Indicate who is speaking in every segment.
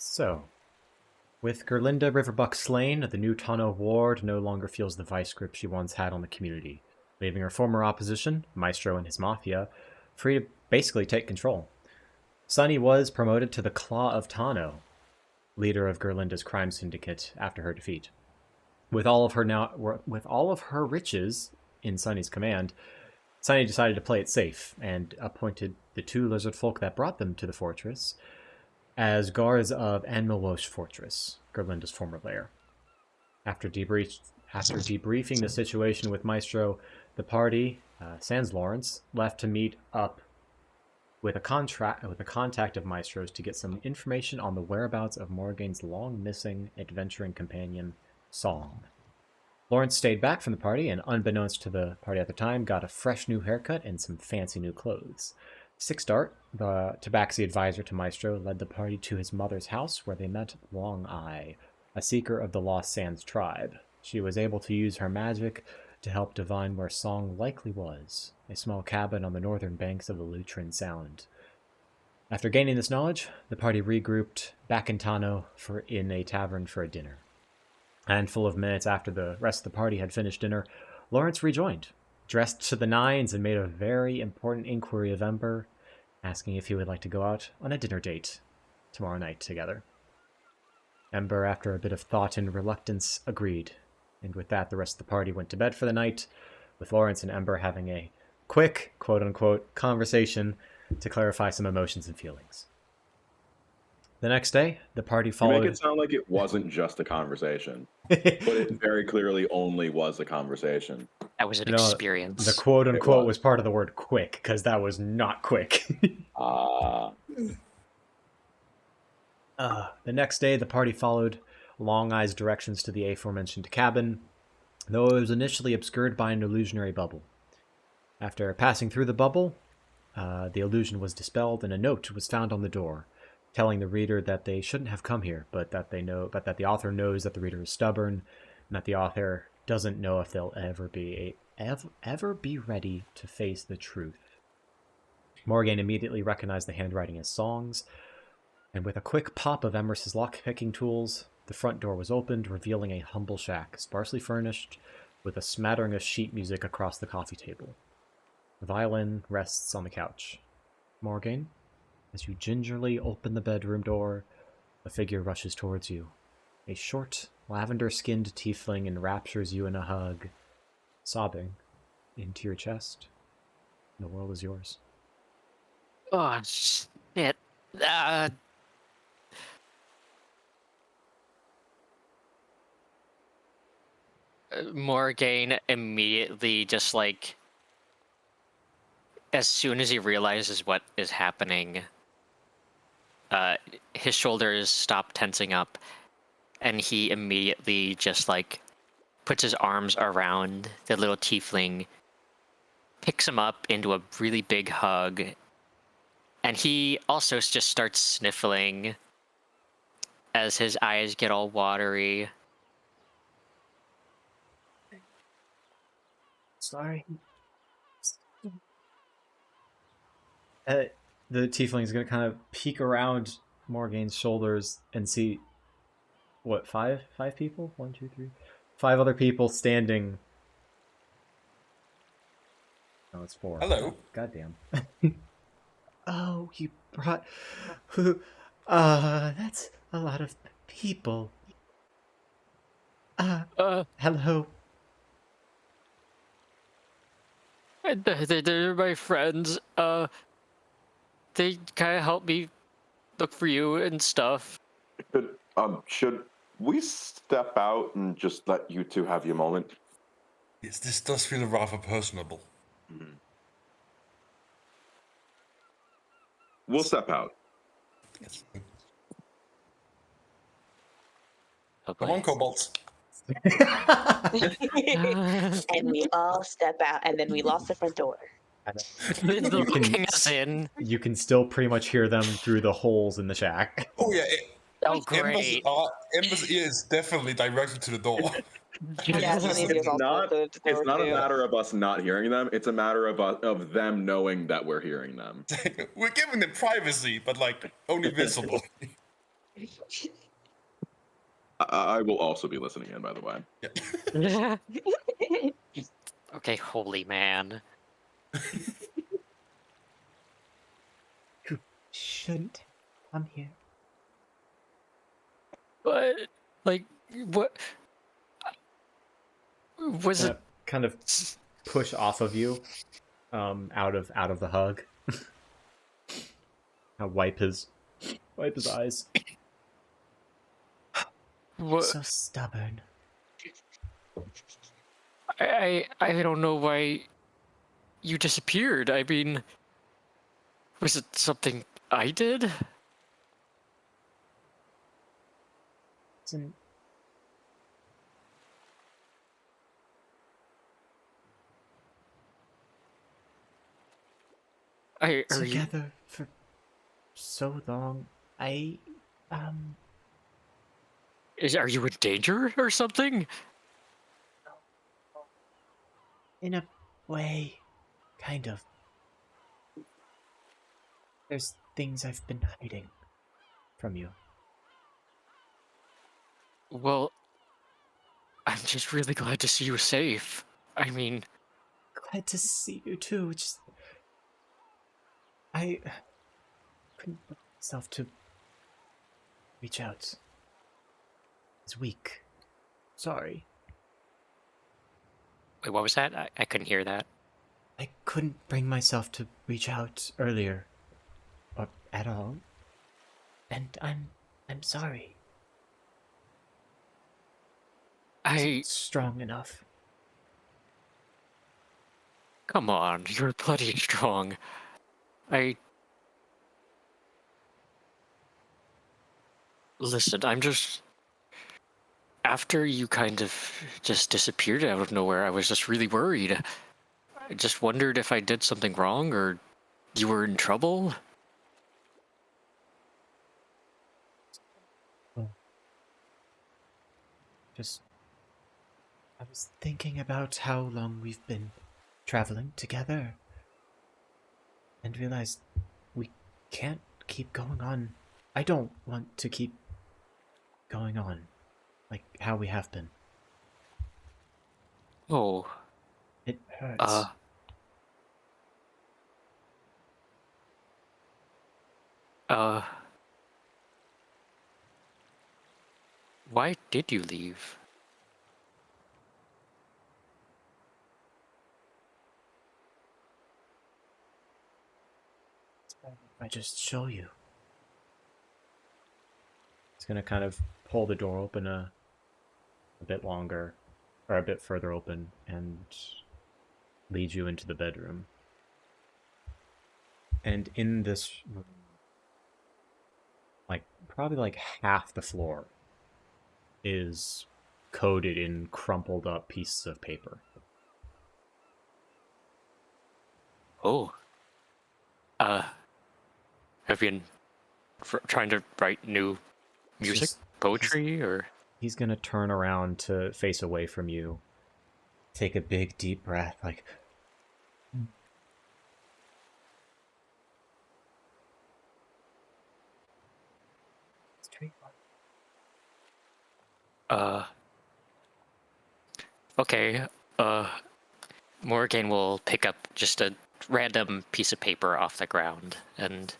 Speaker 1: So, with Gerlinda Riverbuck slain, the new Tano ward no longer feels the vice grip she once had on the community, leaving her former opposition, Maestro and his mafia, free to basically take control. Sunny was promoted to the Claw of Tano, leader of Gerlinda's crime syndicate after her defeat. With all of her riches in Sunny's command, Sunny decided to play it safe and appointed the two lizard folk that brought them to the fortress as guards of Anmilwosh Fortress, Gerlinda's former lair. After debriefing the situation with Maestro, the party, sans Lawrence, left to meet up with a contact of Maestro's to get some information on the whereabouts of Morogain's long-missing adventuring companion, Song. Lawrence stayed back from the party and, unbeknownst to the party at the time, got a fresh new haircut and some fancy new clothes. Sixdart, the tabaxi advisor to Maestro, led the party to his mother's house where they met Long Eye, a seeker of the Lost Sands tribe. She was able to use her magic to help divine where Song likely was, a small cabin on the northern banks of the Lutrin Sound. After gaining this knowledge, the party regrouped back in Tano in a tavern for a dinner. A handful of minutes after the rest of the party had finished dinner, Lawrence rejoined, dressed to the nines, and made a very important inquiry of Ember, asking if he would like to go out on a dinner date tomorrow night together. Ember, after a bit of thought and reluctance, agreed, and with that the rest of the party went to bed for the night, with Lawrence and Ember having a quick, quote-unquote, conversation to clarify some emotions and feelings. The next day, the party followed...
Speaker 2: You make it sound like it wasn't just a conversation, but it very clearly only was a conversation.
Speaker 3: That was an experience.
Speaker 1: The quote-unquote was part of the word quick, because that was not quick. The next day, the party followed Long Eye's directions to the aforementioned cabin, though it was initially obscured by an illusionary bubble. After passing through the bubble, the illusion was dispelled, and a note was found on the door, telling the reader that they shouldn't have come here, but that the author knows that the reader is stubborn, and that the author doesn't know if they'll ever be ready to face the truth. Morogain immediately recognized the handwriting as Song's, and with a quick pop of Emrys' lock-picking tools, the front door was opened, revealing a humble shack, sparsely furnished, with a smattering of sheet music across the coffee table. The violin rests on the couch. Morogain, as you gingerly open the bedroom door, a figure rushes towards you. A short, lavender-skinned tiefling enraptures you in a hug, sobbing into your chest. The world is yours.
Speaker 3: Oh, shit. Morogain immediately just like... As soon as he realizes what is happening, his shoulders stop tensing up, and he immediately just like puts his arms around the little tiefling, picks him up into a really big hug, and he also just starts sniffling as his eyes get all watery.
Speaker 1: Sorry. The tiefling is going to kind of peek around Morgain's shoulders and see, what, five people? 1, 2, 3, 5 other people standing. Oh, it's 4.
Speaker 4: Hello.
Speaker 1: Goddamn. Oh, you brought... that's a lot of people. Hello.
Speaker 3: They're my friends. They kind of help me look for you and stuff.
Speaker 2: Should we step out and just let you two have your moment?
Speaker 4: Yes, this does feel rather personable.
Speaker 2: Mm-hmm. We'll step out.
Speaker 4: Yes.
Speaker 3: Okay.
Speaker 4: Come on, kobolds.
Speaker 5: And we all step out, and then we lost the front door.
Speaker 1: You can still pretty much hear them through the holes in the shack.
Speaker 4: Oh yeah.
Speaker 3: Oh great.
Speaker 4: Ember's ear is definitely directed to the door.
Speaker 5: Yeah,
Speaker 2: it's not a matter of us not hearing them. It's a matter of them knowing that we're hearing them.
Speaker 4: We're giving them privacy, but like only visible.
Speaker 2: I will also be listening in, by the way.
Speaker 4: Yeah.
Speaker 3: Okay, holy man.
Speaker 1: You shouldn't come here.
Speaker 3: But, like, what was it?
Speaker 1: Gonna kind of push off of you, out of the hug. I'll wipe his eyes.
Speaker 3: What?
Speaker 1: So stubborn.
Speaker 3: I don't know why you disappeared. I mean, was it something I did?
Speaker 1: Isn't
Speaker 3: Are you?
Speaker 1: together for so long.
Speaker 3: Are you in danger or something?
Speaker 1: In a way, kind of. There's things I've been hiding from you.
Speaker 3: Well, I'm just really glad to see you safe. I mean,
Speaker 1: Glad to see you too. Just I couldn't bring myself to reach out. It's weak. Sorry.
Speaker 3: wait, what was that? I couldn't hear that.
Speaker 1: I couldn't bring myself to reach out earlier. Or at all. And I'm sorry.
Speaker 3: I
Speaker 1: Strong enough.
Speaker 3: Come on, you're bloody strong. Listen, I'm just. After you kind of just disappeared out of nowhere, I was just really worried. I just wondered if I did something wrong or you were in trouble.
Speaker 1: Well, just I was thinking about how long we've been traveling together and realized we can't keep going on. I don't want to keep going on like how we have been.
Speaker 3: Oh,
Speaker 1: It hurts.
Speaker 3: uh, why did you leave?
Speaker 1: It's better if I just show you. It's gonna kind of pull the door open a bit longer, or a bit further open, and lead you into the bedroom. And in this room, like probably like half the floor is coated in crumpled up pieces of paper.
Speaker 3: Oh, uh, have you been trying to write new music,
Speaker 1: Just-
Speaker 3: poetry, or?
Speaker 1: He's gonna turn around to face away from you, take a big deep breath, like
Speaker 3: Uh, okay, Morgan will pick up just a random piece of paper off the ground and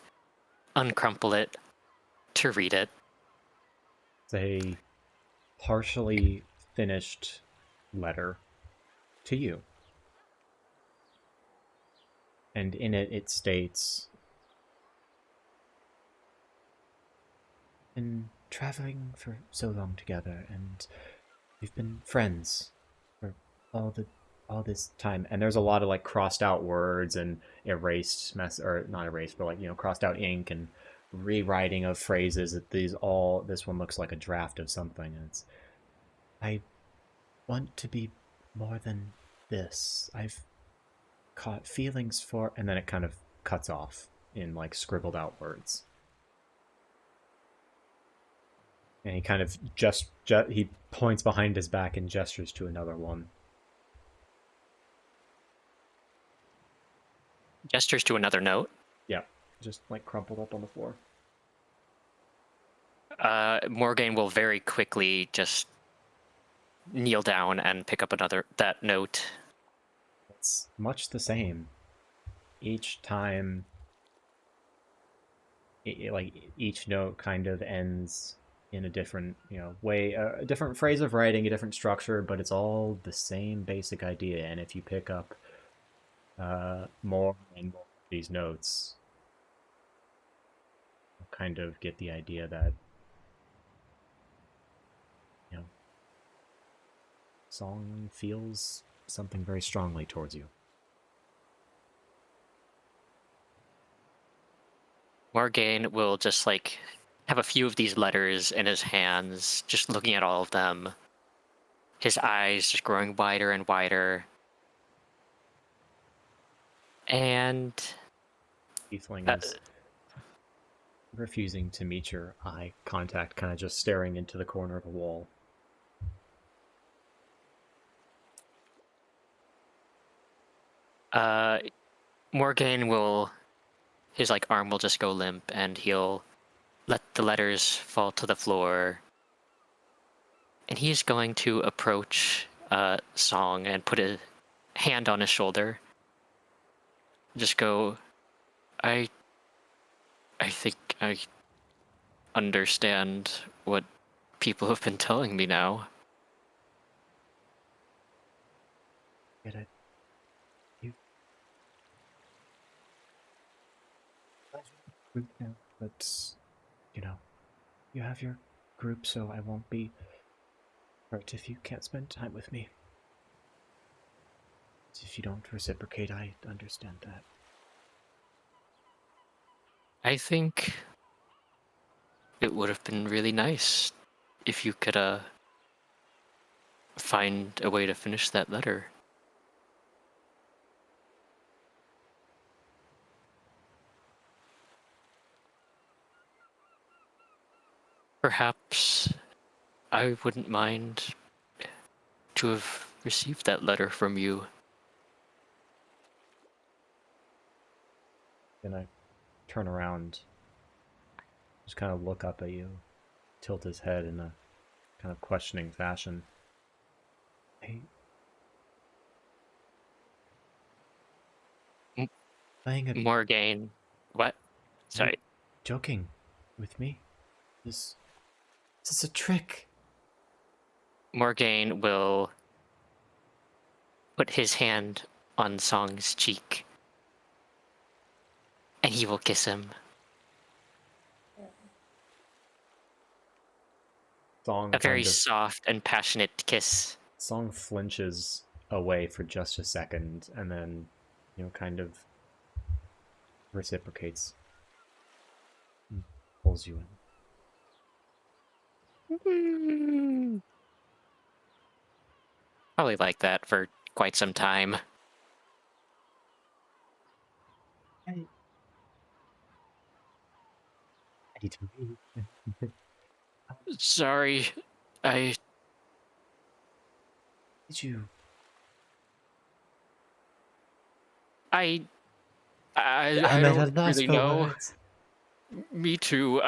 Speaker 3: uncrumple it to read it.
Speaker 1: It's a partially finished letter to you. And in it, it states, been traveling for so long together, and we've been friends for all this time. And there's a lot of like crossed out words and erased or not erased, but like crossed out ink and rewriting of phrases. That this one looks like a draft of something, and it's I want to be more than this. I've caught feelings for, and then it kind of cuts off in like scribbled out words. And he kind of he points behind his back and gestures to another one.
Speaker 3: Gestures to another note.
Speaker 1: Yeah, just like crumpled up on the floor.
Speaker 3: Morgain will very quickly just kneel down and pick up that note.
Speaker 1: It's much the same. Each time, like each note kind of ends in a different, way, a different phrase of writing, a different structure, but it's all the same basic idea. And if you pick up more and more of these notes, you'll kind of get the idea that, song feels something very strongly towards you.
Speaker 3: Morgain will just like have a few of these letters in his hands, just looking at all of them. His eyes just growing wider and wider. And
Speaker 1: Tiefling is refusing to meet your eye contact, kind of just staring into the corner of a wall.
Speaker 3: Morgain will, his like arm will just go limp, and he'll let the letters fall to the floor. And he's going to approach Song and put a hand on his shoulder. Just go, I think I understand what people have been telling me now.
Speaker 1: Get it? You. Group now, but you have your group, so I won't be hurt if you can't spend time with me. If you don't reciprocate, I understand that.
Speaker 3: I think it would have been really nice if you could find a way to finish that letter. Perhaps I wouldn't mind to have received that letter from you.
Speaker 1: Gonna turn around, just kind of look up at you, tilt his head in a kind of questioning fashion. Hey, playing a
Speaker 3: Morgain, what? Sorry.
Speaker 1: joking with me? Is this a trick?
Speaker 3: Morgain will put his hand on Song's cheek, and he will kiss him.
Speaker 1: Song
Speaker 3: A very
Speaker 1: kind of,
Speaker 3: soft and passionate kiss.
Speaker 1: Song flinches away for just a second, and then, kind of reciprocates. And pulls you in.
Speaker 3: Probably like that for quite some time.
Speaker 1: I need to leave.
Speaker 3: Sorry, I
Speaker 1: Did you?
Speaker 3: I don't really know.
Speaker 1: Words.
Speaker 3: Me too.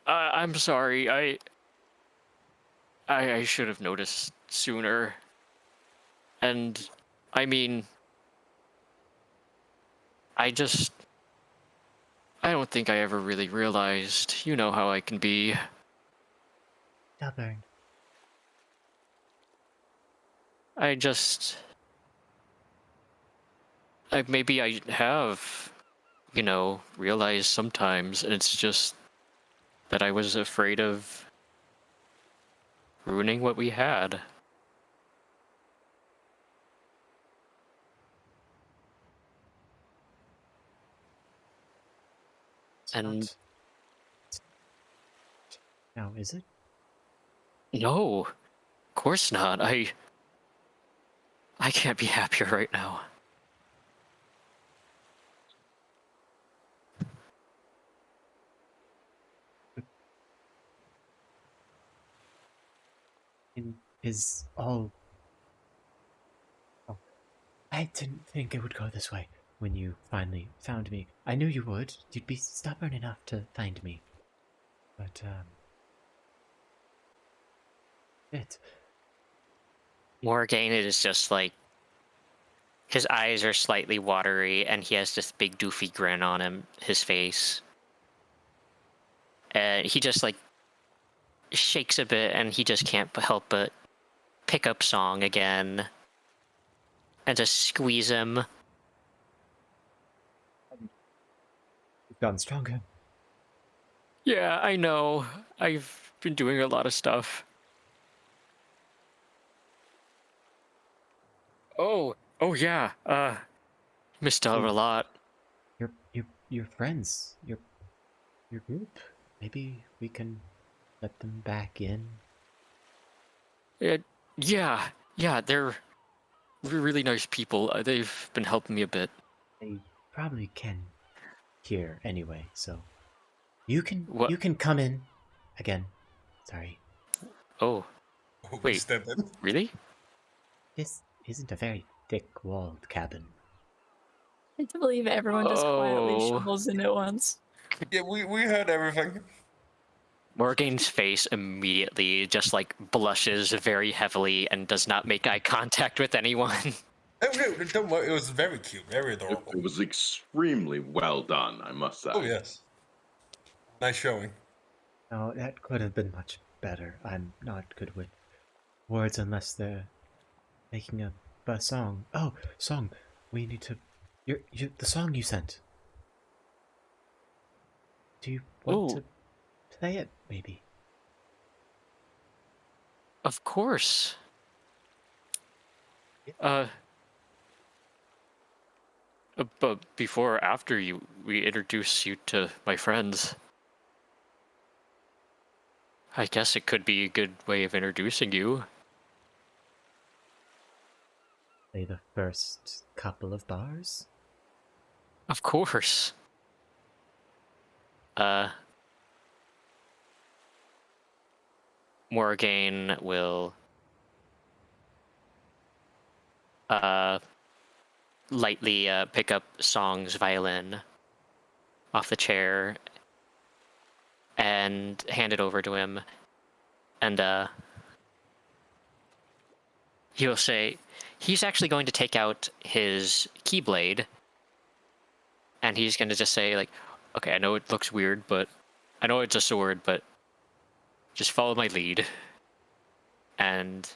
Speaker 3: I'm sorry. I should have noticed sooner. And I mean, I don't think I ever really realized. You know how I can be.
Speaker 1: Stubborn.
Speaker 3: Maybe I have, realized sometimes, and it's just that I was afraid of ruining what we had. And
Speaker 1: Now, is it?
Speaker 3: no, of course not. I can't be happier right now.
Speaker 1: Is all. Oh, I didn't think it would go this way when you finally found me. I knew you would. You'd be stubborn enough to find me. But it.
Speaker 3: Morgain is just like his eyes are slightly watery, and he has this big doofy grin on his face. And he just like shakes a bit, and he just can't help but pick up Song again and just squeeze him.
Speaker 1: You've gotten stronger.
Speaker 3: Yeah, I know. I've been doing a lot of stuff. Oh yeah. Missed out a lot.
Speaker 1: Your friends, your group. Maybe we can let them back in.
Speaker 3: Yeah, they're really nice people. They've been helping me a bit.
Speaker 1: They probably can hear anyway, so
Speaker 3: What?
Speaker 1: you can come in again. Sorry.
Speaker 3: Oh,
Speaker 4: We
Speaker 3: wait.
Speaker 4: step in.
Speaker 3: Really?
Speaker 1: This isn't a very thick-walled cabin.
Speaker 6: I can't believe everyone just quietly
Speaker 3: Oh.
Speaker 6: shovels in at once.
Speaker 4: Yeah, we heard everything.
Speaker 3: Morgain's face immediately just like blushes very heavily and does not make eye contact with anyone.
Speaker 4: Oh, no, don't worry. It was very cute, very
Speaker 2: It,
Speaker 4: adorable.
Speaker 2: it was extremely well done, I must say.
Speaker 4: Oh, yes. Nice showing.
Speaker 1: Oh, that could have been much better. I'm not good with words unless they're making a song. Oh, song. We need to. The song you sent. Do you want
Speaker 3: Ooh.
Speaker 1: to play it, maybe?
Speaker 3: Of course. But before or after we introduce you to my friends, I guess it could be a good way of introducing you.
Speaker 1: Play the first couple of bars?
Speaker 3: Of course. Morgain will lightly pick up Song's violin off the chair and hand it over to him, and he'll say he's actually going to take out his keyblade, and he's going to just say like, okay, I know it looks weird, but I know it's a sword, but just follow my lead. And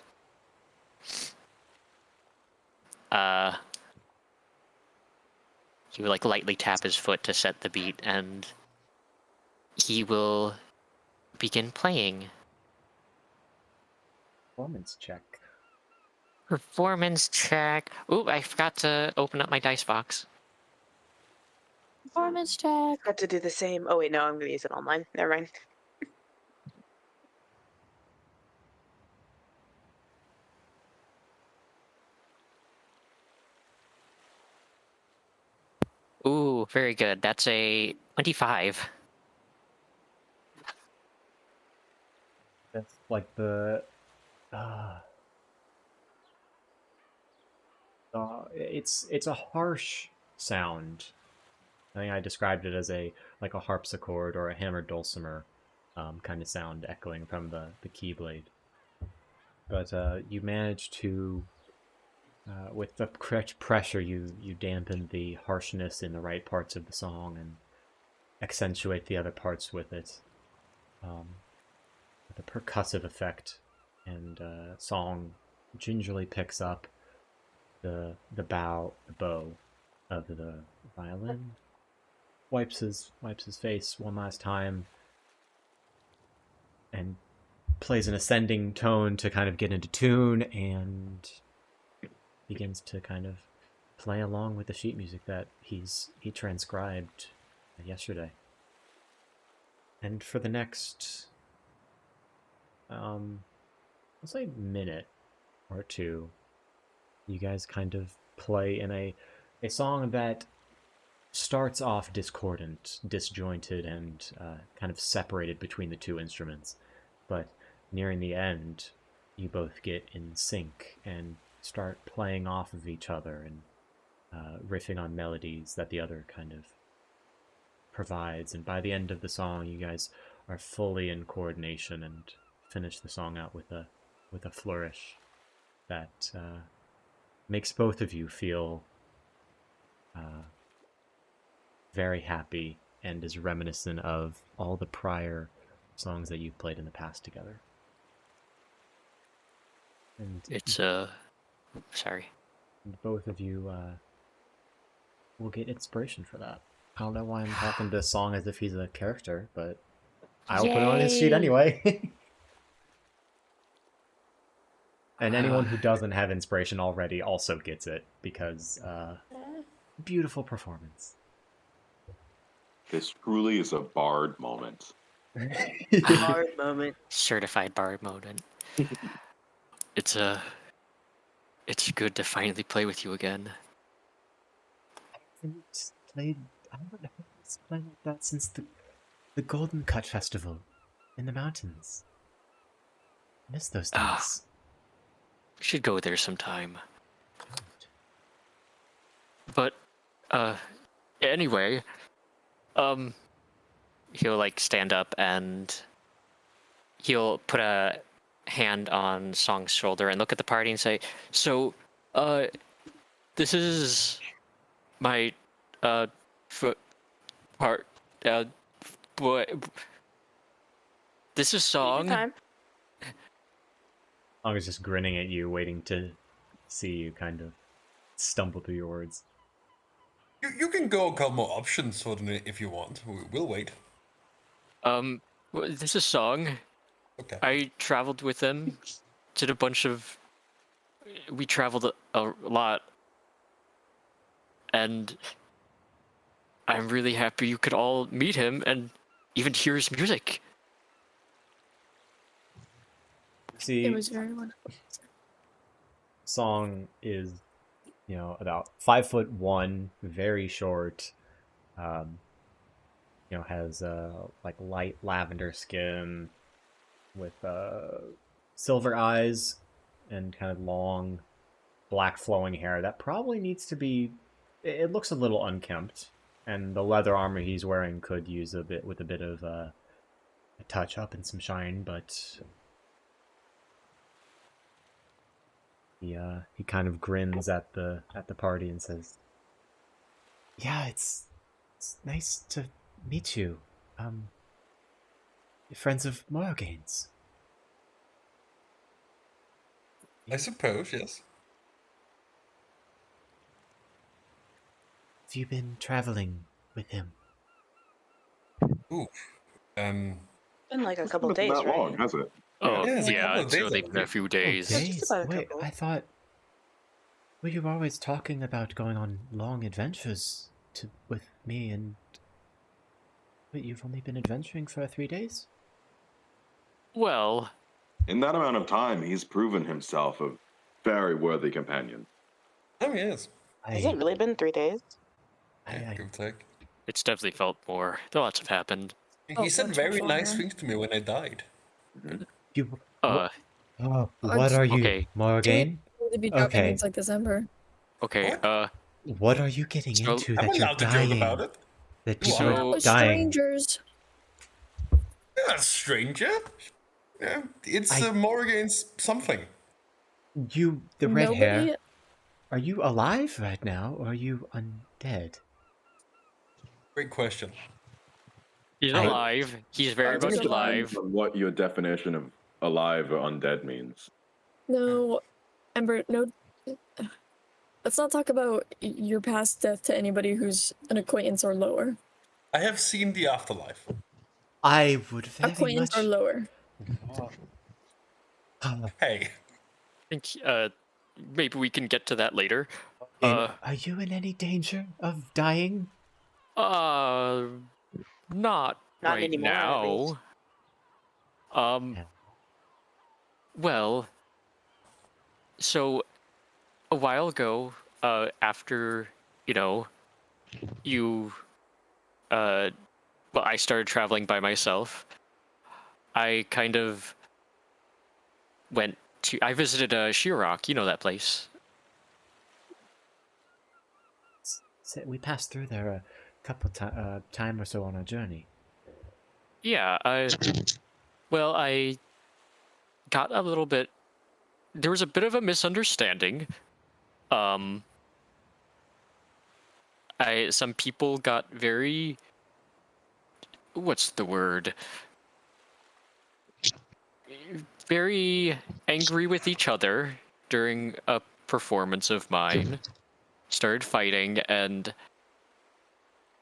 Speaker 3: he will like lightly tap his foot to set the beat, and he will begin playing.
Speaker 1: Performance check.
Speaker 3: Performance check. Ooh, I forgot to open up my dice box.
Speaker 6: Performance check.
Speaker 5: Got to do the same. Oh wait, no, I'm gonna use it online. Never mind.
Speaker 3: Ooh, very good. That's a 25.
Speaker 1: That's like it's a harsh sound. I think I described it as a harpsichord or a hammered dulcimer kind of sound echoing from the keyblade. But you manage to, with the correct pressure, you dampen the harshness in the right parts of the song and accentuate the other parts with it. With a percussive effect, and Song gingerly picks up the bow of the violin, wipes his face one last time, and plays an ascending tone to kind of get into tune, and begins to kind of play along with the sheet music that he transcribed yesterday. And for the next I'll say minute or two, you guys kind of play in a song that starts off discordant, disjointed, and kind of separated between the two instruments. But nearing the end, you both get in sync and start playing off of each other and riffing on melodies that the other kind of provides. And by the end of the song, you guys are fully in coordination and finish the song out with a flourish that makes both of you feel very happy and is reminiscent of all the prior songs that you've played in the past together. And
Speaker 3: It's sorry.
Speaker 1: both of you will get inspiration for that. I don't know why I'm talking to Song as if he's a character, but I'll put it on his sheet
Speaker 6: Yay.
Speaker 1: anyway. And anyone who doesn't have inspiration already also gets it, because beautiful performance.
Speaker 2: This truly is a bard moment.
Speaker 5: Hard moment.
Speaker 3: Certified bard moment. It's good to finally play with you again.
Speaker 1: I haven't played like that since the Golden Cut Festival in the mountains. I miss those
Speaker 3: Ah.
Speaker 1: days.
Speaker 3: We should go there sometime. But anyway, he'll like stand up and he'll put a hand on Song's shoulder and look at the party and say, "So, this is my foot part. Boy, this is
Speaker 5: Take
Speaker 3: Song."
Speaker 5: your time.
Speaker 1: Song is just grinning at you, waiting to see you kind of stumble through your words.
Speaker 4: You can go a couple more options for them if you want. We'll wait.
Speaker 3: This is Song.
Speaker 4: Okay.
Speaker 3: I traveled with him. Did a bunch of. We traveled a lot. And I'm really happy you could all meet him and even hear his music.
Speaker 1: See,
Speaker 6: It was very wonderful.
Speaker 1: Song is, about 5'1", very short. Has like light lavender skin with silver eyes and kind of long black flowing hair that probably needs to be. It looks a little unkempt, and the leather armor he's wearing could use a bit of a touch up and some shine, but he kind of grins at the party and says, "Yeah, it's nice to meet you. Friends of Morogain's."
Speaker 4: I suppose, yes.
Speaker 1: Have you been traveling with him?
Speaker 4: Ooh.
Speaker 5: Been like a
Speaker 2: It's
Speaker 5: couple
Speaker 2: not been
Speaker 5: days,
Speaker 2: that
Speaker 5: right?
Speaker 2: long, has it?
Speaker 3: Oh,
Speaker 4: Yeah, it's a
Speaker 3: yeah,
Speaker 4: couple of
Speaker 3: it's
Speaker 4: days
Speaker 3: only
Speaker 4: already.
Speaker 3: been a few days.
Speaker 5: Yeah, just about a
Speaker 1: Wait,
Speaker 5: couple.
Speaker 1: I thought. Well, you were always talking about going on long adventures with me, and. But you've only been adventuring for 3 days?
Speaker 3: Well,
Speaker 2: In that amount of time, he's proven himself a very worthy companion.
Speaker 4: Oh, yes.
Speaker 5: Has it really been 3 days?
Speaker 4: Yeah,
Speaker 1: I
Speaker 4: give or take.
Speaker 3: it's definitely felt more. Lots have happened.
Speaker 4: He said
Speaker 6: much
Speaker 4: very
Speaker 6: more
Speaker 4: nice
Speaker 6: longer.
Speaker 4: things to me when I died.
Speaker 1: you.
Speaker 3: Uh,
Speaker 1: What are you,
Speaker 3: okay.
Speaker 1: Morgain?
Speaker 6: To be dropping
Speaker 1: Okay.
Speaker 6: things like December.
Speaker 3: Okay,
Speaker 4: What?
Speaker 1: What are you getting
Speaker 3: So-
Speaker 1: into
Speaker 4: I'm
Speaker 1: that you're
Speaker 4: allowed to joke about
Speaker 1: dying?
Speaker 4: it.
Speaker 1: That
Speaker 4: You
Speaker 1: people
Speaker 4: are.
Speaker 3: So-
Speaker 1: are
Speaker 6: With
Speaker 1: dying.
Speaker 6: strangers.
Speaker 4: You're not a stranger. Yeah, it's Morogain's something.
Speaker 1: The red
Speaker 6: Nobody.
Speaker 1: hair. Are you alive right now, or are you undead?
Speaker 4: Great question.
Speaker 3: he's
Speaker 1: I-
Speaker 3: alive. He's very
Speaker 2: I think
Speaker 3: much
Speaker 2: it
Speaker 3: alive.
Speaker 2: depends on what your definition of alive or undead means.
Speaker 6: No, Ember. No. Let's not talk about your past death to anybody who's an acquaintance or lower.
Speaker 4: I have seen the afterlife.
Speaker 1: I would very
Speaker 6: Acquaintance
Speaker 1: much.
Speaker 6: or lower.
Speaker 4: Hey,
Speaker 3: I think maybe we can get to that later.
Speaker 1: Are you in any danger of dying?
Speaker 3: Not
Speaker 5: Not
Speaker 3: right
Speaker 5: anymore, at least.
Speaker 3: now.
Speaker 1: Yeah.
Speaker 3: Well, so a while ago, after you, well, I started traveling by myself. I kind of I visited Shirok. You know that place.
Speaker 1: We passed through there a couple time or so on our journey.
Speaker 3: Yeah, I got a little bit. There was a bit of a misunderstanding. Um, some people got very, what's the word? Very angry with each other during a performance of mine. Started fighting, and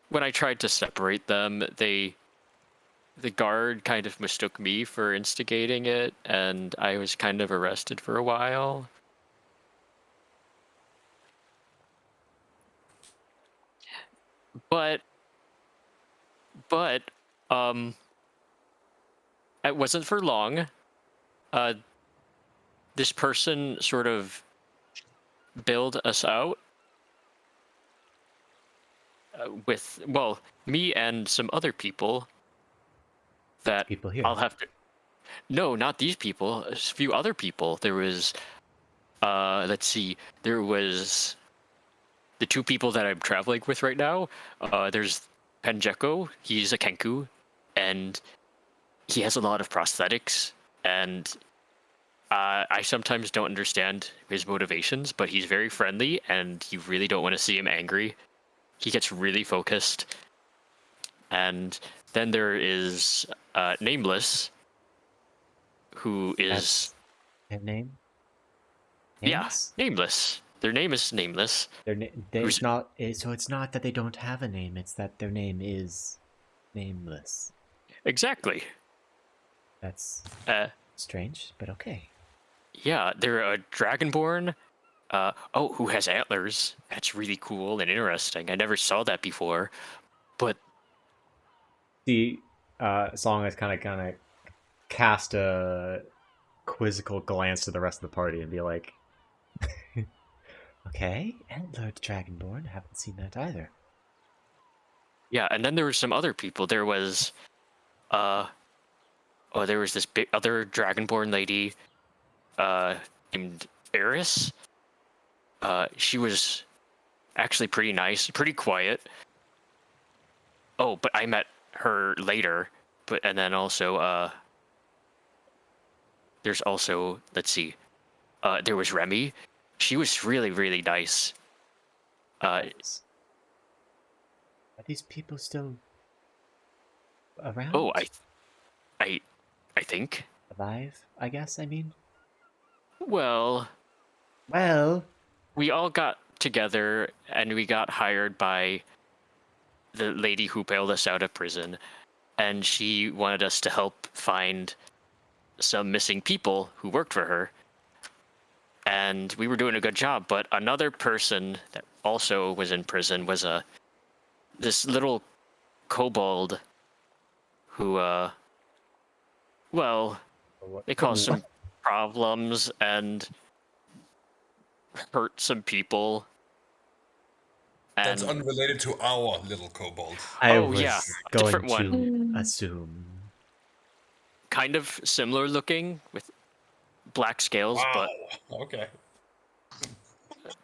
Speaker 3: when I tried to separate them, the guard kind of mistook me for instigating it, and I was kind of arrested for a while. But but um it wasn't for long. Uh this person sort of bailed us out with, well, me and some other people that
Speaker 1: People here.
Speaker 3: I'll have to. No, not these people. A few other people. There was let's see. There was the two people that I'm traveling with right now. There's Penjeko. He's a Kenku, and he has a lot of prosthetics, and I sometimes don't understand his motivations, but he's very friendly, and you really don't want to see him angry. He gets really focused. And then there is Nameless, who is...
Speaker 1: That's their name?
Speaker 3: Yeah,
Speaker 1: Nameless?
Speaker 3: Nameless. Their name is Nameless.
Speaker 1: It's not. So it's not that they don't have a name. It's that their name is nameless.
Speaker 3: Exactly.
Speaker 1: That's strange, but okay.
Speaker 3: Yeah, they're a Dragonborn. Who has antlers. That's really cool and interesting. I never saw that before. But
Speaker 1: The song is kind of cast a quizzical glance to the rest of the party and be like, "Okay, antlered dragonborn. Haven't seen that either."
Speaker 3: yeah, and then there were some other people. There was there was this big other Dragonborn lady named Emrys. She was actually pretty nice, pretty quiet. Oh, but I met her later. And then also there's also, let's see, there was Remy. She was really, really nice.
Speaker 1: Are these people still around?
Speaker 3: Oh, I think.
Speaker 1: Alive, I guess. I mean,
Speaker 3: Well,
Speaker 1: we
Speaker 3: all got together and we got hired by the lady who bailed us out of prison, and she wanted us to help find some missing people who worked for her. And we were doing a good job, but another person that also was in prison was this little kobold who they caused some problems and hurt some people.
Speaker 4: That's
Speaker 3: And
Speaker 4: unrelated to our little kobold.
Speaker 1: I
Speaker 3: Oh,
Speaker 1: was
Speaker 3: yeah, a
Speaker 1: going
Speaker 3: different
Speaker 1: to
Speaker 6: one.
Speaker 1: assume.
Speaker 3: kind of similar looking with black scales,
Speaker 4: Wow.
Speaker 3: but
Speaker 4: Okay.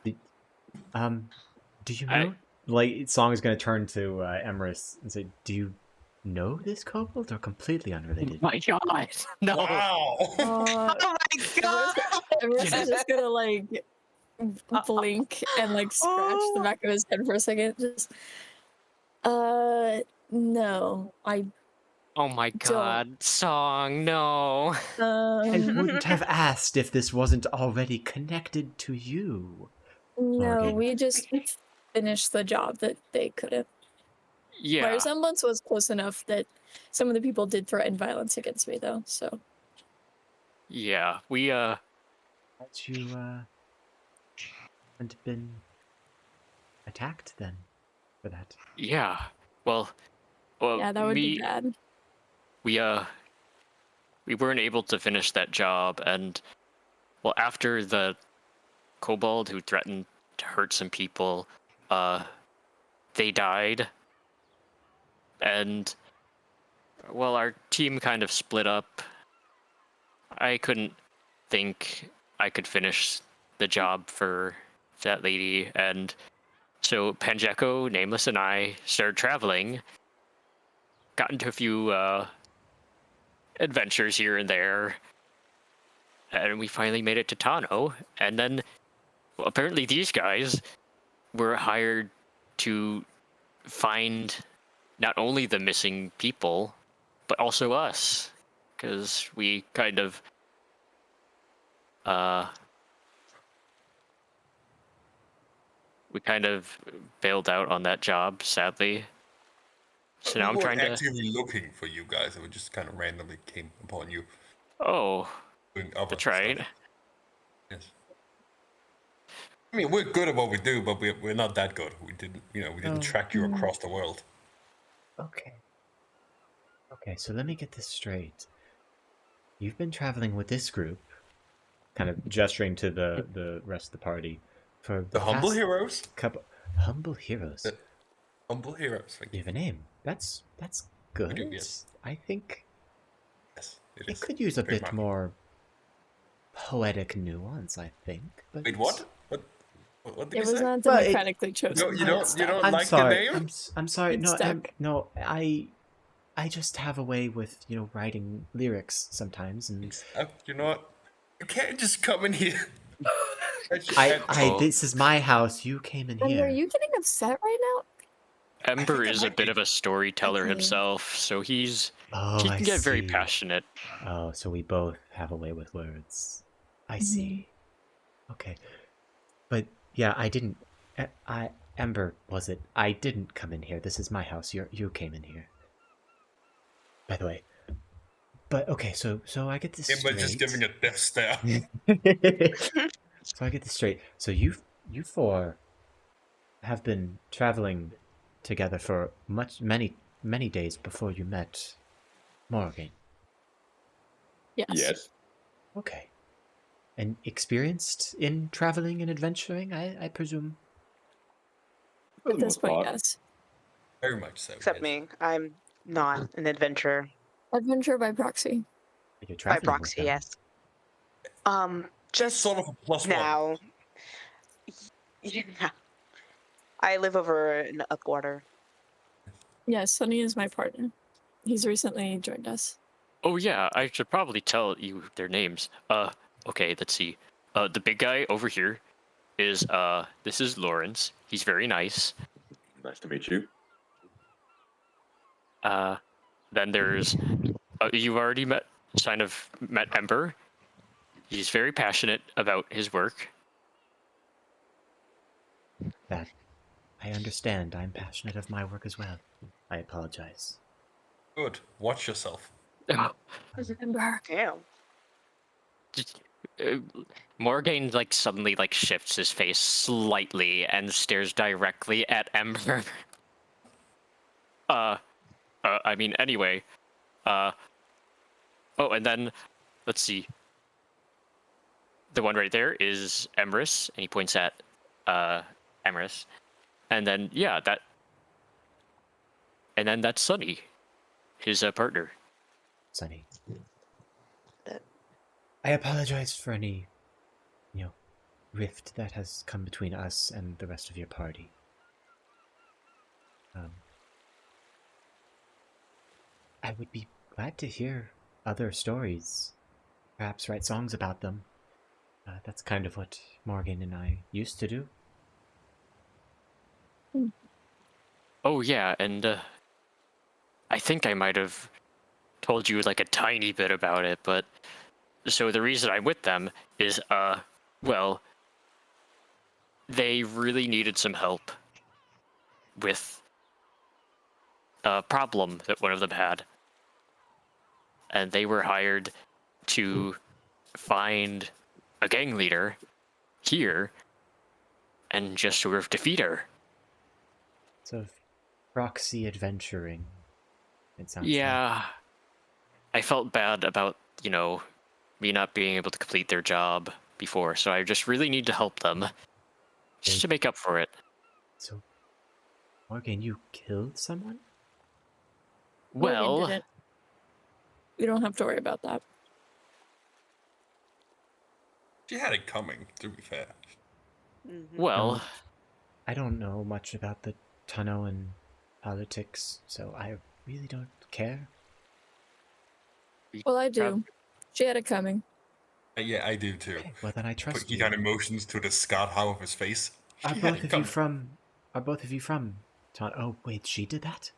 Speaker 1: Do you know? Like, song is going to turn to Emrys and say, "Do you know this kobold, or completely unrelated?"
Speaker 3: my God, no.
Speaker 4: Wow.
Speaker 5: Oh my god!
Speaker 6: Everyone's just gonna like blink and like scratch the back of his head for a second. Just, no, I
Speaker 3: Oh my God, song, no.
Speaker 1: I
Speaker 6: don't.
Speaker 1: wouldn't have asked if this wasn't already connected to you.
Speaker 6: No,
Speaker 1: Morogain.
Speaker 6: we just finished the job that they couldn't. My
Speaker 3: Yeah,
Speaker 6: resemblance was close enough that some of the people did threaten violence against me, though. So
Speaker 3: yeah, we
Speaker 1: Had you hadn't been attacked then for that?
Speaker 3: yeah. Well,
Speaker 6: yeah, that would be bad.
Speaker 3: we weren't able to finish that job, and well, after the kobold who threatened to hurt some people, they died, and well, our team kind of split up. I couldn't think I could finish the job for that lady, and so Panjeko, Nameless, and I started traveling. Got into a few adventures here and there. And we finally made it to Tano. And then, well, apparently these guys were hired to find not only the missing people, but also us. Because we kind of, bailed out on that job, sadly. So now
Speaker 4: We
Speaker 3: I'm
Speaker 4: weren't
Speaker 3: trying to...
Speaker 4: actively looking for you guys, and we just kind of randomly came upon you
Speaker 3: Oh,
Speaker 4: doing other
Speaker 3: that's right.
Speaker 4: stuff. Yes. I mean, we're good at what we do, but we're not that good. We didn't track you across the world.
Speaker 1: Okay. Okay, so let me get this straight. You've been traveling with this group, kind of gesturing to the rest of the party, for
Speaker 4: The humble
Speaker 1: past
Speaker 4: heroes.
Speaker 1: couple humble heroes.
Speaker 4: The humble heroes. Thank
Speaker 1: You
Speaker 4: you.
Speaker 1: have a name. That's good.
Speaker 4: do, yes.
Speaker 1: I think
Speaker 4: Yes,
Speaker 1: it could use a
Speaker 4: Very
Speaker 1: bit
Speaker 4: much.
Speaker 1: more poetic nuance, I think. But
Speaker 4: Wait, what? What did
Speaker 6: It
Speaker 4: you
Speaker 6: was
Speaker 4: say?
Speaker 6: not
Speaker 1: Well, it-
Speaker 6: democratically chosen.
Speaker 4: You
Speaker 6: but
Speaker 4: don't
Speaker 6: it's
Speaker 4: you
Speaker 6: stuck.
Speaker 4: don't
Speaker 1: I'm
Speaker 4: like
Speaker 1: sorry.
Speaker 4: the name?
Speaker 1: I'm sorry.
Speaker 6: It's
Speaker 1: No,
Speaker 6: stuck.
Speaker 1: no. I just have a way with writing lyrics sometimes, and
Speaker 4: You know what? You can't just come in here.
Speaker 3: Oh.
Speaker 1: This is my house. You came in
Speaker 6: Ember,
Speaker 1: here.
Speaker 6: are you getting upset right now?
Speaker 3: Ember
Speaker 4: I
Speaker 3: is a
Speaker 4: might
Speaker 3: bit
Speaker 4: be.
Speaker 3: of a storyteller
Speaker 6: Okay.
Speaker 3: himself, so he
Speaker 1: Oh,
Speaker 3: can
Speaker 1: I
Speaker 3: get very
Speaker 1: see.
Speaker 3: passionate.
Speaker 1: Oh, so we both have a way with words. I
Speaker 6: Mhm.
Speaker 1: see. Okay. But yeah, I didn't. Ember, was it? I didn't come in here. This is my house. You came in here. By the way. But okay, so I get this
Speaker 4: Ember
Speaker 1: straight.
Speaker 4: just giving a death stare.
Speaker 1: So I get this straight. So you four have been traveling together for many days before you met Morogain.
Speaker 6: Yes.
Speaker 2: Yes.
Speaker 1: Okay. And experienced in traveling and adventuring, I presume.
Speaker 2: For
Speaker 6: At
Speaker 2: the
Speaker 6: this
Speaker 2: most
Speaker 6: point,
Speaker 2: part.
Speaker 6: yes.
Speaker 4: Very much so.
Speaker 5: Except
Speaker 4: yes.
Speaker 5: me. I'm not an adventurer
Speaker 6: Adventure by proxy.
Speaker 1: You're
Speaker 5: by
Speaker 1: traveling
Speaker 5: proxy,
Speaker 1: with them.
Speaker 5: yes. Just
Speaker 4: Sort of a plus one.
Speaker 5: now. Yeah. I live over in Upwater.
Speaker 6: Yes, Sunny is my partner. He's recently joined us.
Speaker 3: Oh yeah, I should probably tell you their names. Okay, let's see. The big guy over here is this is Lawrence. He's very nice.
Speaker 2: Nice to meet you.
Speaker 3: Then there's you've already met Ember. He's very passionate about his work.
Speaker 1: That I understand. I'm passionate of my work as well. I apologize.
Speaker 4: Good. Watch yourself.
Speaker 6: Ember.
Speaker 5: Damn.
Speaker 3: Morgaine suddenly shifts his face slightly and stares directly at Ember. I mean, anyway. Oh, and then let's see. The one right there is Emrys, and he points at Emrys. And then that's Sunny, his partner.
Speaker 1: Sunny. I apologize for any, rift that has come between us and the rest of your party. I would be glad to hear other stories, perhaps write songs about them. That's kind of what Morgan and I used to do.
Speaker 3: Oh yeah, and I think I might have told you a tiny bit about it, but so the reason I'm with them is well, they really needed some help with a problem that one of them had. And they were hired to find a gang leader here and just sort of defeat her.
Speaker 1: So, proxy adventuring, it sounds
Speaker 3: Yeah. I felt bad about, me not being able to complete their job before, so I just really need to help them. Just to make up for it.
Speaker 1: So, Morgan, you killed someone?
Speaker 6: Morgan
Speaker 3: Well,
Speaker 6: didn't. We don't have to worry about that.
Speaker 4: She had it coming, to be fair.
Speaker 3: well,
Speaker 1: I don't know much about the Tano and politics, so I really don't care.
Speaker 6: Well, I do. She had it coming.
Speaker 4: Yeah, I do too.
Speaker 1: Okay, well then I
Speaker 4: But
Speaker 1: trust
Speaker 4: he
Speaker 1: you.
Speaker 4: kind of motions to the scat how of his face.
Speaker 1: Are
Speaker 4: He had
Speaker 1: both
Speaker 4: it
Speaker 1: of you
Speaker 4: coming.
Speaker 1: from? Are both of you from? Oh wait, she did that.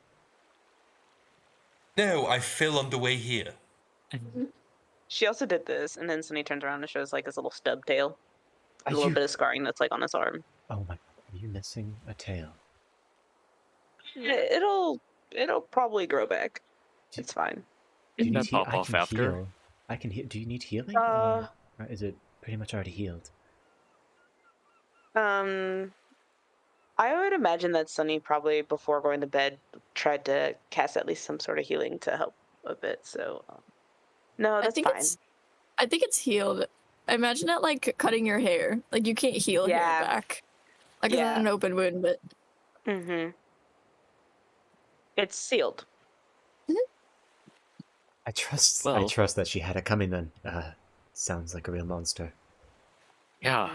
Speaker 4: No, I fell on the way here.
Speaker 5: She also did this, and then Sunny turns around and shows like his little stub tail,
Speaker 1: Are
Speaker 5: a little
Speaker 1: you?
Speaker 5: bit of scarring that's like on his arm.
Speaker 1: Oh my god, are you missing a tail?
Speaker 5: It'll probably grow back.
Speaker 1: Do-
Speaker 5: It's fine.
Speaker 1: Do you need
Speaker 3: That
Speaker 1: heal?
Speaker 3: pop
Speaker 1: I
Speaker 3: off
Speaker 1: can
Speaker 3: after.
Speaker 1: heal. I can heal. Do you need healing,
Speaker 5: Uh,
Speaker 1: or is it pretty much already healed?
Speaker 5: um, I would imagine that Sunny probably before going to bed tried to cast at least some sort of healing to help a bit. So, no,
Speaker 6: I
Speaker 5: that's
Speaker 6: think
Speaker 5: fine.
Speaker 6: it's healed. Imagine it like cutting your hair. Like you can't heal hair
Speaker 5: Yeah.
Speaker 6: back. Like it's
Speaker 5: Yeah.
Speaker 6: an open wound, but
Speaker 5: Mm-hmm. It's sealed.
Speaker 1: I trust. I
Speaker 3: Well-
Speaker 1: trust that she had it coming. Then, sounds like a real monster.
Speaker 3: Yeah.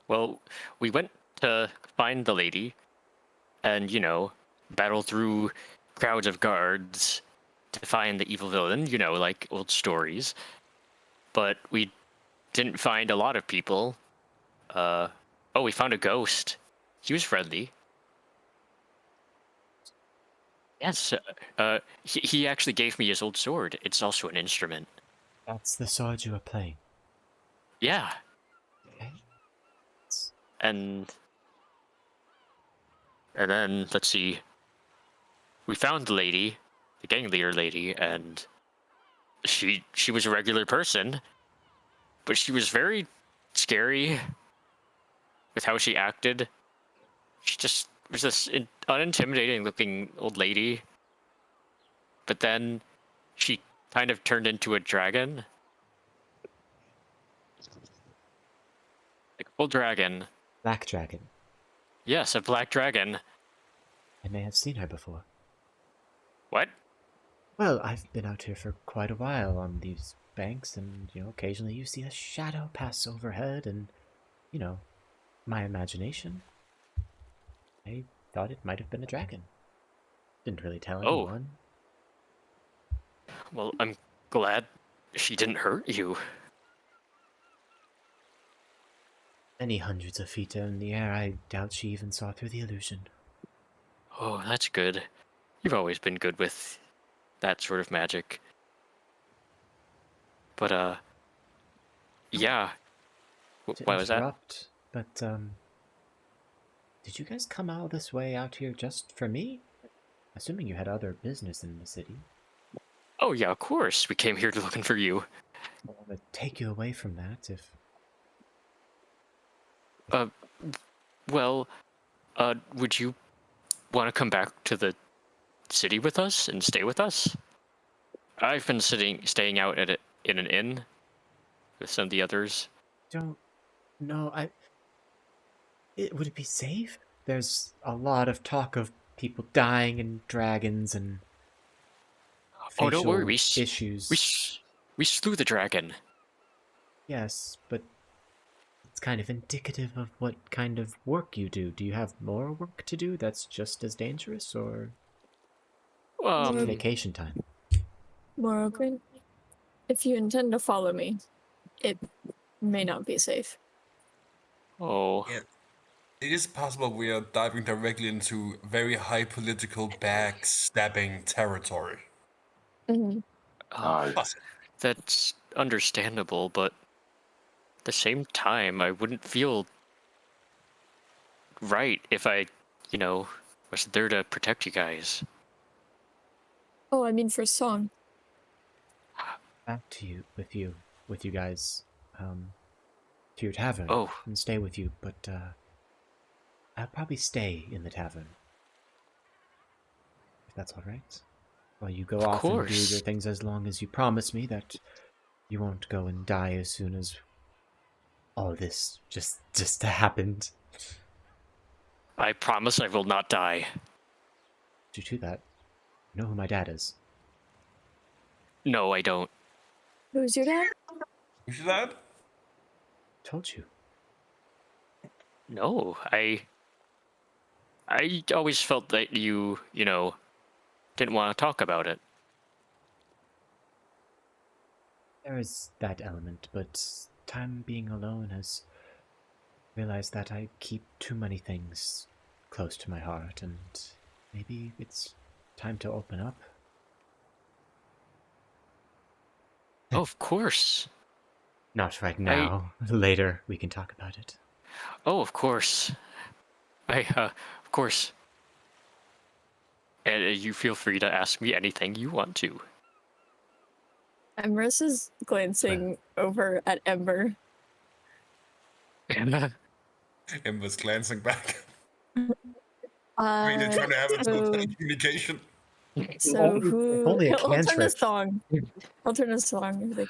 Speaker 3: Well, we went to find the lady, and battle through crowds of guards to find the evil villain. Like old stories. But we didn't find a lot of people. We found a ghost. He was friendly. Yes. He actually gave me his old sword. It's also an instrument.
Speaker 1: That's the sword you were playing.
Speaker 3: Yeah.
Speaker 1: Okay.
Speaker 3: And then let's see. We found the lady, the gang leader lady, and she was a regular person, but she was very scary with how she acted. She just was this unintimidating looking old lady. But then she kind of turned into a dragon. Like a full dragon.
Speaker 1: Black dragon.
Speaker 3: Yes, a black dragon.
Speaker 1: I may have seen her before.
Speaker 3: What?
Speaker 1: Well, I've been out here for quite a while on these banks, and occasionally you see a shadow pass overhead, and my imagination. I thought it might have been a dragon. Didn't really tell
Speaker 3: Oh.
Speaker 1: anyone.
Speaker 3: Well, I'm glad she didn't hurt you.
Speaker 1: Many hundreds of feet in the air, I doubt she even saw through the illusion.
Speaker 3: Oh, that's good. You've always been good with that sort of magic. But, yeah.
Speaker 1: To
Speaker 3: Why was that?
Speaker 1: interrupt, but, did you guys come all this way out here just for me? Assuming you had other business in the city.
Speaker 3: Oh, yeah, of course. We came here looking for you.
Speaker 1: I want to take you away from that if...
Speaker 3: Well, would you want to come back to the city with us and stay with us? I've been staying out in an inn with some of the others.
Speaker 1: Don't... No, would it be safe? There's a lot of talk of people dying and dragons and...
Speaker 3: Oh, don't worry.
Speaker 1: facial issues.
Speaker 3: We slew the dragon.
Speaker 1: Yes, but it's kind of indicative of what kind of work you do. Do you have more work to do that's just as dangerous, or vacation time?
Speaker 6: Morogain, if you intend to follow me, it may not be safe.
Speaker 3: Oh.
Speaker 4: Yeah. It is possible we are diving directly into very high political backstabbing territory.
Speaker 6: Mm-hmm.
Speaker 4: Possible.
Speaker 3: That's understandable, but at the same time, I wouldn't feel right if I, was there to protect you guys.
Speaker 6: Oh, I mean for song.
Speaker 1: Back to you, with you guys, to your tavern,
Speaker 3: Oh.
Speaker 1: and stay with you, but, I'll probably stay in the tavern. If that's alright. While you go off and do
Speaker 3: course.
Speaker 1: your things, as long as you promise me that you won't go and die as soon as all this just happened.
Speaker 3: I promise I will not die.
Speaker 1: Due to that, you know who my dad is.
Speaker 3: No, I don't.
Speaker 6: Who's your dad?
Speaker 4: You see that?
Speaker 1: Told you.
Speaker 3: No, I always felt that you didn't want to talk about it.
Speaker 1: There is that element, but time being alone has realized that I keep too many things close to my heart, and maybe it's time to open up.
Speaker 3: Oh, of course.
Speaker 1: Not right now. Later, we can talk about it.
Speaker 3: Oh, of course. Of course. And you feel free to ask me anything you want to.
Speaker 6: Emrys is glancing over at Ember.
Speaker 4: Ember's glancing back. I mean, they're trying to have a
Speaker 6: So,
Speaker 4: communication.
Speaker 6: so
Speaker 1: If
Speaker 6: who?
Speaker 1: only a
Speaker 6: He'll turn
Speaker 1: cantrip.
Speaker 6: his song. I'll turn his song. He's like,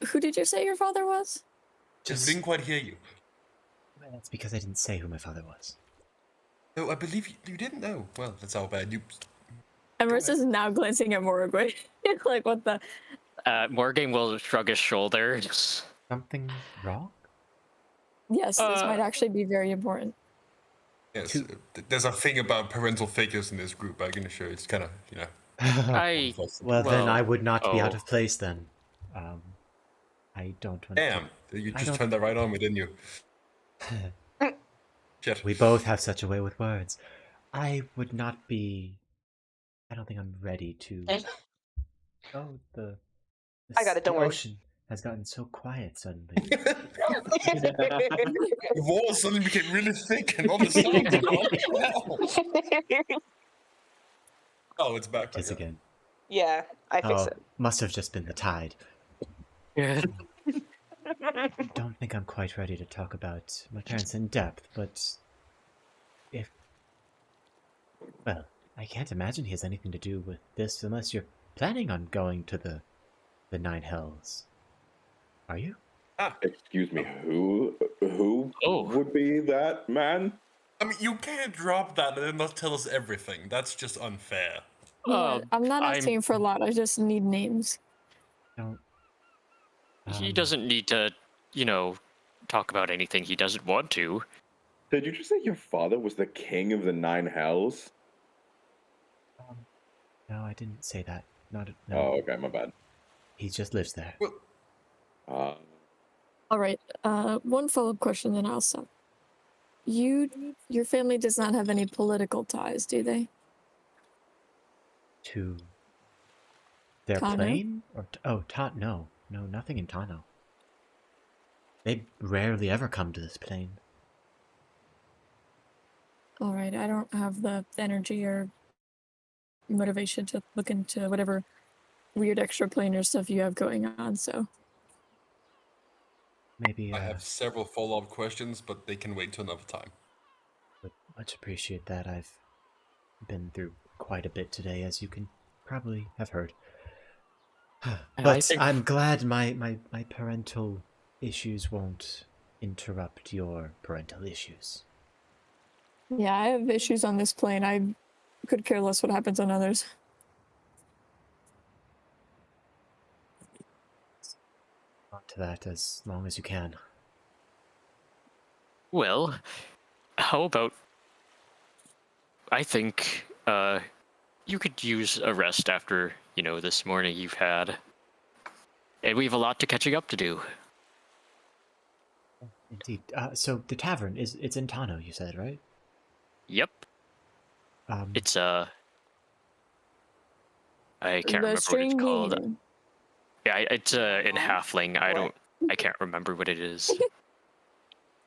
Speaker 6: who did you say your father was?
Speaker 4: Just didn't quite hear you.
Speaker 1: Well, that's because I didn't say who my father was.
Speaker 4: No, I believe you didn't know. Well, that's how bad you.
Speaker 6: Emrys is now glancing at Morogain. Like, what the?
Speaker 3: Morogain will shrug his shoulders.
Speaker 1: Something wrong?
Speaker 6: Yes, this might actually be very important.
Speaker 4: Yes, there's a thing about parental figures in this group. I can assure you, it's kind of
Speaker 1: Well, then I would not be out
Speaker 3: oh.
Speaker 1: of place then. I don't want
Speaker 4: Damn, you just turned that right on me, didn't you? Shit.
Speaker 1: We both have such a way with words. I would not be... I don't think I'm ready to... Oh,
Speaker 5: I got it, don't
Speaker 1: the
Speaker 5: worry.
Speaker 1: ocean has gotten so quiet suddenly.
Speaker 4: The walls suddenly became really thick and all the sounds are gone. Oh, it's back.
Speaker 1: It is again.
Speaker 5: Yeah, I fixed
Speaker 1: Oh,
Speaker 5: it.
Speaker 1: must have just been the tide.
Speaker 3: Yeah.
Speaker 1: I don't think I'm quite ready to talk about my parents in depth, but if... Well, I can't imagine he has anything to do with this unless you're planning on going to the Nine Hells. Are you?
Speaker 2: Excuse me, who would be that man?
Speaker 4: I mean, you can't drop that and then not tell us everything. That's just unfair.
Speaker 6: Yeah, I'm not asking for a lot. I just need names.
Speaker 1: Don't...
Speaker 3: He doesn't need to, talk about anything he doesn't want to.
Speaker 2: Did you just say your father was the king of the Nine Hells?
Speaker 1: No, I didn't say that. Not... No.
Speaker 2: Oh, okay, my bad.
Speaker 1: He just lives there.
Speaker 2: Well,
Speaker 6: All right. One follow-up question, then I'll stop. Your family does not have any political ties, do they?
Speaker 1: To their
Speaker 6: Tano?
Speaker 1: plane? Or no, nothing in Tano. They rarely ever come to this plane.
Speaker 6: All right. I don't have the energy or motivation to look into whatever weird extraplanar stuff you have going on. So
Speaker 1: Maybe
Speaker 4: I have several follow-up questions, but they can wait till another time.
Speaker 1: would much appreciate that. I've been through quite a bit today, as you can probably have heard. But I'm glad my parental issues won't interrupt your parental issues.
Speaker 6: yeah, I have issues on this plane. I could care less what happens on others.
Speaker 1: On to that as long as you can.
Speaker 3: Well, how about... I think, you could use a rest after, this morning you've had. And we have a lot to catching up to do.
Speaker 1: Indeed. So the tavern, it's in Tano, you said, right?
Speaker 3: Yep. It's, I can't remember what it's called. Yeah, it's in Halfling. I can't remember what it is.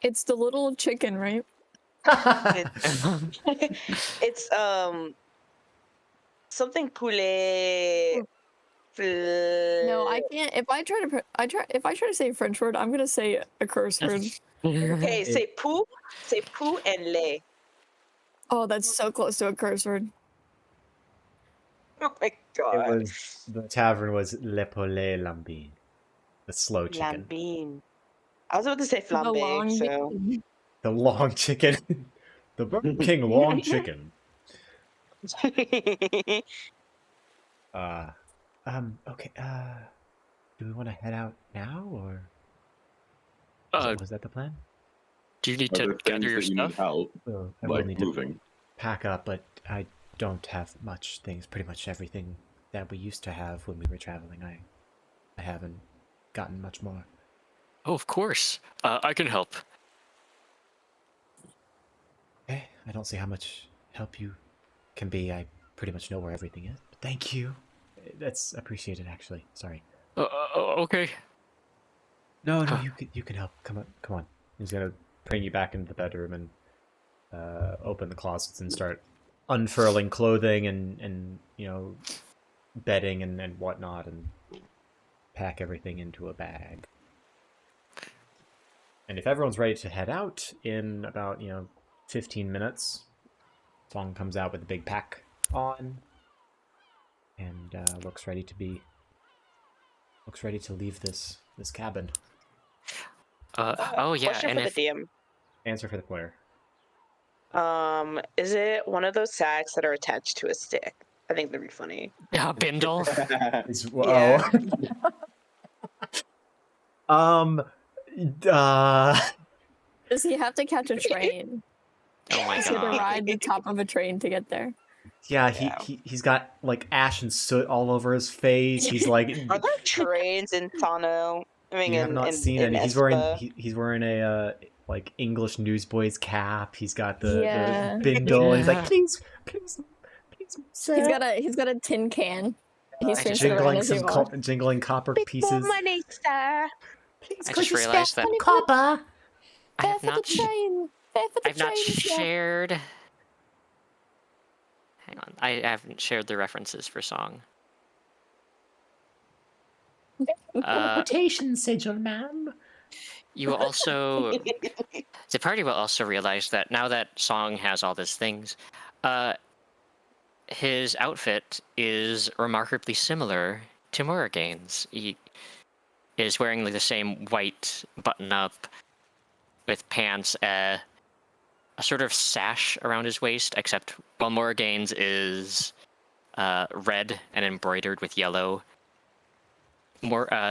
Speaker 6: It's the little chicken, right?
Speaker 5: It's something poulet.
Speaker 6: No, I can't. If I try to say a French word, I'm gonna say a curse word.
Speaker 5: Okay, say pou and lait.
Speaker 6: Oh, that's so close to a curse word.
Speaker 5: Oh my god.
Speaker 1: The tavern was Le Poulet Lambine, the slow chicken.
Speaker 5: Lambine. I was about to say
Speaker 6: The long
Speaker 5: flambe, so.
Speaker 6: bean.
Speaker 1: The long chicken. The Burger King long chicken. Okay, do we want to head out now, or was that the plan?
Speaker 3: Do you need
Speaker 2: are
Speaker 3: to
Speaker 2: there
Speaker 3: gather
Speaker 2: things
Speaker 3: your
Speaker 2: that you need
Speaker 3: stuff?
Speaker 2: help,
Speaker 1: Well, I
Speaker 2: like
Speaker 1: will need
Speaker 2: moving?
Speaker 1: to pack up, but I don't have much things. Pretty much everything that we used to have when we were traveling, I I haven't gotten much more.
Speaker 3: Oh, of course. I can help.
Speaker 1: Okay, I don't see how much help you can be. I pretty much know where everything is. But thank you. That's appreciated, actually. Sorry.
Speaker 3: Okay.
Speaker 1: No,
Speaker 3: Huh.
Speaker 1: you can help. Come on. He's gonna bring you back into the bedroom and open the closets and start unfurling clothing and bedding and whatnot and pack everything into a bag. And if everyone's ready to head out in about 15 minutes, Song comes out with a big pack on and looks ready to leave this cabin.
Speaker 3: Oh yeah,
Speaker 5: Question
Speaker 3: and
Speaker 5: for
Speaker 3: if
Speaker 5: the DM.
Speaker 1: Answer for the player.
Speaker 5: Is it one of those sacks that are attached to a stick? I think that'd be funny.
Speaker 3: Bindle.
Speaker 5: Yeah.
Speaker 1: Um.
Speaker 6: Does he have to catch a train?
Speaker 3: Oh my
Speaker 6: Does he have to
Speaker 3: god.
Speaker 6: ride the top of a train to get there?
Speaker 1: Yeah,
Speaker 5: Yeah.
Speaker 1: he's got like ash and soot all over his face. He's like,
Speaker 5: Are there trains in Tano? I mean,
Speaker 1: you have not seen
Speaker 5: in
Speaker 1: any.
Speaker 5: Espa?
Speaker 1: He's wearing a like English newsboy's cap. He's got the
Speaker 6: Yeah.
Speaker 1: bindle. And he's like,
Speaker 3: Yeah.
Speaker 1: please, sir.
Speaker 6: He's got a tin can. He
Speaker 3: I
Speaker 6: swings
Speaker 3: just
Speaker 6: it around
Speaker 1: jingling
Speaker 6: as he
Speaker 1: some
Speaker 6: walks.
Speaker 1: jingling copper
Speaker 5: Bit more
Speaker 1: pieces.
Speaker 5: money, sir.
Speaker 1: Please,
Speaker 3: I
Speaker 1: could
Speaker 3: just
Speaker 1: you spare
Speaker 3: realized that
Speaker 1: some copper?
Speaker 3: I
Speaker 6: Fare
Speaker 3: have
Speaker 6: for the
Speaker 3: not.
Speaker 6: train. Fare for the
Speaker 3: I've not
Speaker 6: train, sir.
Speaker 3: shared. Hang on, I haven't shared the references for song.
Speaker 1: Quotation sigil, ma'am.
Speaker 3: You will also. The party will also realize that now that Song has all these things, his outfit is remarkably similar to Morogain's. He is wearing like the same white button-up with pants, a sort of sash around his waist, except while Morogain's is red and embroidered with yellow.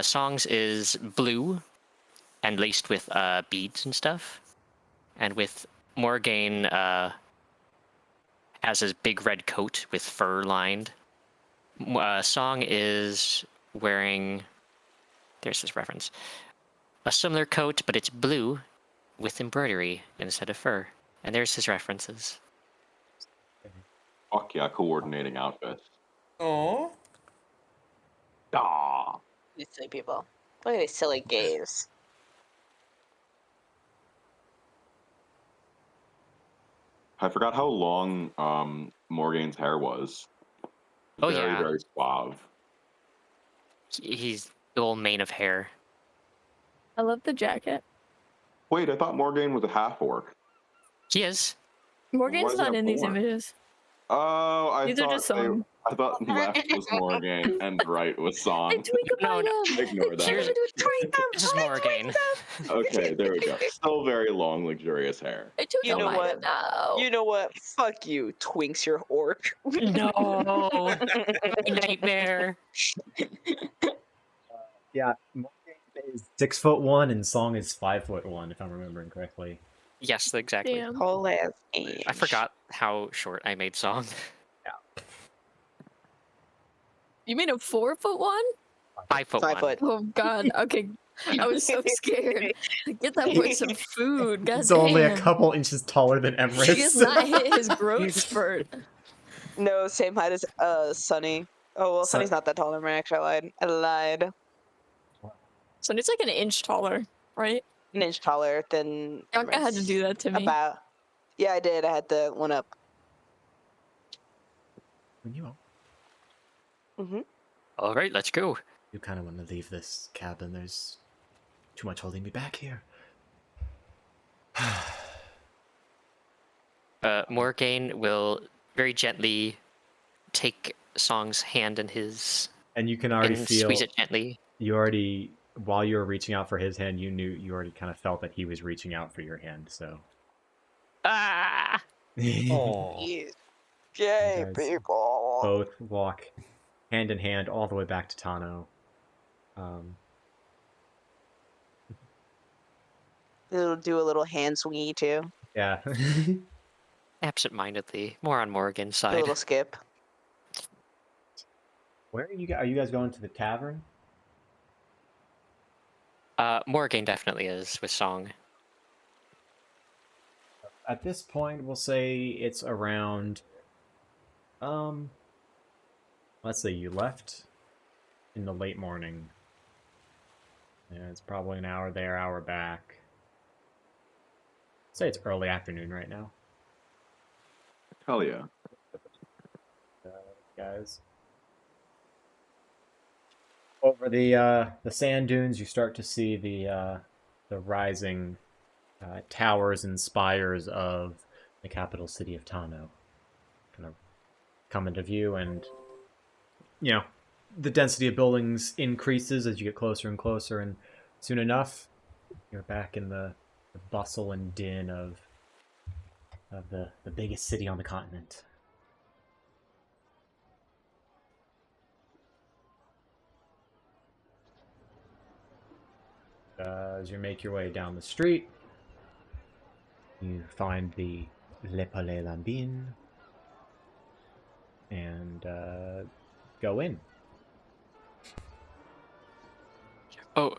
Speaker 3: Song's is blue and laced with beads and stuff, and with Morogain has his big red coat with fur lined. Song is wearing, there's this reference, a similar coat, but it's blue with embroidery instead of fur. And there's his references.
Speaker 2: Fuck yeah, coordinating outfits.
Speaker 4: Oh.
Speaker 2: Ah.
Speaker 5: These silly people. Look at these silly gays.
Speaker 2: I forgot how long Morgane's hair was.
Speaker 3: Oh,
Speaker 2: Very,
Speaker 3: yeah.
Speaker 2: very suave.
Speaker 3: He's the old mane of hair.
Speaker 6: I love the jacket.
Speaker 2: Wait, I thought Morgaine was a half orc.
Speaker 3: He is.
Speaker 6: Morgan's
Speaker 2: does he
Speaker 6: not
Speaker 2: have
Speaker 6: in these
Speaker 2: four?
Speaker 6: images.
Speaker 2: Oh,
Speaker 6: These are just Song.
Speaker 2: I thought left was Morgaine and right was Song.
Speaker 3: No, no.
Speaker 2: Ignore that.
Speaker 3: Here's, this is Morogain.
Speaker 2: Okay, there we go. Still very long, luxurious hair.
Speaker 6: I took
Speaker 5: You know what?
Speaker 6: No.
Speaker 5: You know what? Fuck you, Twinks, your orc.
Speaker 3: No. Nightmare.
Speaker 1: Yeah, Morgan is 6'1" and Song is 5'1", if I'm remembering correctly.
Speaker 3: Yes, exactly.
Speaker 6: Damn.
Speaker 5: Whole ass age.
Speaker 3: I forgot how short I made Song.
Speaker 6: You mean a 4'1"?
Speaker 3: 5'1".
Speaker 5: 5 foot.
Speaker 6: Oh god. Okay. I was so scared. Get that boy some food. God
Speaker 1: He's only a
Speaker 6: damn.
Speaker 1: couple inches taller than
Speaker 6: He has
Speaker 1: Emrys.
Speaker 6: not hit his growth spurt.
Speaker 5: No, same height as Sunny. Oh well, Sunny's not that tall. Never mind, actually, I lied.
Speaker 6: So it's like an inch taller, right?
Speaker 5: An inch taller than.
Speaker 6: Yonka had to do that to me.
Speaker 5: About. Yeah, I did. I had the one up.
Speaker 3: All right, let's go.
Speaker 1: You kind of want to leave this cabin. There's too much holding me back here.
Speaker 3: Morgain will very gently take Song's hand in his
Speaker 1: And you can already
Speaker 3: and
Speaker 1: feel.
Speaker 3: squeeze it gently.
Speaker 1: You already, while you were reaching out for his hand, you already kind of felt that he was reaching out for your hand. So.
Speaker 3: Ah!
Speaker 4: Oh.
Speaker 5: Yes.
Speaker 1: You
Speaker 5: Yay,
Speaker 1: guys
Speaker 5: people.
Speaker 1: both walk hand in hand all the way back to Tano.
Speaker 5: It'll do a little hand swingy too.
Speaker 1: Yeah.
Speaker 3: Absent-mindedly, more on Morgan's
Speaker 5: A
Speaker 3: side.
Speaker 5: little skip.
Speaker 1: Where are you guys going to the tavern?
Speaker 3: Morogain definitely is with song.
Speaker 1: At this point, we'll say it's around. Let's say you left in the late morning. And it's probably an hour there, hour back. Say it's early afternoon right now,
Speaker 2: Hell yeah.
Speaker 1: guys. Over the sand dunes, you start to see the rising towers and spires of the capital city of Tano kind of come into view, and you know the density of buildings increases as you get closer and closer, and soon enough you're back in the bustle and din of the biggest city on the continent. As you make your way down the street, you find the Le Palais Lambin and go in.
Speaker 3: Oh,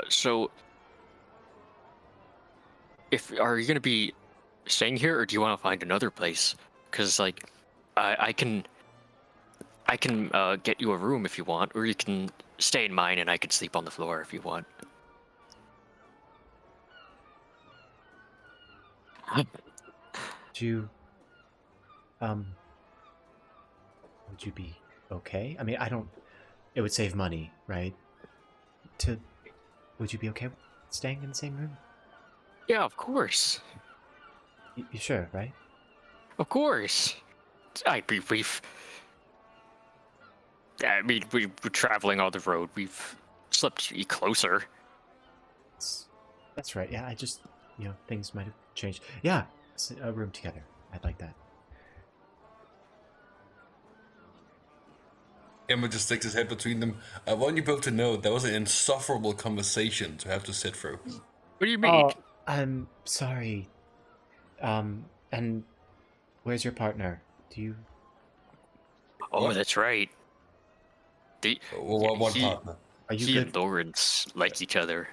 Speaker 3: so are you gonna be staying here, or do you want to find another place? Because like, I can get you a room if you want, or you can stay in mine and I can sleep on the floor if you want.
Speaker 1: Do you, would you be okay? I mean, I don't. It would save money, right? Would you be okay with staying in the same room?
Speaker 3: Yeah, of course.
Speaker 1: You sure, right?
Speaker 3: Of course. We've. I mean, we're traveling on the road. We've slept closer.
Speaker 1: That's right. Yeah, I just, things might have changed. Yeah, a room together. I'd like that.
Speaker 4: Emma just sticks his head between them. I want you both to know that was an insufferable conversation to have to sit through.
Speaker 3: What do you mean?
Speaker 1: Oh, I'm sorry. And where's your partner? Do you?
Speaker 3: Oh,
Speaker 4: What?
Speaker 3: that's right.
Speaker 4: What partner?
Speaker 1: Are you
Speaker 3: He
Speaker 1: good?
Speaker 3: and Lawrence like each other.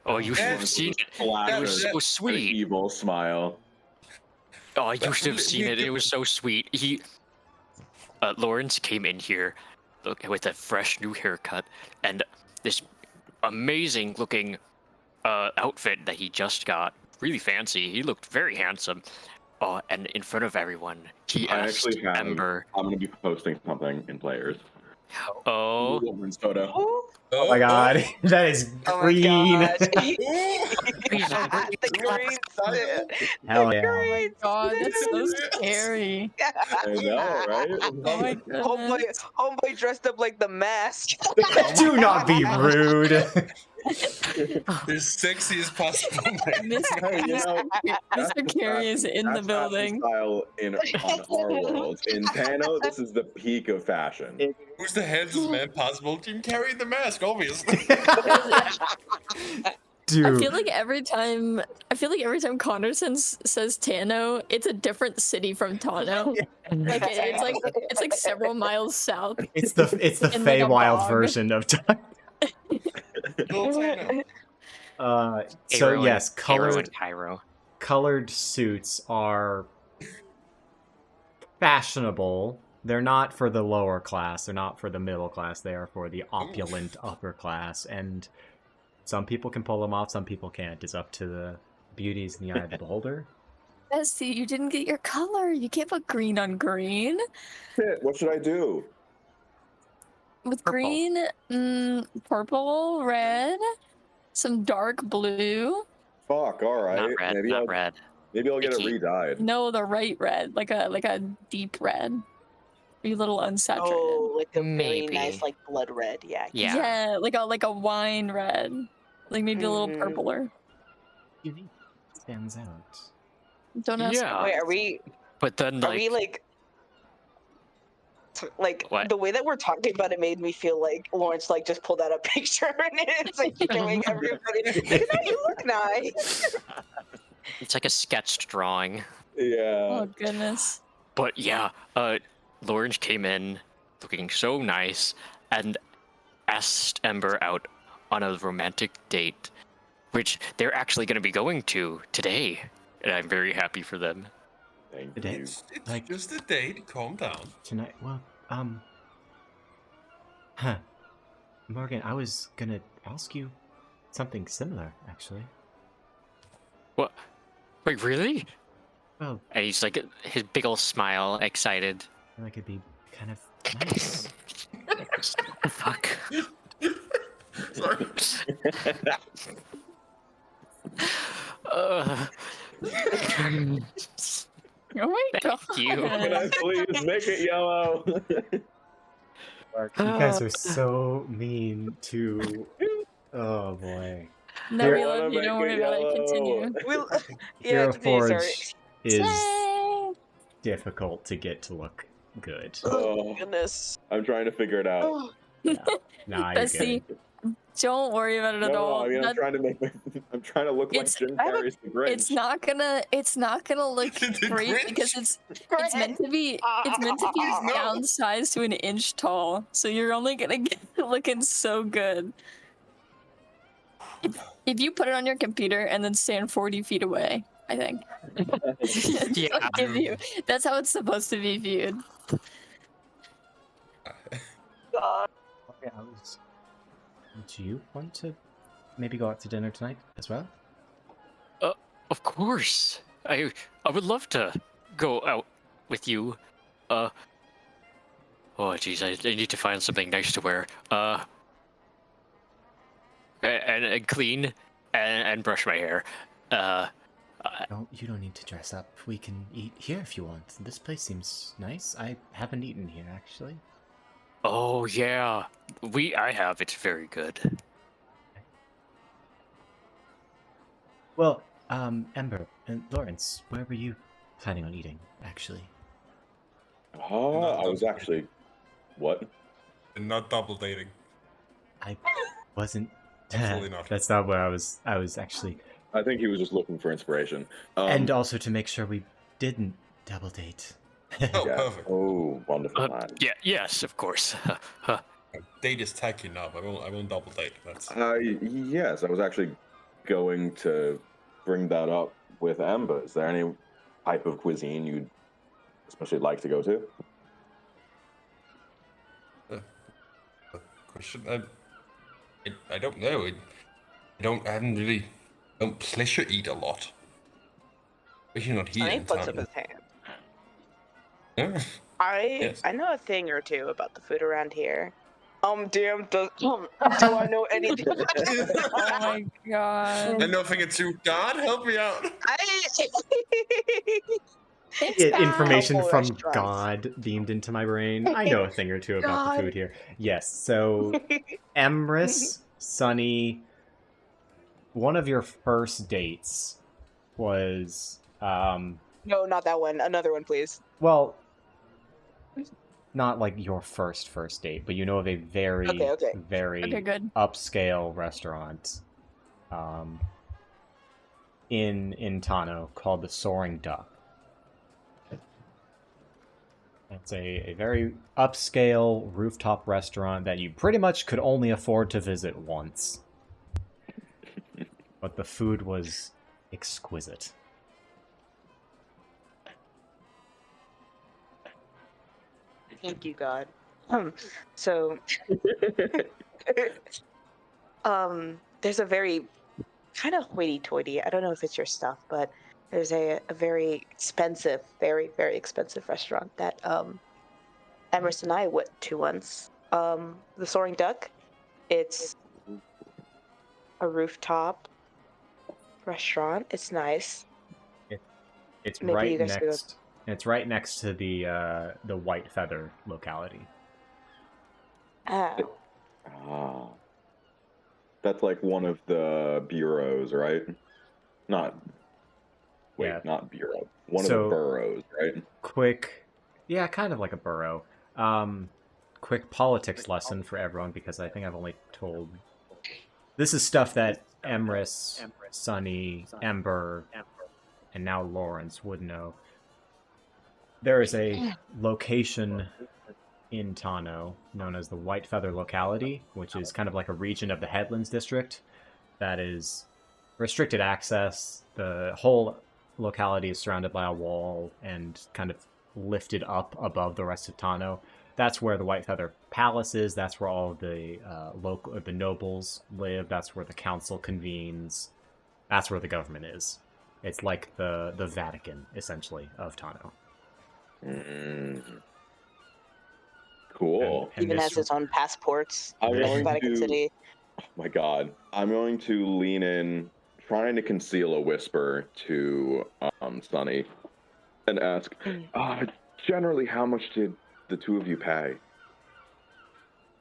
Speaker 3: Oh, you should have
Speaker 4: Yes.
Speaker 3: seen it.
Speaker 2: Flash
Speaker 3: It was so
Speaker 2: an
Speaker 3: sweet.
Speaker 2: evil smile.
Speaker 3: Oh, you should have seen it. It was so sweet. Lawrence came in here, with a fresh new haircut and this amazing looking outfit that he just got. Really fancy. He looked very handsome. Oh, and in front of everyone, he
Speaker 2: I
Speaker 3: asked
Speaker 2: actually have.
Speaker 3: Ember.
Speaker 2: I'm going to be posting something in players.
Speaker 3: Oh,
Speaker 2: Woman's photo.
Speaker 1: Oh my god, that is
Speaker 5: Oh my
Speaker 1: green.
Speaker 5: gosh.
Speaker 3: he's a
Speaker 5: The green suit.
Speaker 1: Hell
Speaker 5: The
Speaker 1: yeah.
Speaker 6: Oh my
Speaker 5: green
Speaker 6: god, that's so
Speaker 5: suit.
Speaker 6: scary.
Speaker 2: I know, right?
Speaker 6: Oh my goodness.
Speaker 5: Homeboy dressed up like the mask.
Speaker 1: Do not be rude.
Speaker 4: The sexiest possible man.
Speaker 6: Mr. Carey is in the
Speaker 2: That's fashion
Speaker 6: building.
Speaker 2: style on our world. In Tano, this is the peak of fashion.
Speaker 4: Who's the handsomest man possible? Jim Carrey in the mask, obviously.
Speaker 1: Dude.
Speaker 6: I feel like every time Connor says Tano, it's a different city from Tano. Like it's like several miles south.
Speaker 1: It's the
Speaker 6: in like a
Speaker 1: Feywild
Speaker 6: bog.
Speaker 1: version of time. So
Speaker 3: Aero
Speaker 1: yes,
Speaker 3: and Cairo.
Speaker 1: colored suits are fashionable. They're not for the lower class. They're not for the middle class. They are for the opulent upper class. And some people can pull them off. Some people can't. It's up to the beauties in the eye of the beholder.
Speaker 6: Bestie, you didn't get your color. You can't put green on green.
Speaker 2: Shit, what should I do?
Speaker 6: With
Speaker 3: Purple.
Speaker 6: green, purple, red, some dark blue.
Speaker 2: Fuck, alright.
Speaker 3: Not red, not red.
Speaker 2: Maybe I'll get it
Speaker 3: Icky.
Speaker 2: re-dyed.
Speaker 6: No, the right red, like a deep red. Be a little unsaturated.
Speaker 5: Oh, like a very
Speaker 3: Maybe.
Speaker 5: nice, like blood red. Yeah.
Speaker 3: Yeah.
Speaker 6: like a wine red, like maybe a little
Speaker 5: Mhm.
Speaker 6: purpler.
Speaker 1: Unique. Stands out.
Speaker 6: Don't ask.
Speaker 3: Yeah.
Speaker 5: Wait, are we?
Speaker 3: But then,
Speaker 5: Are we like
Speaker 3: What?
Speaker 5: the way that we're talking about it made me feel like Lawrence just pulled out a picture and it's like showing everybody. You look nice.
Speaker 3: it's like a sketched drawing.
Speaker 2: Yeah.
Speaker 6: Oh goodness.
Speaker 3: But yeah, Lawrence came in looking so nice and asked Ember out on a romantic date, which they're actually going to be going to today, and I'm very happy for them.
Speaker 2: Thank
Speaker 1: Today?
Speaker 2: you.
Speaker 4: It's
Speaker 1: Like-
Speaker 4: just a date. Calm down.
Speaker 1: Tonight, well, Morgan, I was gonna ask you something similar, actually.
Speaker 3: What? Wait, really?
Speaker 1: Well,
Speaker 3: And he's like, his big old smile, excited.
Speaker 1: I feel like it'd be kind of nice.
Speaker 3: The fuck?
Speaker 4: Sorry.
Speaker 3: Uh,
Speaker 6: Oh my god.
Speaker 3: Thank you.
Speaker 2: Can I please make it yellow?
Speaker 1: You guys are so mean to. Oh boy.
Speaker 6: No, we
Speaker 1: Here-
Speaker 6: love you. Don't worry about it. Continue.
Speaker 5: We'll, yeah,
Speaker 1: Hero
Speaker 5: continue, sorry.
Speaker 1: Forge is
Speaker 6: Yay!
Speaker 1: difficult to get to look good.
Speaker 2: Oh,
Speaker 5: Goodness.
Speaker 2: I'm trying to figure it out.
Speaker 5: Oh,
Speaker 1: Nah, you're
Speaker 6: Bessie,
Speaker 1: good.
Speaker 6: don't worry about it at all.
Speaker 2: I mean,
Speaker 6: That-
Speaker 2: I'm trying to look like
Speaker 6: It's-
Speaker 2: Jim
Speaker 5: I have a-
Speaker 2: Carrey's the Grinch.
Speaker 6: it's not gonna look
Speaker 4: The
Speaker 6: great
Speaker 4: Grinch?
Speaker 6: because it's meant to be
Speaker 4: No.
Speaker 6: downsized to an inch tall, so you're only gonna get it looking so good. If you put it on your computer and then stand 40 feet away, I think.
Speaker 3: Yeah.
Speaker 6: I'll give you. That's how it's supposed to be viewed.
Speaker 5: God.
Speaker 1: Okay, do you want to maybe go out to dinner tonight as well?
Speaker 3: Of course. I would love to go out with you. Oh jeez, I need to find something nice to wear. And clean and brush my hair.
Speaker 1: You don't need to dress up. We can eat here if you want. This place seems nice. I haven't eaten here actually.
Speaker 3: Oh yeah, I have. It's very good.
Speaker 1: Well, Ember and Lawrence, where were you planning on eating actually?
Speaker 2: Oh, I was actually. What?
Speaker 4: And not double dating.
Speaker 1: I wasn't.
Speaker 4: Absolutely not.
Speaker 1: That's not where I was. I was actually,
Speaker 2: I think he was just looking for inspiration.
Speaker 1: and also to make sure we didn't double date.
Speaker 4: Oh,
Speaker 2: yeah.
Speaker 4: perfect.
Speaker 2: Oh, wonderful man.
Speaker 3: Yeah, yes, of course.
Speaker 4: Date is tacky now. I won't double date. That's
Speaker 2: Yes, I was actually going to bring that up with Amber. Is there any type of cuisine you'd especially like to go to?
Speaker 4: question. I don't know. I haven't really. Don't pleasure eat a lot. Especially not here
Speaker 5: Sonny
Speaker 4: in
Speaker 5: puts up
Speaker 4: town.
Speaker 5: his hand.
Speaker 4: Yeah.
Speaker 5: I know a thing or two about the food around here. DM, do I know anything?
Speaker 6: Oh my god.
Speaker 4: I know thing or two. God help me out.
Speaker 6: Thanks,
Speaker 1: Get
Speaker 6: God.
Speaker 1: information
Speaker 5: Couple
Speaker 1: from
Speaker 5: restaurants.
Speaker 1: God beamed into my brain. I know a thing or two about
Speaker 5: God.
Speaker 1: the food here. Yes, so Emrys, Sunny, one of your first dates was
Speaker 5: No, not that one. Another one, please.
Speaker 1: well, not like your first date, but you know of a very
Speaker 5: Okay.
Speaker 1: very
Speaker 6: Okay, good.
Speaker 1: upscale restaurant in Tano called the Soaring Duck. It's a very upscale rooftop restaurant that you pretty much could only afford to visit once. But the food was exquisite.
Speaker 5: Thank you, God. So, there's a very kind of hoity-toity. I don't know if it's your stuff, but there's a very expensive, very expensive restaurant that Emrys and I went to once. The Soaring Duck. It's a rooftop restaurant. It's nice.
Speaker 1: It's
Speaker 5: Maybe
Speaker 1: right
Speaker 5: you guys could go-
Speaker 1: next. It's right next to the White Feather locality.
Speaker 5: Ah,
Speaker 2: Ah, that's like one of the bureaus, right? Not. Wait,
Speaker 1: Yeah.
Speaker 2: not bureau. One of
Speaker 1: So-
Speaker 2: the boroughs, right?
Speaker 1: Quick, yeah, kind of like a borough. Quick politics lesson for everyone because I think I've only told. This is stuff that Emrys, Sunny, Ember, and now Lawrence would know. There is a location in Tano known as the White Feather locality, which is kind of like a region of the Headlands district that is restricted access. The whole locality is surrounded by a wall and kind of lifted up above the rest of Tano. That's where the White Feather Palace is. That's where all the the nobles live. That's where the council convenes. That's where the government is. It's like the Vatican, essentially, of Tano.
Speaker 2: Cool.
Speaker 1: And
Speaker 5: Even
Speaker 1: this,
Speaker 5: has its own passports.
Speaker 2: I'm going
Speaker 5: Vatican
Speaker 2: to.
Speaker 5: City.
Speaker 2: Oh my God. I'm going to lean in, trying to conceal a whisper to Sunny, and ask, generally, how much did the two of you pay?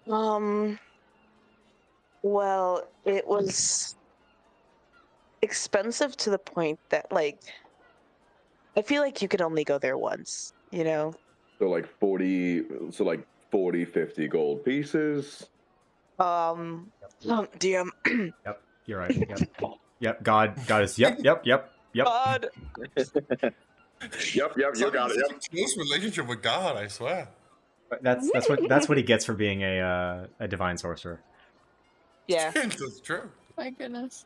Speaker 5: Well, it was expensive to the point that, like, I feel like you could only go there once, you know?
Speaker 2: So like 40, 50 gold pieces.
Speaker 5: DM.
Speaker 1: yep, you're right. Yep, God is. Yep.
Speaker 5: God.
Speaker 2: Yep, you got it.
Speaker 4: Such
Speaker 2: Yep.
Speaker 4: a close relationship with God, I swear.
Speaker 1: That's what he gets for being a divine sorcerer.
Speaker 5: Yeah.
Speaker 4: That's true.
Speaker 6: My goodness.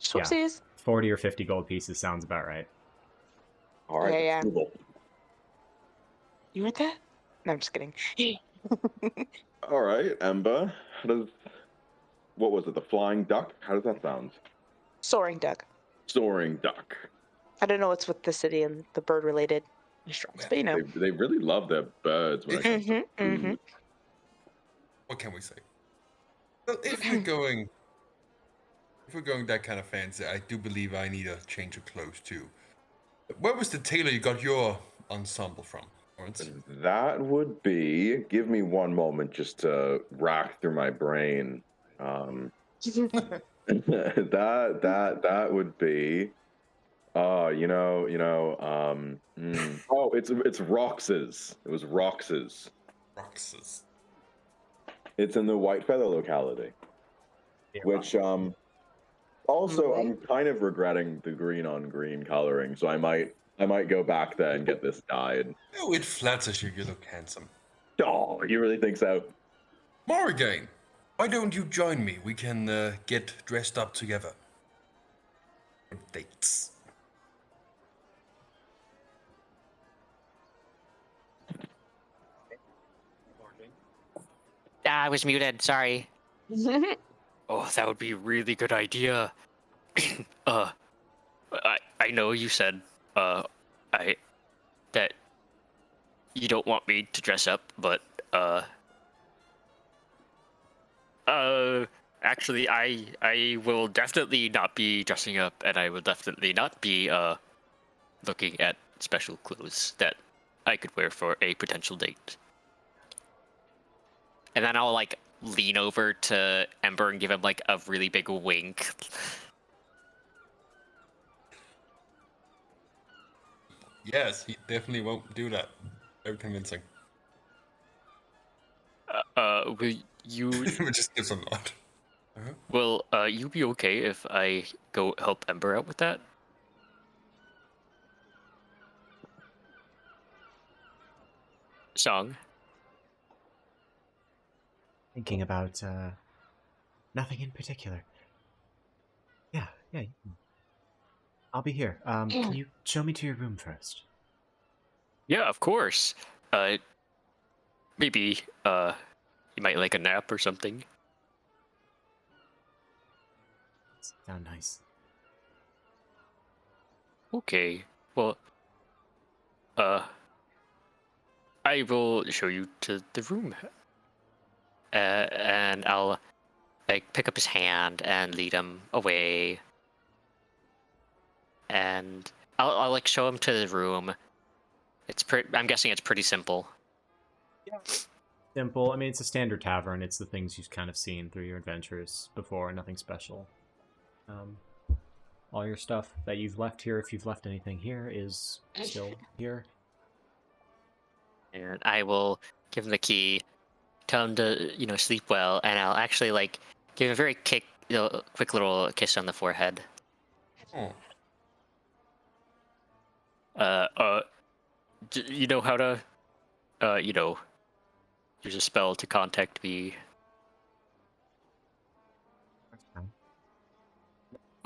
Speaker 5: Swipsies.
Speaker 1: 40 or 50 gold pieces sounds about right.
Speaker 2: All right.
Speaker 5: Yeah.
Speaker 2: Google.
Speaker 5: You heard that? No, I'm just kidding.
Speaker 2: All right, Ember. What was it? The flying duck? How does that sound?
Speaker 5: Soaring duck.
Speaker 2: Soaring duck.
Speaker 5: I don't know what's with the city and the bird related restaurants, but you know.
Speaker 2: They really love their birds when it comes to food.
Speaker 4: What can we say? Well, if we're going that kind of fancy, I do believe I need a change of clothes too. Where was the tailor you got your ensemble from, Lawrence?
Speaker 2: That would be. Give me one moment just to rack through my brain. That would be. Oh, Oh, it's Rox's. It was Rox's.
Speaker 4: Roxas.
Speaker 2: It's in the White Feather locality. Which also I'm kind of regretting the green on green coloring, so I might go back there and get this dyed.
Speaker 4: Oh, it flatters you. You look handsome.
Speaker 2: Oh, you really think so?
Speaker 4: Morogain, why don't you join me? We can get dressed up together. For dates.
Speaker 3: I was muted. Sorry. Oh, that would be a really good idea. I know you said that you don't want me to dress up, but actually, I will definitely not be dressing up, and I will definitely not be looking at special clothes that I could wear for a potential date. And then I'll like lean over to Ember and give him like a really big wink.
Speaker 4: Yes, he definitely won't do that. Very convincing.
Speaker 3: Will you
Speaker 4: Just gives a nod.
Speaker 3: will you be okay if I go help Ember out with that? Song.
Speaker 1: Thinking about nothing in particular. Yeah. I'll be here. Can you show me to your room first?
Speaker 3: Yeah, of course. Maybe you might like a nap or something.
Speaker 1: Sound nice.
Speaker 3: Okay. Well, I will show you to the room. And I'll like pick up his hand and lead him away. And I'll like show him to the room. I'm guessing it's pretty simple.
Speaker 1: Simple. I mean, it's a standard tavern. It's the things you've kind of seen through your adventures before. Nothing special. All your stuff that you've left here, if you've left anything here, is still here.
Speaker 3: And I will give him the key, tell him to, sleep well, and I'll actually like give him a very quick little kiss on the forehead.
Speaker 4: Oh.
Speaker 3: You know how to, use a spell to contact me.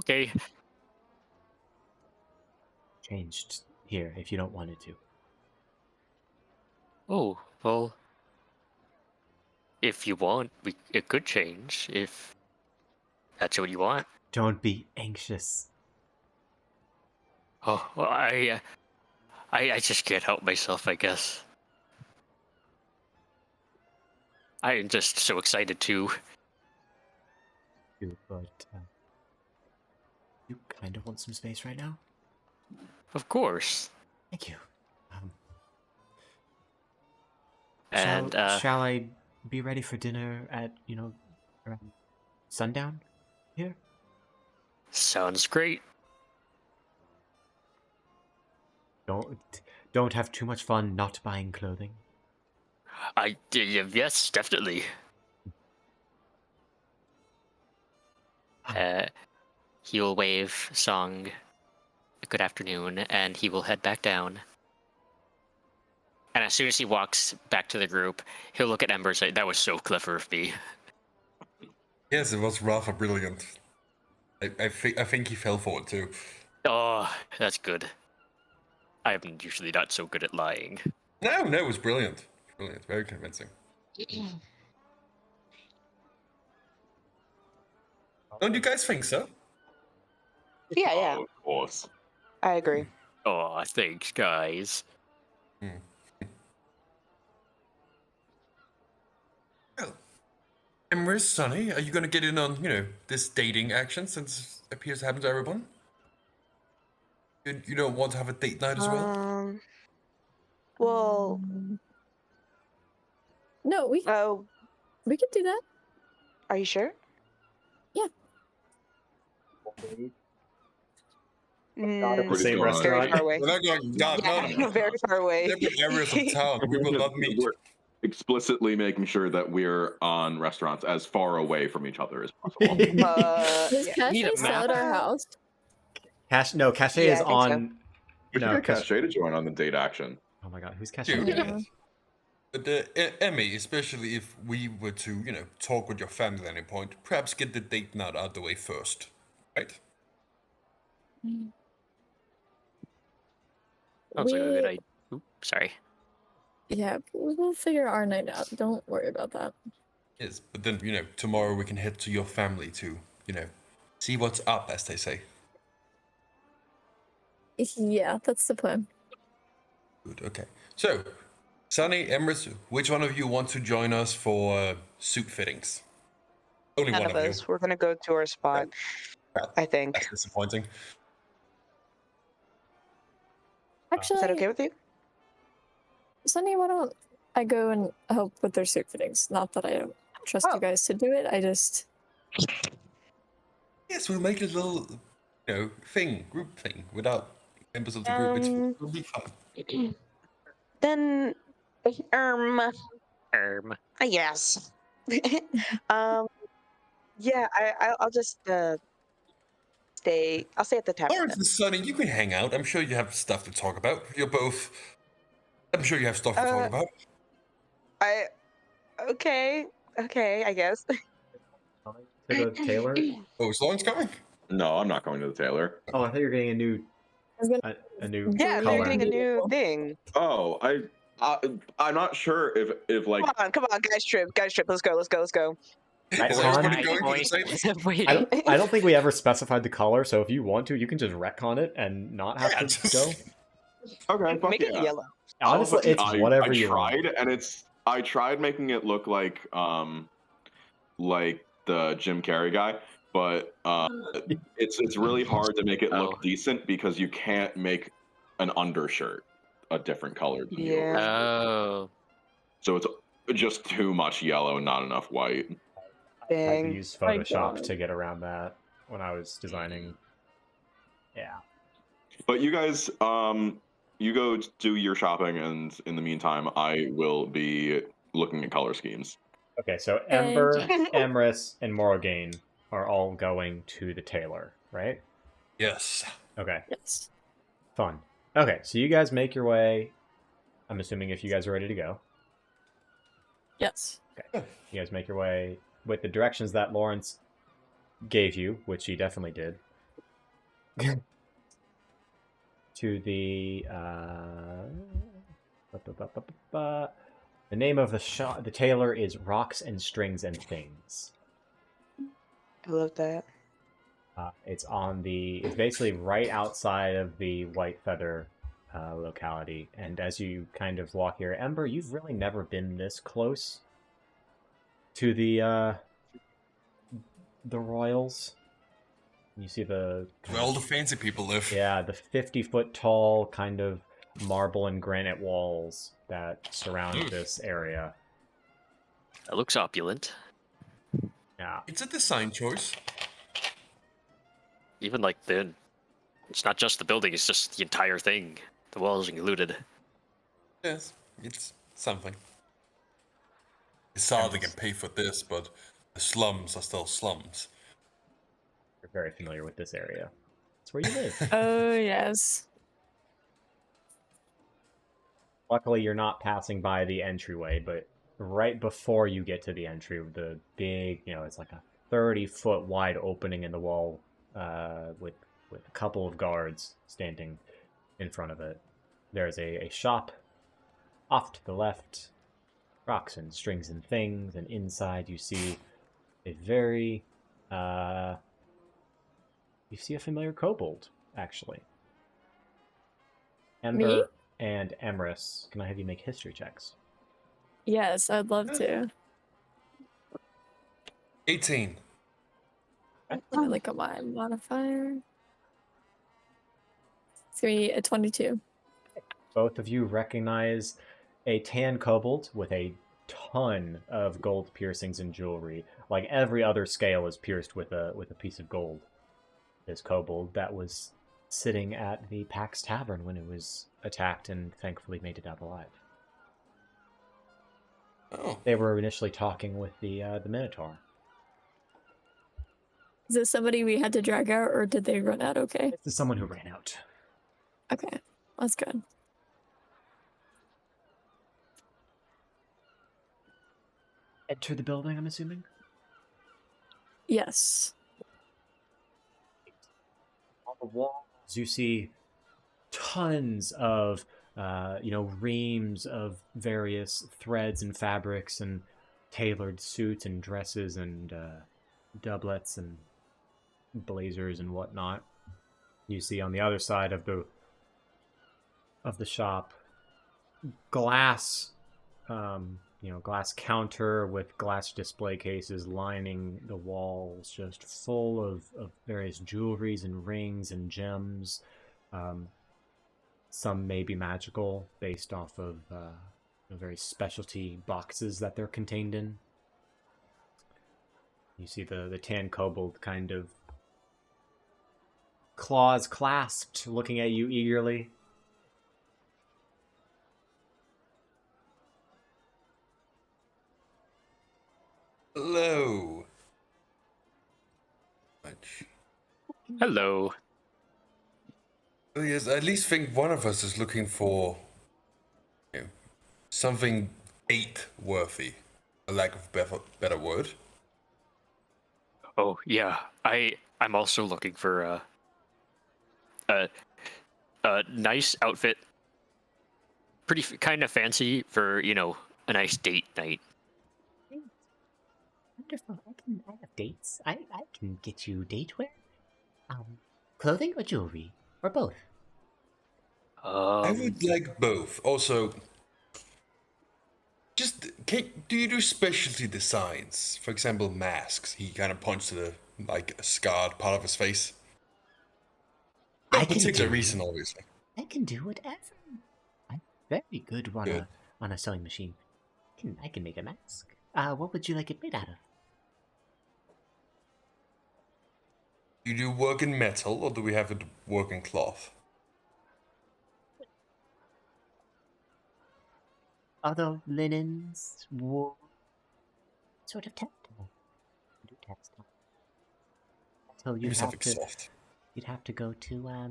Speaker 3: Okay.
Speaker 1: Changed here if you don't want it to.
Speaker 3: Oh, well. If you want, it could change if that's what you want.
Speaker 1: Don't be anxious.
Speaker 3: Oh, well, I just can't help myself, I guess. I am just so excited too.
Speaker 1: But you kind of want some space right now?
Speaker 3: Of course.
Speaker 1: Thank you.
Speaker 3: And
Speaker 1: shall I be ready for dinner at, around sundown here?
Speaker 3: sounds great.
Speaker 1: Don't have too much fun not buying clothing.
Speaker 3: Yes, definitely. He will wave Song good afternoon, and he will head back down. And as soon as he walks back to the group, he'll look at Ember and say, "That was so clever of me."
Speaker 4: Yes, it was rather brilliant. I think he fell for it too.
Speaker 3: Oh, that's good. I'm usually not so good at lying.
Speaker 4: No, it was brilliant. Brilliant, very convincing. Don't you guys think so?
Speaker 5: Yeah, yeah.
Speaker 2: Oh, of course.
Speaker 5: I agree.
Speaker 3: Oh, thanks, guys.
Speaker 4: Well, Emrys, Sonny, are you going to get in on, this dating action since it appears to happen to everyone? You don't want to have a date night as well?
Speaker 5: Well,
Speaker 6: No, we could do that.
Speaker 5: are you sure?
Speaker 6: Yeah.
Speaker 1: The same
Speaker 2: Pretty
Speaker 5: Very
Speaker 1: restaurant.
Speaker 5: far away.
Speaker 4: We're not going, God, no.
Speaker 5: Very far away.
Speaker 4: Different areas of town. We will not meet.
Speaker 2: We're explicitly making sure that we're on restaurants as far away from each other as possible.
Speaker 6: Does
Speaker 5: Yeah.
Speaker 3: Need a
Speaker 6: Cache sell
Speaker 3: map?
Speaker 6: at our house?
Speaker 1: Cache
Speaker 5: Yeah,
Speaker 1: is
Speaker 5: I think so.
Speaker 1: on.
Speaker 2: We should
Speaker 1: No,
Speaker 2: get Cachet to join on the date action.
Speaker 1: Oh my god, who's Cache?
Speaker 4: Dude,
Speaker 6: Yeah.
Speaker 4: yes. But Emmy, especially if we were to, talk with your family at any point, perhaps get the date night out of the way first, right?
Speaker 3: Sounds like a good idea. Oops, sorry.
Speaker 6: Yeah, we'll figure our night out. Don't worry about that.
Speaker 4: Yes, but then, tomorrow we can head to your family to, see what's up, as they say.
Speaker 6: Yeah, that's the plan.
Speaker 4: Good, okay. So, Sunny, Emrys, which one of you want to join us for suit fittings? Only
Speaker 5: None
Speaker 4: one
Speaker 5: of
Speaker 4: of
Speaker 5: us. We're gonna go to our spot.
Speaker 4: Well,
Speaker 5: I think.
Speaker 4: That's disappointing.
Speaker 6: Actually,
Speaker 5: Is that okay with you?
Speaker 6: Sunny, why don't I go and help with their suit fittings? Not that I don't trust you guys to do it. I just.
Speaker 4: Yes, we'll make a little, group thing, without members of the group. It'll be fun.
Speaker 5: Then, yes. Yeah, I'll just stay. I'll stay at the tavern.
Speaker 4: Lawrence and Sunny, you can hang out. I'm sure you have stuff to talk about. I'm sure you have stuff to talk about.
Speaker 5: Okay, I guess.
Speaker 1: To the tailor?
Speaker 4: Oh, is Lawrence coming?
Speaker 2: No, I'm not going to the tailor.
Speaker 1: Oh, I thought you were getting a new
Speaker 5: Yeah,
Speaker 1: color.
Speaker 5: you're getting a new thing.
Speaker 2: Oh, I'm not sure if like
Speaker 5: Come on, guys trip. Let's go.
Speaker 4: Is
Speaker 1: Retcon?
Speaker 4: everybody going for the same?
Speaker 3: Wait.
Speaker 1: I don't think we ever specified the color, so if you want to, you can just retcon it and not have to go.
Speaker 2: okay, fuck
Speaker 5: Make it
Speaker 2: yeah.
Speaker 5: yellow.
Speaker 1: Honestly, it's whatever
Speaker 2: I
Speaker 1: you want.
Speaker 2: tried, and I tried making it look like the Jim Carrey guy, but it's really hard to make it look decent because you can't make an undershirt a different color than the overshirt.
Speaker 3: Oh.
Speaker 2: So it's just too much yellow and not enough white.
Speaker 1: I had to
Speaker 5: Dang.
Speaker 1: use
Speaker 6: My
Speaker 1: Photoshop
Speaker 6: God.
Speaker 1: to get around that when I was designing. Yeah.
Speaker 2: But you guys, you go do your shopping, and in the meantime, I will be looking at color schemes.
Speaker 1: Okay, so Ember, Emrys, and Morogain are all going to the tailor, right?
Speaker 4: Yes.
Speaker 1: Okay,
Speaker 6: Yes.
Speaker 1: fun. Okay, so you guys make your way. I'm assuming if you guys are ready to go.
Speaker 6: Yes.
Speaker 1: Okay. You guys make your way with the directions that Lawrence gave you, which he definitely did, to the the name of the shop. The tailor is Rocks and Strings and Things.
Speaker 5: I love that.
Speaker 1: It's basically right outside of the White Feather locality. And as you kind of walk here, Ember, you've really never been this close to the Royals. You see the
Speaker 4: Where all the fancy people live.
Speaker 1: yeah, the 50-foot tall kind of marble and granite walls that surround this area.
Speaker 3: That looks opulent.
Speaker 1: Yeah.
Speaker 4: It's a design choice.
Speaker 3: Even like it's not just the building; it's just the entire thing. The walls included.
Speaker 4: Yes, it's something. It's hard they can pay for this, but the slums are still slums.
Speaker 1: You're very familiar with this area. It's where you live.
Speaker 6: Oh, yes.
Speaker 1: Luckily, you're not passing by the entryway, but right before you get to the entry, the big, it's like a 30-foot wide opening in the wall with a couple of guards standing in front of it. There's a shop off to the left, Rocks and Strings and Things, and inside you see a very, you see a familiar kobold, actually. Ember
Speaker 6: Me?
Speaker 1: and Emrys, can I have you make history checks?
Speaker 6: Yes, I'd love to.
Speaker 4: 18.
Speaker 6: Let me look at my modifier. It's gonna be a 22.
Speaker 1: Both of you recognize a tan kobold with a ton of gold piercings and jewelry. Like every other scale is pierced with a piece of gold. This kobold that was sitting at the Pax Tavern when it was attacked and thankfully made it out alive.
Speaker 4: Oh.
Speaker 1: They were initially talking with the Minotaur.
Speaker 6: Is this somebody we had to drag out, or did they run out okay?
Speaker 1: This is someone who ran out.
Speaker 6: Okay, that's good.
Speaker 1: Enter the building, I'm assuming?
Speaker 6: Yes.
Speaker 1: On the walls, you see tons of, reams of various threads and fabrics and tailored suits and dresses and doublets and blazers and whatnot. You see on the other side of the shop, glass, glass counter with glass display cases lining the walls, just full of various jewelries and rings and gems. Some may be magical, based off of very specialty boxes that they're contained in. You see the tan kobold kind of claws clasped, looking at you eagerly.
Speaker 4: Hello.
Speaker 3: Hello.
Speaker 4: Oh, yes, I at least think one of us is looking for something date-worthy, a lack of better word.
Speaker 3: Oh yeah, I'm also looking for a nice outfit, pretty kind of fancy for a nice date night.
Speaker 7: Wonderful. I have dates. I can get you date wear. Clothing or jewelry? Or both?
Speaker 4: I would like both. Also, do you do specialty designs? For example, masks. He kind of points to a scarred part of his face. No particular reason, obviously.
Speaker 7: I can do whatever. I'm very good on a sewing machine. I can make a mask. What would you like it made out of?
Speaker 4: You do work in metal, or do we have it work in cloth?
Speaker 7: Other linens, wool, sort of textile. Do textile. So
Speaker 4: Maybe something soft.
Speaker 7: you'd have to go to a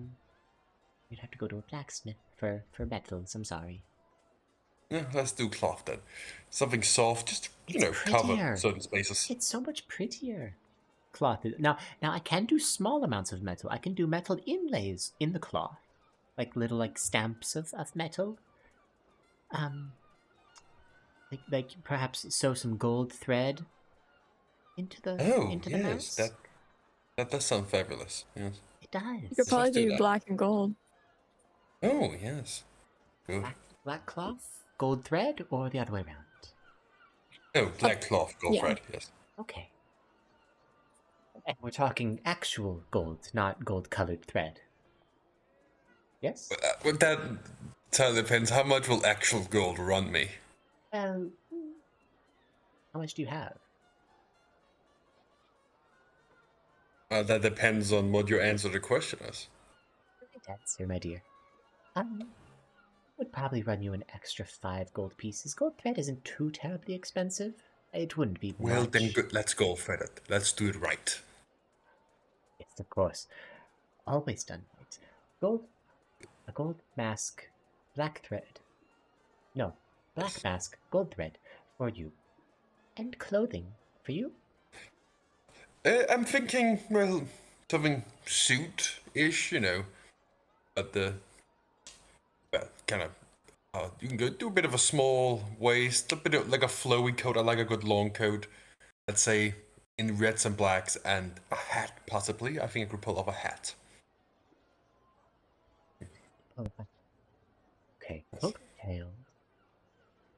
Speaker 7: blacksmith for metals. I'm sorry.
Speaker 4: Yeah, let's do cloth then. Something soft, just cover
Speaker 7: prettier.
Speaker 4: certain spaces.
Speaker 7: It's so much prettier. Cloth is now. I can do small amounts of metal. I can do metal inlays in the cloth, like little stamps of metal. Like perhaps sew some gold thread into the
Speaker 4: Oh,
Speaker 7: into the
Speaker 4: yes,
Speaker 7: mounts.
Speaker 4: that does sound fabulous. Yes.
Speaker 7: It does.
Speaker 6: You could probably
Speaker 4: Let's do
Speaker 6: do
Speaker 4: that.
Speaker 6: black and gold.
Speaker 4: Oh, yes. Good.
Speaker 7: Black cloth, gold thread, or the other way around.
Speaker 4: Oh, black cloth, gold
Speaker 6: yeah.
Speaker 4: thread. Yes.
Speaker 7: Okay. And we're talking actual gold, not gold-colored thread. Yes?
Speaker 4: Well, that totally depends. How much will actual gold run me?
Speaker 7: Well, how much do you have?
Speaker 4: That depends on what your answer to the question is.
Speaker 7: Right answer, my dear. Would probably run you an extra 5 gold pieces. Gold thread isn't too terribly expensive. It wouldn't be
Speaker 4: Well,
Speaker 7: much.
Speaker 4: then good. Let's gold thread it. Let's do it right.
Speaker 7: Yes, of course. Always done right. A gold mask, black thread. No, black
Speaker 4: Yes.
Speaker 7: mask, gold thread for you. And clothing for you.
Speaker 4: I'm thinking, well, something suit-ish, but kind of. You can go do a bit of a small waist, a bit of like a flowy coat. I like a good long coat. Let's say in reds and blacks, and a hat possibly. I think I could pull off a hat.
Speaker 7: Okay,
Speaker 4: Yes.
Speaker 7: ponytail.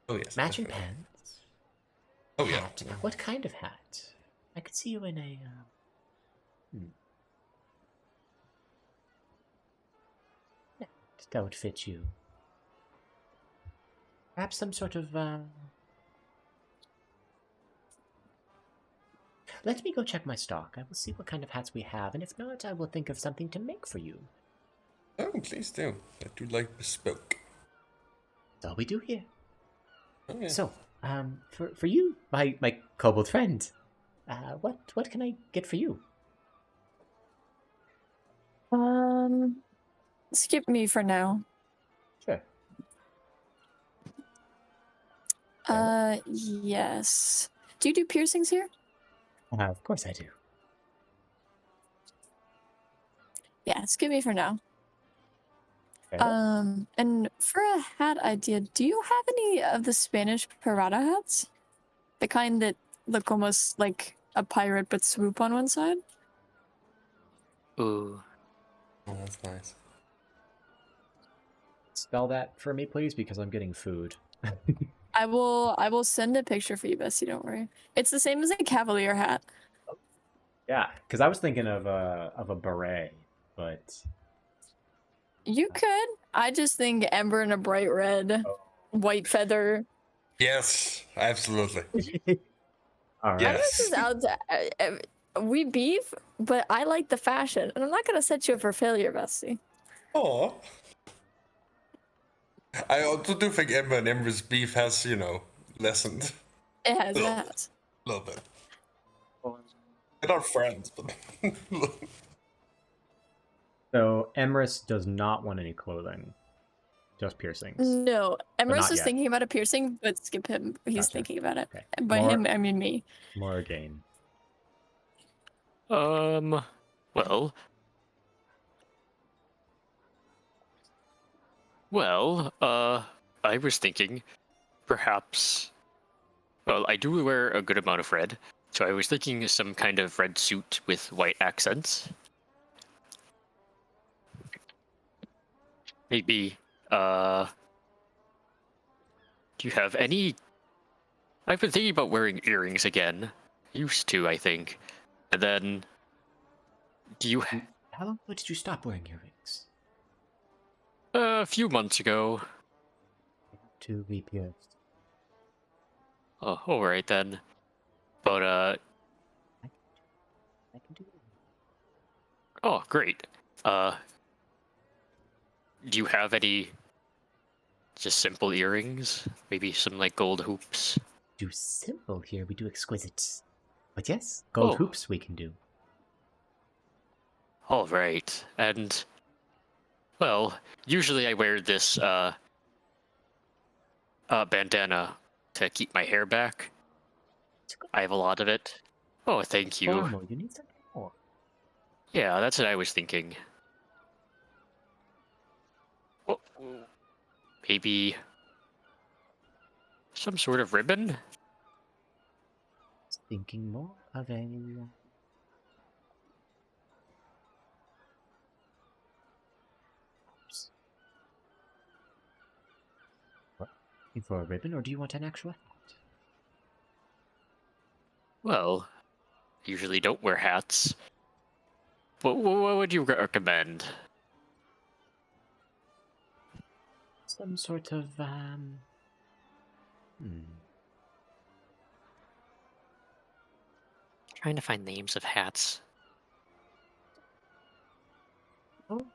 Speaker 4: Oh yes.
Speaker 7: Matching
Speaker 4: definitely.
Speaker 7: pants.
Speaker 4: Oh yeah.
Speaker 7: Hat. What kind of hat? I could see you in a. That would fit you. Perhaps some sort of. Let me go check my stock. I will see what kind of hats we have, and if not, I will think of something to make for you.
Speaker 4: Oh, please do. I do like bespoke.
Speaker 7: That's all we do here.
Speaker 4: Oh yeah.
Speaker 7: So, for you, my kobold friend, what can I get for you?
Speaker 6: Skip me for now.
Speaker 7: Sure.
Speaker 6: Yes. Do you do piercings here?
Speaker 7: Of course I do.
Speaker 6: Yeah, skip me for now.
Speaker 7: Fair enough.
Speaker 6: And for a hat idea, do you have any of the Spanish pirata hats? The kind that look almost like a pirate but swoop on one side?
Speaker 3: Ooh.
Speaker 4: Oh, that's nice.
Speaker 1: Spell that for me, please, because I'm getting food.
Speaker 6: I will send a picture for you, Bessie, don't worry. It's the same as a cavalier hat.
Speaker 1: Yeah, because I was thinking of a beret, but
Speaker 6: You could. I just think ember in a bright red, white feather.
Speaker 4: Yes, absolutely.
Speaker 1: all right.
Speaker 4: Yes.
Speaker 6: Emrys is out to, we beef, but I like the fashion, and I'm not gonna set you up for failure, Bessie.
Speaker 4: Aw. I also do think Ember and Emrys beef has, lessened
Speaker 6: It has
Speaker 4: Ugh.
Speaker 6: that.
Speaker 4: a little bit. They're not friends, but
Speaker 1: So Emrys does not want any clothing, just piercings.
Speaker 6: No, Emrys
Speaker 1: not
Speaker 6: is
Speaker 1: yet.
Speaker 6: thinking about a piercing, but skip him. He's
Speaker 1: Gotcha.
Speaker 6: thinking about it.
Speaker 1: Okay.
Speaker 6: And by him, I mean me.
Speaker 1: Morogain.
Speaker 3: Well. I was thinking, perhaps. Well, I do wear a good amount of red, so I was thinking some kind of red suit with white accents. Maybe, do you have any? I've been thinking about wearing earrings again. Used to, I think. And then, do you?
Speaker 7: How long ago did you stop wearing earrings?
Speaker 3: A few months ago.
Speaker 7: To be pierced.
Speaker 3: Oh, all right then. But
Speaker 7: I can do it.
Speaker 3: oh, great. Do you have any just simple earrings? Maybe some like gold hoops?
Speaker 7: Do simple here, we do exquisite. But yes, gold
Speaker 3: Oh.
Speaker 7: hoops we can do.
Speaker 3: All right. And well, usually I wear this bandana to keep my hair back. I have a lot of it. Oh, thank you.
Speaker 7: Formal, you need something more.
Speaker 3: Yeah, that's what I was thinking. Oh, maybe some sort of ribbon?
Speaker 7: Thinking more of a... What? Looking for a ribbon, or do you want an actual hat?
Speaker 3: Well, usually don't wear hats. What would you recommend?
Speaker 7: Some sort of,
Speaker 3: Trying to find names of hats.
Speaker 7: Oh.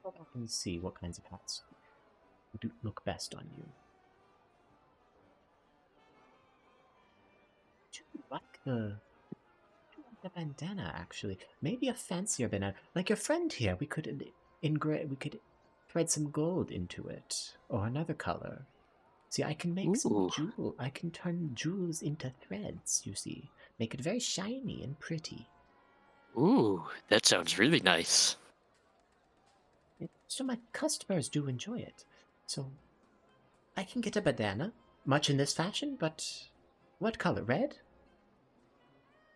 Speaker 7: Go back and see what kinds of hats would look best on you. Do you like the bandana, actually? Maybe a fancier bandana. Like your friend here, we could thread some gold into it. Or another color. See, I can make some jewel. I can turn jewels into threads, you see. Make it very shiny and pretty.
Speaker 3: Ooh, that sounds really nice.
Speaker 7: So my customers do enjoy it. So I can get a bandana, much in this fashion, but what color? Red?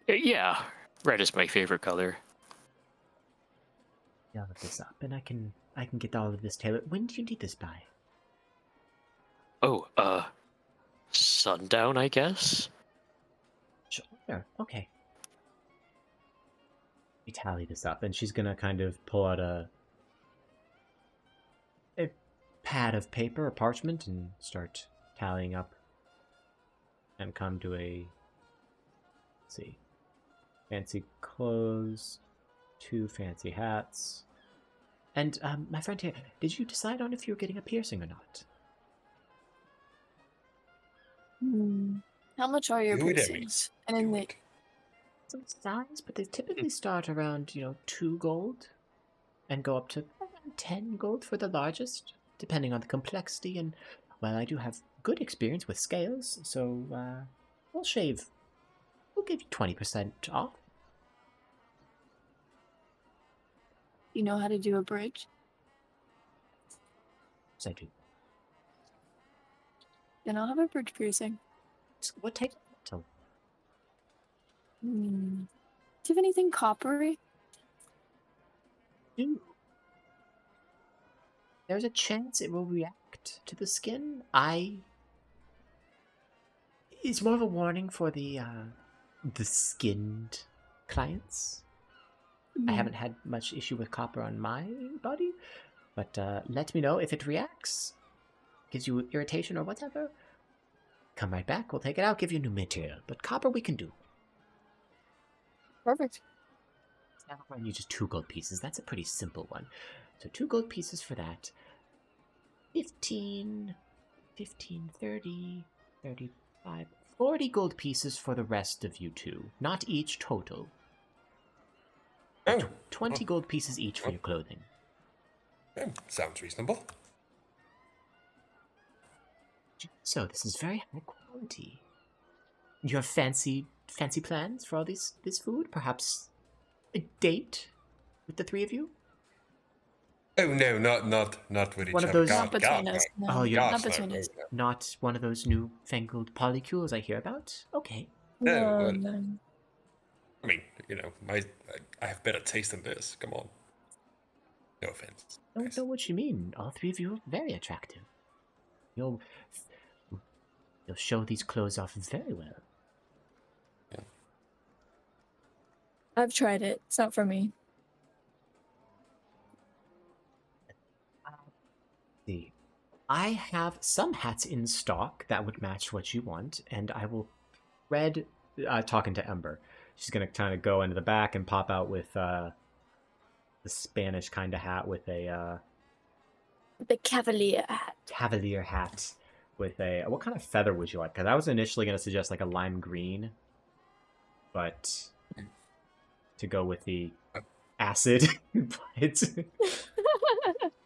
Speaker 3: Yeah, red is my favorite color.
Speaker 7: Yeah, I'll look this up, and I can get all of this tailored. When do you need this by?
Speaker 3: Oh, sundown, I guess?
Speaker 7: Sure. Okay. We tally this up, and she's gonna kind of pull out a pad of paper or parchment and start tallying up and come to a, let's see, fancy clothes, 2 fancy hats. And my friend here, did you decide on if you were getting a piercing or not?
Speaker 6: How much are your
Speaker 4: Do it, Emmy.
Speaker 6: piercings? And in the
Speaker 7: Some size, but they typically start around, 2 gold and go up to around 10 gold for the largest, depending on the complexity. And, well, I do have good experience with scales, so we'll give you 20% off.
Speaker 6: you know how to do a bridge?
Speaker 7: Yes, I do.
Speaker 6: Then I'll have a bridge piercing.
Speaker 7: What type of metal?
Speaker 6: Do you have anything coppery?
Speaker 7: There's a chance it will react to the skin. It's more of a warning for the skinned clients. I haven't had much issue with copper on my body, but let me know if it reacts, gives you irritation or whatever. Come right back, we'll take it out, give you new material. But copper we can do.
Speaker 6: Perfect.
Speaker 7: Now we're going to use just 2 gold pieces. That's a pretty simple one. So 2 gold pieces for that. 15, 30, 35, 40 gold pieces for the rest of you two. Not each, total.
Speaker 4: Oh,
Speaker 7: 20 gold pieces each for your clothing.
Speaker 4: sounds reasonable.
Speaker 7: So this is very high quality. You have fancy plans for all this food? Perhaps a date with the 3 of you?
Speaker 4: Oh no, not with each
Speaker 7: One of
Speaker 4: other.
Speaker 7: those-
Speaker 6: Not between us. No.
Speaker 7: Oh, you're
Speaker 6: not
Speaker 4: Gosh,
Speaker 6: between
Speaker 4: no,
Speaker 6: us.
Speaker 4: no.
Speaker 7: Not one of those newfangled polycules I hear about? Okay.
Speaker 4: No,
Speaker 6: No,
Speaker 4: but-
Speaker 6: no.
Speaker 4: I mean, I have better taste than this. Come on. No offense.
Speaker 7: I don't
Speaker 4: guys.
Speaker 7: know what you mean. All 3 of you are very attractive. You'll show these clothes off very well.
Speaker 6: I've tried it. It's not for me.
Speaker 7: See, I have some hats in stock that would match what you want, and I will thread. Talking to Ember, she's gonna kind of go into the back and pop out with the Spanish kind of hat with a
Speaker 6: The Cavalier hat.
Speaker 7: cavalier hat with a. What kind of feather would you like? Because I was initially gonna suggest like a lime green, but to go with the acid, but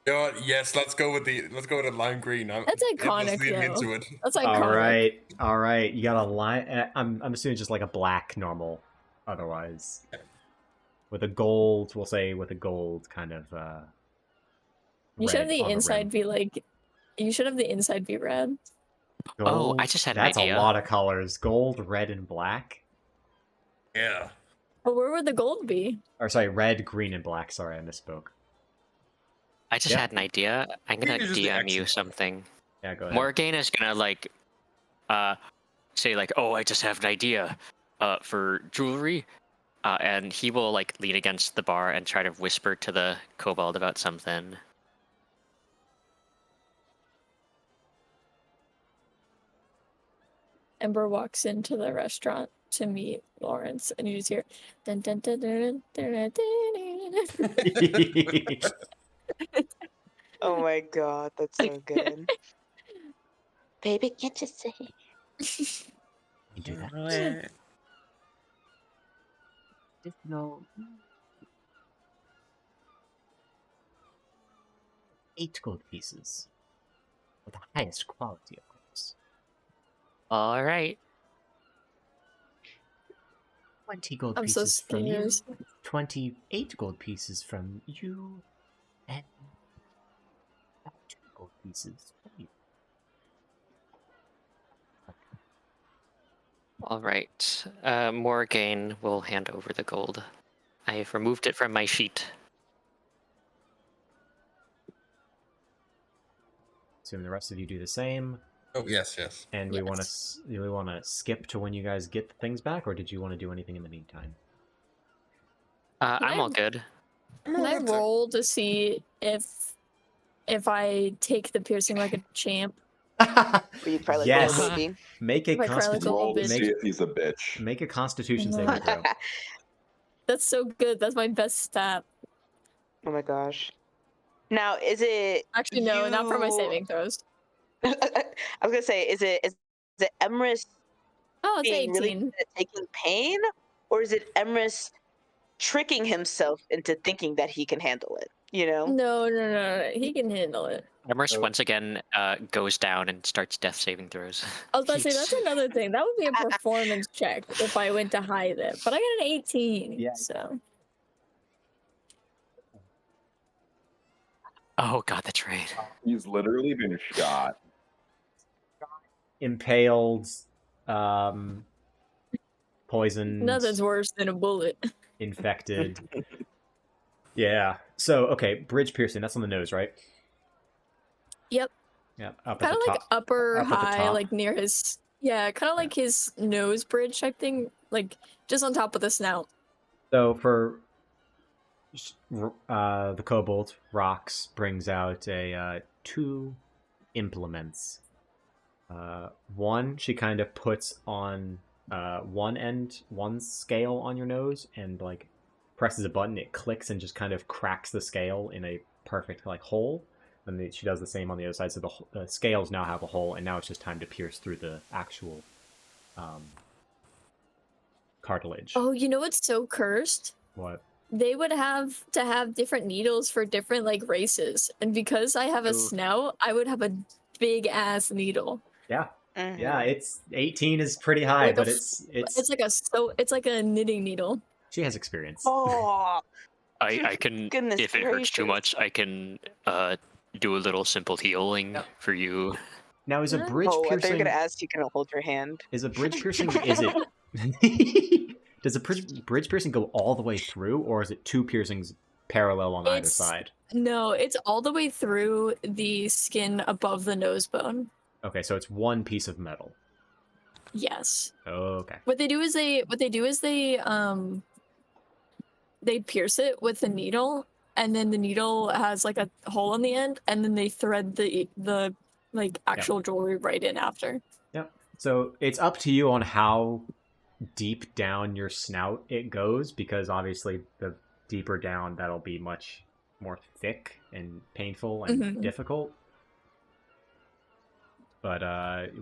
Speaker 4: You know what? Yes, let's go with the lime green.
Speaker 6: That's iconic,
Speaker 4: leading
Speaker 6: though.
Speaker 4: into it.
Speaker 6: That's iconic.
Speaker 1: All right. You got a line. I'm assuming just like a black normal. Otherwise, with a gold, we'll say with a gold kind of.
Speaker 6: You should have
Speaker 1: red
Speaker 6: the
Speaker 1: on
Speaker 6: inside
Speaker 1: rim.
Speaker 6: be like. You should have the inside be red.
Speaker 3: Oh, I
Speaker 1: Gold,
Speaker 3: just had an
Speaker 1: that's
Speaker 3: idea.
Speaker 1: a lot of colors. Gold, red, and black.
Speaker 4: Yeah.
Speaker 6: But where would the gold be?
Speaker 1: Or sorry, red, green, and black. Sorry, I misspoke.
Speaker 3: I just
Speaker 1: Yeah.
Speaker 3: had an idea. I'm gonna
Speaker 4: Maybe just the
Speaker 3: DM you
Speaker 4: accent.
Speaker 3: something.
Speaker 1: Yeah, go ahead.
Speaker 3: Morogain is gonna like, say like, "Oh, I just have an idea, for jewelry," and he will like lean against the bar and try to whisper to the kobold about something.
Speaker 6: Ember walks into the restaurant to meet Lawrence, and you just hear. Dun, dun, dun, dun, dun, dun, dun, dun.
Speaker 5: Oh my god, that's so good. Baby, can't you see?
Speaker 7: You do that. Just know 8 gold pieces. Of the highest quality, of course.
Speaker 3: All right.
Speaker 7: 20 gold
Speaker 6: I'm so
Speaker 7: pieces from you.
Speaker 6: scared.
Speaker 7: 28 gold pieces from you. And 2 gold pieces from you.
Speaker 3: All right. Morogain will hand over the gold. I've removed it from my sheet.
Speaker 1: Assume the rest of you do the same.
Speaker 4: Oh yes, yes.
Speaker 1: And we want to skip to when you guys get the things back, or did you want to do anything in the meantime?
Speaker 3: I'm all good.
Speaker 6: Can I roll to see if I take the piercing like a champ?
Speaker 5: Or you'd probably like
Speaker 1: Yes.
Speaker 5: little baby.
Speaker 1: Make a
Speaker 6: If I cry like a little
Speaker 2: Roll to
Speaker 6: bitch.
Speaker 2: see if he's a bitch.
Speaker 1: make a Constitution
Speaker 6: No.
Speaker 1: saving throw.
Speaker 6: That's so good. That's my best stat.
Speaker 5: Oh my gosh. Now, is it?
Speaker 6: Actually, no, not for my
Speaker 5: you-
Speaker 6: saving throws.
Speaker 5: I was gonna say, is it Emrys
Speaker 6: Oh, it's
Speaker 5: being really
Speaker 6: 18.
Speaker 5: good at taking pain, or is it Emrys tricking himself into thinking that he can handle it? You know?
Speaker 6: No. He can handle it.
Speaker 3: Emrys
Speaker 1: Oh.
Speaker 3: once again goes down and starts death saving throws.
Speaker 6: I was about to say, that's
Speaker 3: Jeez.
Speaker 6: another thing. That would be a performance check if I went to hide it. But I got an 18,
Speaker 1: Yeah.
Speaker 6: so.
Speaker 3: Oh god, that's right.
Speaker 2: He's literally been shot.
Speaker 1: Impaled, poisoned,
Speaker 6: Nothing's worse than a bullet.
Speaker 1: infected. Yeah. So, okay, bridge piercing, that's on the nose, right?
Speaker 6: Yep.
Speaker 1: Yeah, up at
Speaker 6: Kind
Speaker 1: the
Speaker 6: of like
Speaker 1: top.
Speaker 6: upper
Speaker 1: up at the
Speaker 6: high,
Speaker 1: top.
Speaker 6: like near his. Yeah, kind of like his nose bridge type thing. Like just on top of the snout.
Speaker 1: So for the kobold, Rox brings out a 2 implements. One she kind of puts on one scale on your nose and like presses a button. It clicks and just kind of cracks the scale in a perfect like hole. And then she does the same on the other side. So the scales now have a hole, and now it's just time to pierce through the actual cartilage.
Speaker 6: Oh, you know what's so cursed?
Speaker 1: What?
Speaker 6: They would have to have different needles for different like races, and because I have a
Speaker 3: Ooh.
Speaker 6: snout, I would have a big ass needle.
Speaker 1: Yeah.
Speaker 5: Mhm.
Speaker 1: Yeah, it's 18 is pretty high,
Speaker 6: Like a
Speaker 1: but
Speaker 6: f- it's like a knitting needle.
Speaker 1: she has experience.
Speaker 5: Oh,
Speaker 3: I can,
Speaker 5: Goodness
Speaker 3: if it hurts too
Speaker 5: gracious.
Speaker 3: much, I can do a little simple healing
Speaker 1: Yep.
Speaker 3: for you.
Speaker 1: Now is a
Speaker 6: Huh?
Speaker 1: bridge
Speaker 5: oh! I thought you were
Speaker 1: piercing
Speaker 5: gonna ask. You can hold your hand.
Speaker 1: is a bridge piercing is it does a bridge piercing go all the way through, or is it 2 piercings parallel on either
Speaker 6: It's-
Speaker 1: side?
Speaker 6: No, it's all the way through the skin above the nose bone.
Speaker 1: Okay, so it's 1 piece of metal.
Speaker 6: Yes.
Speaker 1: Okay.
Speaker 6: What they do is they pierce it with a needle, and then the needle has like a hole on the end, and then they thread the like actual jewelry right in after.
Speaker 1: So it's up to you on how deep down your snout it goes, because obviously the deeper down, that'll be much more thick and painful and
Speaker 6: Mhm.
Speaker 1: difficult. But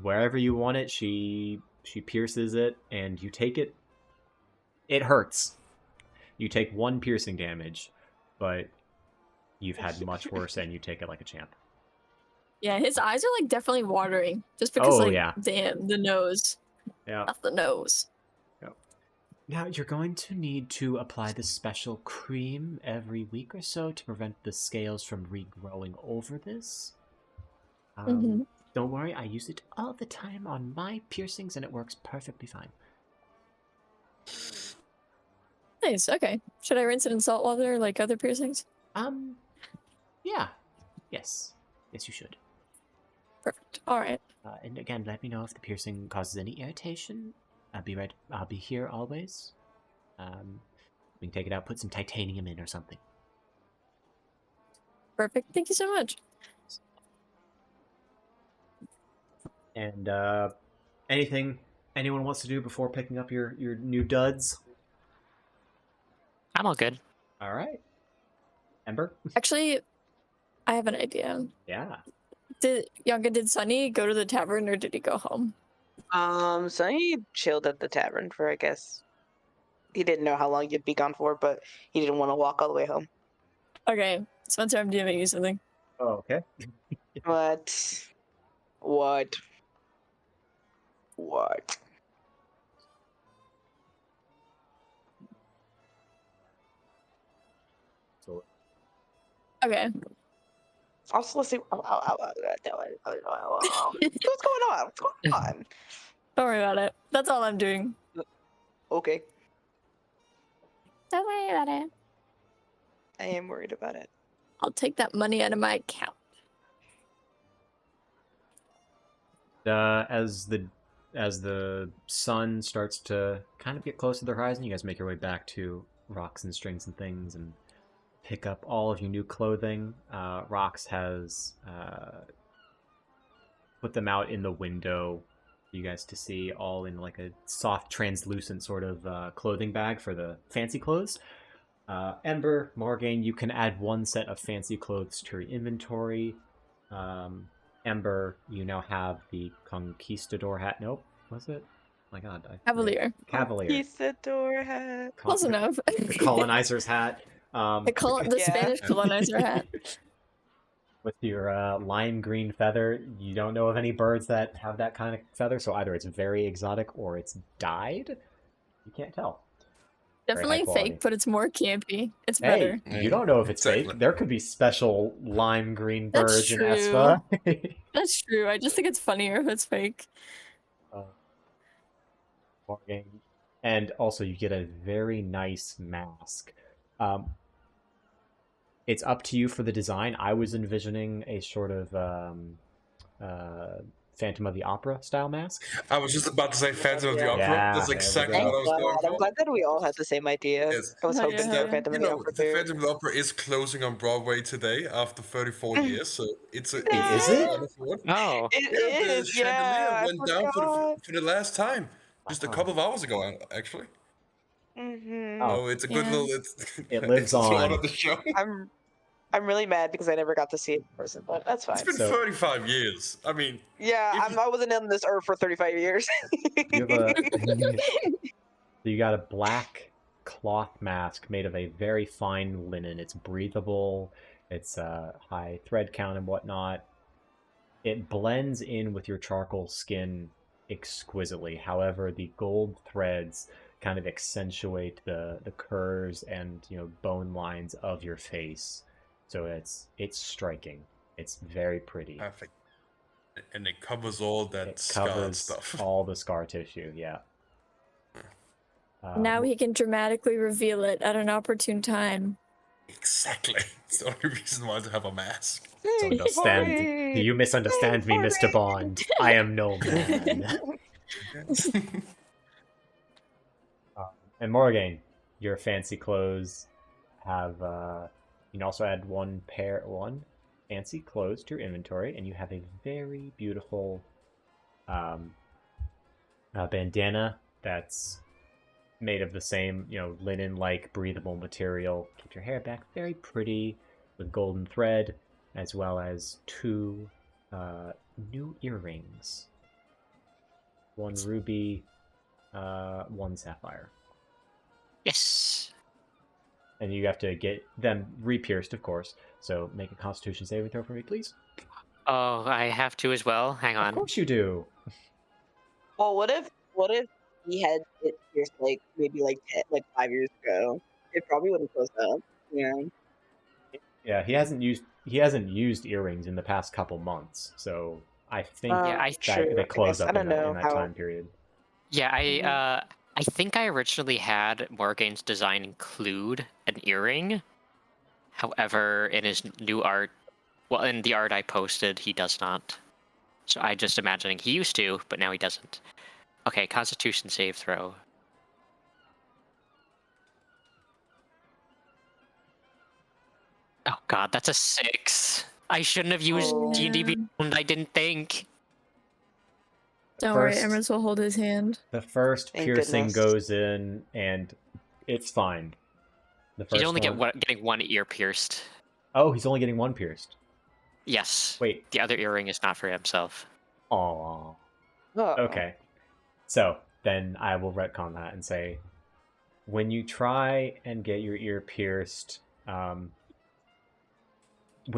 Speaker 1: wherever you want it, she pierces it, and you take it. It hurts. You take 1 piercing damage, but you've had much worse, and you take it like a champ.
Speaker 6: Yeah, his eyes are like definitely watering just because
Speaker 1: Oh,
Speaker 6: like
Speaker 1: yeah.
Speaker 6: damn the nose.
Speaker 1: Yeah.
Speaker 6: Not the nose.
Speaker 1: Now, you're going to need to apply this special cream every week or so to prevent the scales from regrowing over this. Don't worry, I use it all the time on my piercings, and it works perfectly fine.
Speaker 6: Nice. Okay. Should I rinse it in salt water like other piercings?
Speaker 1: Yeah. Yes, you should.
Speaker 6: Perfect. All right.
Speaker 1: And again, let me know if the piercing causes any irritation. I'll be here always. We can take it out, put some titanium in or something.
Speaker 6: Perfect. Thank you so much.
Speaker 1: And anything anyone wants to do before picking up your new duds?
Speaker 3: I'm all good.
Speaker 1: All right. Ember?
Speaker 6: Actually, I have an idea.
Speaker 1: Yeah.
Speaker 6: Did Sunny go to the tavern or did he go home?
Speaker 5: Sonny chilled at the tavern for, I guess. He didn't know how long you'd be gone for, but he didn't want to walk all the way home.
Speaker 6: Okay. Spencer, I'm DMing you something.
Speaker 1: Oh, okay.
Speaker 5: What?
Speaker 1: So,
Speaker 6: Okay.
Speaker 5: Also, let's see. What's going on? What's going on?
Speaker 6: Don't worry about it. That's all I'm doing.
Speaker 5: Okay,
Speaker 6: Don't worry about it.
Speaker 5: I am worried about it.
Speaker 6: I'll take that money out of my account.
Speaker 1: as the sun starts to kind of get close to the horizon, you guys make your way back to Rocks and Strings and Things and pick up all of your new clothing. Rocks has put them out in the window for you guys to see, all in like a soft, translucent sort of clothing bag for the fancy clothes. Ember, Morogain, you can add one set of fancy clothes to your inventory. Ember, you now have the Conquistador hat. Nope, was it? My God,
Speaker 6: Cavalier.
Speaker 1: Cavalier.
Speaker 5: Conquistador hat.
Speaker 6: Close enough.
Speaker 1: The colonizer's hat.
Speaker 6: The
Speaker 5: Yeah.
Speaker 6: Spanish colonizer hat.
Speaker 1: With your lime green feather, you don't know of any birds that have that kind of feather, so either it's very exotic or it's dyed. You can't tell. Very high
Speaker 6: Definitely
Speaker 1: quality.
Speaker 6: fake, but it's more campy. It's
Speaker 1: Hey,
Speaker 6: better.
Speaker 1: you don't know if it's
Speaker 4: Exactly.
Speaker 1: fake. There could be special lime green
Speaker 6: That's
Speaker 1: birds in
Speaker 6: true.
Speaker 1: Espa.
Speaker 6: That's true. I just think it's funnier if it's fake.
Speaker 1: And also, you get a very nice mask. It's up to you for the design. I was envisioning a sort of Phantom of the Opera style mask.
Speaker 4: I was just about to say Phantom of the Opera.
Speaker 1: Yeah,
Speaker 4: That's
Speaker 1: there we
Speaker 4: exactly
Speaker 1: go.
Speaker 4: what I was going
Speaker 5: I'm
Speaker 4: for.
Speaker 5: glad that we all had the same idea.
Speaker 4: Yes.
Speaker 5: I was
Speaker 6: Hell
Speaker 5: hoping
Speaker 6: yeah,
Speaker 5: for Phantom
Speaker 4: You
Speaker 5: of the
Speaker 4: know,
Speaker 5: Opera
Speaker 4: the
Speaker 5: too.
Speaker 4: Phantom of the Opera is closing on Broadway today after 34 years, so it's a
Speaker 1: Is it?
Speaker 3: Oh,
Speaker 5: It
Speaker 4: Yeah, the
Speaker 5: is,
Speaker 4: chandelier
Speaker 5: yeah. I
Speaker 4: went down
Speaker 5: forgot.
Speaker 4: for the last time, just a
Speaker 1: Wow.
Speaker 4: couple of hours ago, actually.
Speaker 5: Mm-hmm.
Speaker 1: Oh,
Speaker 4: Oh, it's a
Speaker 6: Yeah.
Speaker 4: good little.
Speaker 1: It lives
Speaker 4: it's a lot
Speaker 1: on.
Speaker 4: of the show.
Speaker 5: I'm really mad because I never got to see it in person, but that's fine.
Speaker 4: It's been
Speaker 1: So-
Speaker 4: 35 years. I mean,
Speaker 5: Yeah,
Speaker 4: if
Speaker 5: I wasn't on this earth for 35 years.
Speaker 1: You have a you got a black cloth mask made of a very fine linen. It's breathable. It's high thread count and whatnot. It blends in with your charcoal skin exquisitely. However, the gold threads kind of accentuate the curves and bone lines of your face. So it's striking. It's very pretty.
Speaker 4: perfect. And it covers all that
Speaker 1: It
Speaker 4: scarred
Speaker 1: covers
Speaker 4: stuff.
Speaker 1: all the scar tissue. Yeah.
Speaker 6: Now he can dramatically reveal it at an opportune time.
Speaker 4: Exactly. It's the only reason why to have a mask.
Speaker 1: Misunderstand. You misunderstand me, Mr. Bond. I am no man. And Morgain, your fancy clothes have. You can also add one fancy clothes to your inventory, and you have a very beautiful bandana that's made of the same, linen-like breathable material. Keep your hair back, very pretty, with golden thread, as well as two new earrings. One ruby, one sapphire.
Speaker 3: yes.
Speaker 1: and you have to get them re-pierced, of course. So make a Constitution saving throw for me, please.
Speaker 3: Oh, I have to as well. Hang on.
Speaker 1: Of course you do.
Speaker 5: Well, what if he had it pierced like maybe like 5 years ago? It probably wouldn't close up. Yeah.
Speaker 1: Yeah, he hasn't used earrings in the past couple months, so I think
Speaker 3: Yeah,
Speaker 1: that
Speaker 5: true.
Speaker 1: they close
Speaker 5: I
Speaker 1: up
Speaker 5: don't know
Speaker 1: in that
Speaker 5: how.
Speaker 1: time period.
Speaker 3: Yeah,
Speaker 5: Mhm.
Speaker 3: I think I originally had Morogain's design include an earring. However, in his new art, well, in the art I posted, he does not. So I just imagining he used to, but now he doesn't. Okay, Constitution save throw. Oh God, that's a 6. I shouldn't have used
Speaker 5: Oh.
Speaker 3: D&D
Speaker 6: Yeah.
Speaker 3: Beyond. I didn't think.
Speaker 6: Don't worry,
Speaker 1: First-
Speaker 6: Emrys will hold his hand.
Speaker 1: The first
Speaker 5: Thank
Speaker 1: piercing
Speaker 5: goodness.
Speaker 1: goes in, and it's fine. The
Speaker 3: He'd
Speaker 1: first
Speaker 3: only
Speaker 1: one.
Speaker 3: getting one ear pierced.
Speaker 1: Oh, he's only getting one pierced.
Speaker 3: Yes.
Speaker 1: Wait.
Speaker 3: The other earring is not for himself.
Speaker 1: Aww.
Speaker 5: Oh.
Speaker 1: Okay. So then I will retcon that and say, when you try and get your ear pierced, when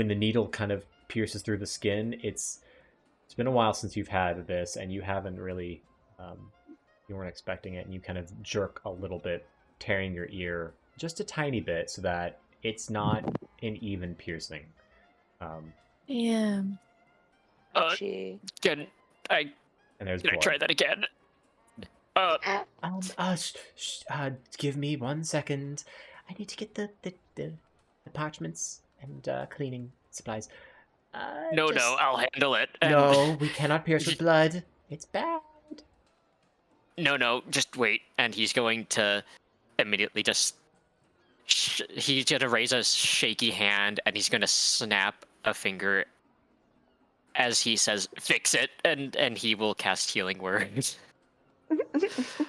Speaker 1: the needle kind of pierces through the skin, it's been a while since you've had this, and you haven't really, you weren't expecting it, and you kind of jerk a little bit, tearing your ear just a tiny bit, so that it's not an even piercing.
Speaker 6: Yeah.
Speaker 5: Gee.
Speaker 3: Can I
Speaker 1: And there's
Speaker 3: can I
Speaker 1: blood.
Speaker 3: try that again?
Speaker 1: Give me 1 second. I need to get the parchments and cleaning supplies.
Speaker 3: No,
Speaker 1: Just-
Speaker 3: I'll handle it. And
Speaker 1: No, we cannot pierce with blood. It's bad.
Speaker 3: No, just wait. And he's going to immediately just. He's going to raise a shaky hand and he's going to snap a finger as he says, "Fix it," and he will cast Healing Word.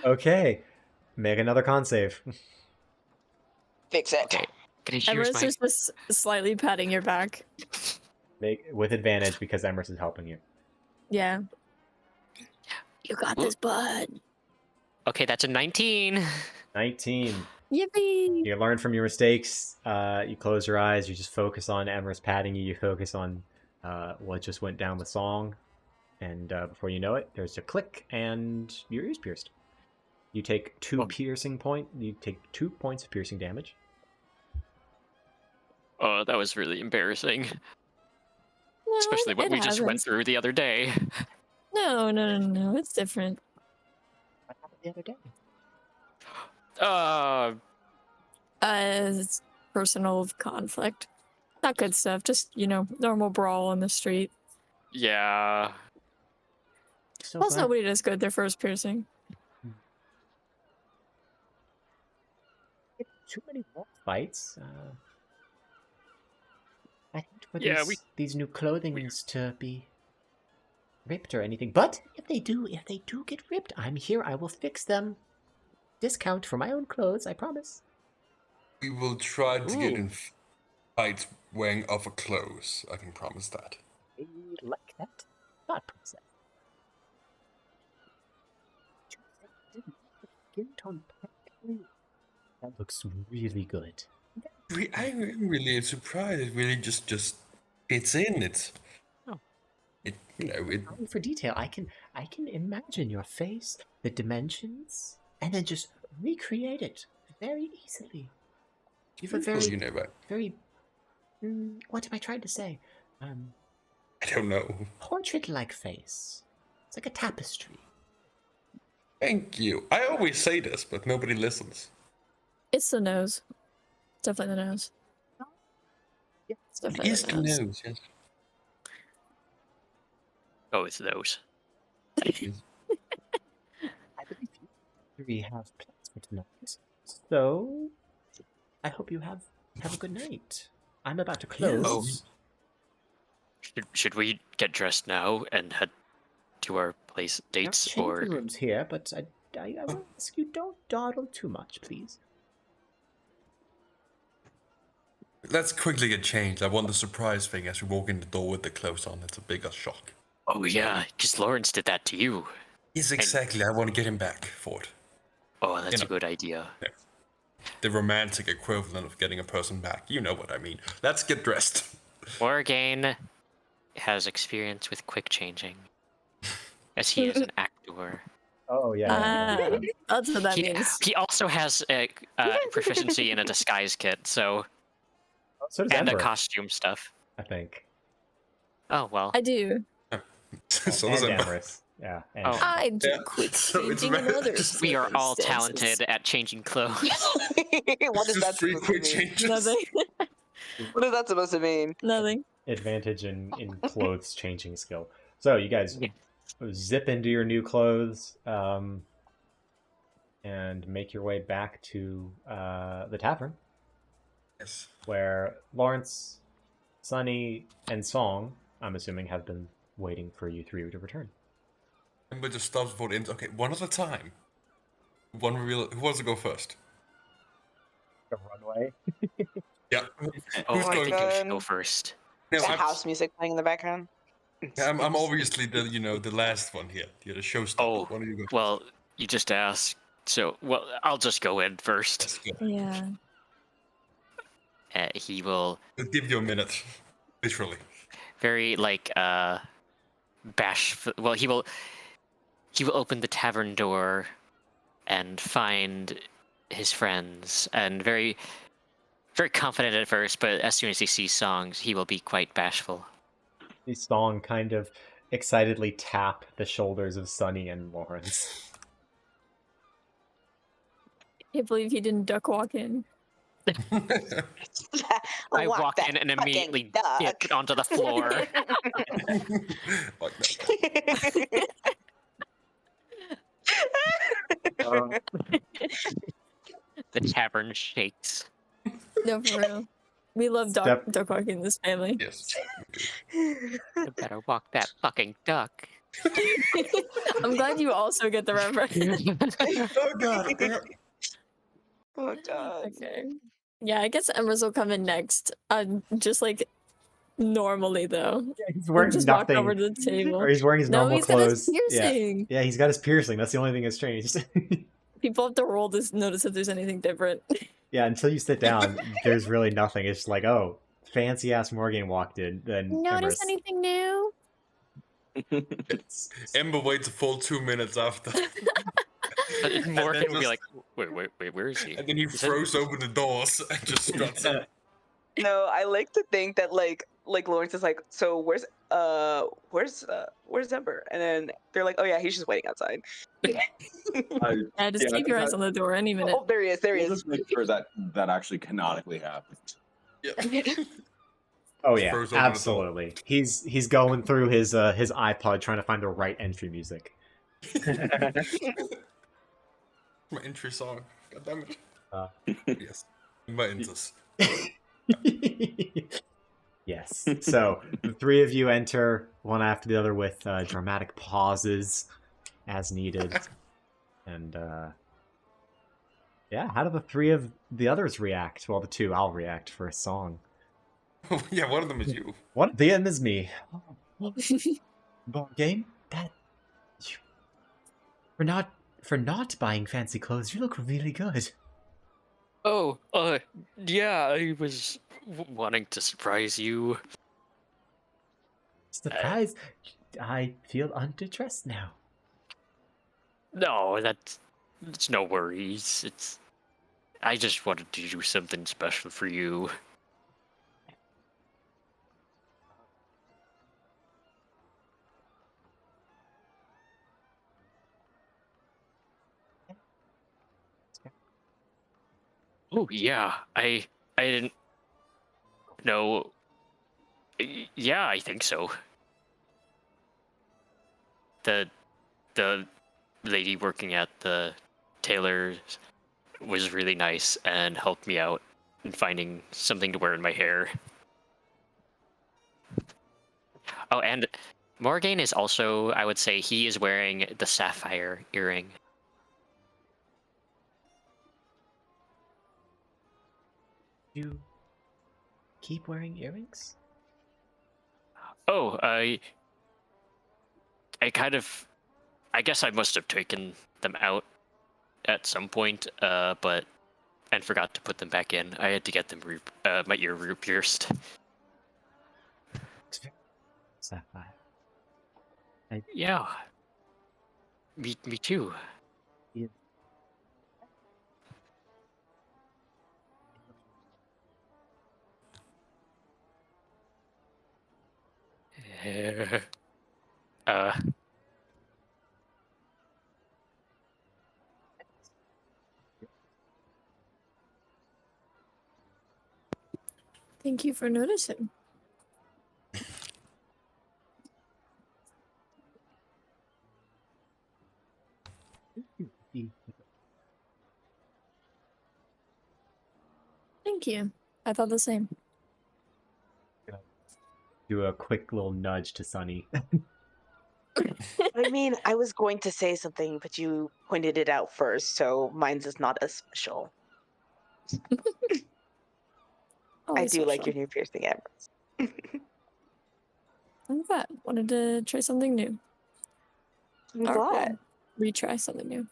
Speaker 1: Okay, make another con save.
Speaker 5: Fix it.
Speaker 3: Okay. Can I use
Speaker 6: Emrys
Speaker 3: my...
Speaker 6: is just slightly patting your back.
Speaker 1: Make with advantage because Emrys is helping you.
Speaker 6: Yeah. You got this, bud.
Speaker 3: Okay, that's a 19.
Speaker 1: 19.
Speaker 6: Yippee!
Speaker 1: You learn from your mistakes. You close your eyes. You just focus on Emrys patting you. You focus on what just went down the song. And before you know it, there's a click and your ear's pierced. You take 2 piercing point. You take 2 points of piercing damage.
Speaker 3: Oh, that was really embarrassing.
Speaker 6: No,
Speaker 3: Especially what
Speaker 6: it
Speaker 3: we just went
Speaker 6: happens.
Speaker 3: through the other day.
Speaker 6: No. It's different.
Speaker 1: What happened the other day?
Speaker 6: It's personal conflict. Not good stuff. Just, normal brawl on the street.
Speaker 3: Yeah.
Speaker 1: So
Speaker 6: Plus,
Speaker 1: glad-
Speaker 6: nobody does good their first piercing.
Speaker 1: Too many more fights. I hate for
Speaker 3: Yeah,
Speaker 1: these new clothings to be ripped or anything. But if they do get ripped, I'm here. I will fix them. Discount for my own clothes, I promise.
Speaker 4: We will try to get
Speaker 3: Ooh.
Speaker 4: in fights wearing other clothes. I can promise that.
Speaker 1: I like that thought process. Skin tone perfectly. That looks really good.
Speaker 4: I'm really surprised. It really just fits in. It's
Speaker 1: Oh.
Speaker 4: it.
Speaker 1: Sorry for detail. I can imagine your face, the dimensions, and then just recreate it very easily. You have a very,
Speaker 4: But
Speaker 1: very. What am I trying to say?
Speaker 4: I don't know.
Speaker 1: Portrait-like face. It's like a tapestry.
Speaker 4: Thank you. I always say this, but nobody listens.
Speaker 6: It's the nose. Definitely the nose. It's
Speaker 4: It
Speaker 6: definitely
Speaker 4: is
Speaker 6: the
Speaker 4: the
Speaker 6: nose.
Speaker 4: nose, yes.
Speaker 3: Oh, it's those.
Speaker 1: I believe we have plans for tonight. So, I hope you have a good night. I'm about to close.
Speaker 3: Should we get dressed now and head to our place dates,
Speaker 1: There are
Speaker 3: or
Speaker 1: changing rooms here, but I will ask you don't dawdle too much, please.
Speaker 4: Let's quickly get changed. I want the surprise thing as we walk in the door with the clothes on. It's a bigger shock.
Speaker 3: Oh yeah, because Lawrence did that to you.
Speaker 4: Yes, exactly. I want to get him back for it.
Speaker 3: Oh, that's a good idea.
Speaker 4: the romantic equivalent of getting a person back. You know what I mean. Let's get dressed.
Speaker 3: Morogain has experience with quick changing, as he is an actor.
Speaker 1: Oh yeah.
Speaker 6: That's what that
Speaker 3: He,
Speaker 6: means.
Speaker 3: he also has a proficiency in a disguise kit, so
Speaker 1: So does
Speaker 3: and a
Speaker 1: Ember,
Speaker 3: costume stuff.
Speaker 1: I think.
Speaker 3: Oh well.
Speaker 6: I do.
Speaker 4: So
Speaker 1: and
Speaker 4: does Ember.
Speaker 1: Emrys. Yeah. And
Speaker 3: Oh.
Speaker 1: Ember.
Speaker 6: I do
Speaker 4: Yeah,
Speaker 6: quick
Speaker 4: so it's
Speaker 6: changing in
Speaker 4: very-
Speaker 6: other
Speaker 3: We are all
Speaker 6: circumstances.
Speaker 3: talented at changing clothes.
Speaker 5: What is
Speaker 4: Just
Speaker 5: that
Speaker 4: three
Speaker 5: supposed
Speaker 4: quick
Speaker 5: to mean?
Speaker 4: changes.
Speaker 6: Nothing.
Speaker 5: What is that supposed to mean?
Speaker 6: Nothing.
Speaker 1: Advantage in clothes changing skill. So you guys zip into your new clothes and make your way back to the tavern,
Speaker 4: Yes.
Speaker 1: where Lawrence, Sunny, and Song, I'm assuming, have been waiting for you three to return.
Speaker 4: Ember just stops for the okay, one at a time. Who wants to go first?
Speaker 1: The runway.
Speaker 4: Yeah.
Speaker 3: Oh,
Speaker 4: Who's
Speaker 3: I
Speaker 4: going
Speaker 3: think you
Speaker 4: first?
Speaker 3: should go first.
Speaker 4: No,
Speaker 5: The
Speaker 4: I'm,
Speaker 5: house music playing in the background.
Speaker 4: I'm obviously the last one here. You're the showstopper.
Speaker 3: Oh,
Speaker 4: One of you go.
Speaker 3: well, you just asked. So, well, I'll just go in first.
Speaker 4: Let's go.
Speaker 6: Yeah.
Speaker 3: He will
Speaker 4: I'll give you a minute. Literally.
Speaker 3: very bashful. Well, he will open the tavern door and find his friends, and very confident at first, but as soon as he sees Songs, he will be quite bashful.
Speaker 1: The Song kind of excitedly tap the shoulders of Sunny and Lawrence.
Speaker 6: Can't believe he didn't duck walk in.
Speaker 3: I walk
Speaker 5: that
Speaker 3: in and
Speaker 5: fucking
Speaker 3: immediately
Speaker 5: duck.
Speaker 3: dip onto the floor.
Speaker 4: Like that.
Speaker 3: The tavern shakes.
Speaker 6: No, for real. We love duck walking in this family.
Speaker 4: Yes.
Speaker 3: You better walk that fucking duck.
Speaker 6: I'm glad you also get the reference.
Speaker 4: Oh god.
Speaker 5: Oh god.
Speaker 6: Okay. Yeah, I guess Emrys will come in next. Just like normally though.
Speaker 1: Yeah, he's wearing
Speaker 6: Just
Speaker 1: nothing.
Speaker 6: walk over to the table.
Speaker 1: Or he's wearing his
Speaker 6: No,
Speaker 1: normal
Speaker 6: he's got his
Speaker 1: clothes.
Speaker 6: piercing.
Speaker 1: Yeah, he's got his piercing. That's the only thing that's changed.
Speaker 6: People have to roll to notice if there's anything different.
Speaker 1: Yeah, until you sit down, there's really nothing. It's just like, oh, fancy ass Morgan walked in. Then
Speaker 6: Notice
Speaker 1: Emrys.
Speaker 6: anything new?
Speaker 4: Ember waits a full 2 minutes after.
Speaker 3: Morgan
Speaker 4: then
Speaker 3: would be
Speaker 4: just-
Speaker 3: like, wait, where is he?
Speaker 4: And then he throws open the doors and just struts in.
Speaker 5: No, I like to think that like Lawrence is like, so where's Ember? And then they're like, oh yeah, he's just waiting outside.
Speaker 6: Yeah, just keep your eyes on the door any minute.
Speaker 5: Oh, there he is. There he
Speaker 2: We'll
Speaker 5: is.
Speaker 2: just make sure that actually canonically happens.
Speaker 4: Yeah.
Speaker 1: Oh yeah,
Speaker 4: Throws open the door.
Speaker 1: absolutely. He's going through his iPod trying to find the right entry music.
Speaker 4: My entry song. God damn it.
Speaker 1: Uh.
Speaker 4: Yes. Ember enters.
Speaker 1: Yes. So the three of you enter one after the other with dramatic pauses as needed. And yeah, how do the three of the others react? Well, the two I'll react for a song.
Speaker 4: Yeah, one of them is you.
Speaker 1: What? The end is me. Game? That for not buying fancy clothes, you look really good.
Speaker 3: Oh, yeah, I was wanting to surprise you.
Speaker 1: Surprise! I feel underdressed now.
Speaker 3: No, it's no worries. I just wanted to do something special for you. Oh yeah, I didn't know. Yeah, I think so. The lady working at the tailor's was really nice and helped me out in finding something to wear in my hair. Oh, and Morogain is also, I would say, he is wearing the sapphire earring.
Speaker 7: You keep wearing earrings?
Speaker 3: Oh, I guess I must have taken them out at some point, but and forgot to put them back in. I had to get them my ear pierced.
Speaker 1: Sapphire.
Speaker 3: Yeah. Me too.
Speaker 1: Yeah.
Speaker 3: Uh,
Speaker 6: Thank you for noticing. Thank you. I thought the same.
Speaker 1: Do a quick little nudge to Sunny.
Speaker 5: I mean, I was going to say something, but you pointed it out first, so mine's is not as special. I
Speaker 6: Always
Speaker 5: do like
Speaker 6: special.
Speaker 5: your new piercing, Emrys.
Speaker 6: I'm glad. Wanted to try something new.
Speaker 5: I'm
Speaker 6: Or, well,
Speaker 5: glad.
Speaker 6: retry something new.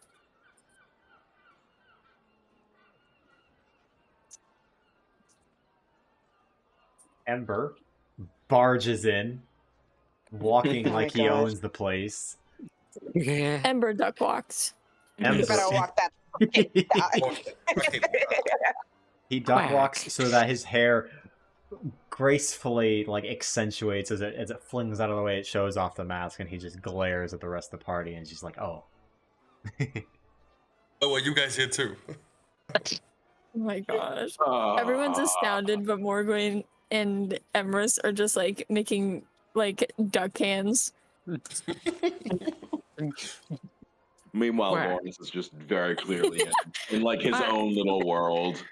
Speaker 1: Ember barges in, walking
Speaker 5: Oh my
Speaker 1: like he
Speaker 5: gosh.
Speaker 1: owns the place.
Speaker 6: Ember duck walks.
Speaker 1: Ember,
Speaker 5: You better walk that fucking
Speaker 1: he duck walks
Speaker 3: Quack.
Speaker 1: so that his hair gracefully like accentuates as it flings out of the way. It shows off the mask, and he just glares at the rest of the party, and she's like, "Oh."
Speaker 4: Oh, well, you guys here too.
Speaker 6: Oh my gosh. Everyone's astounded, but Morogain and Emrys are just like making like duck hands.
Speaker 2: Meanwhile,
Speaker 3: Quack.
Speaker 2: Lawrence is just very clearly in like his own little world,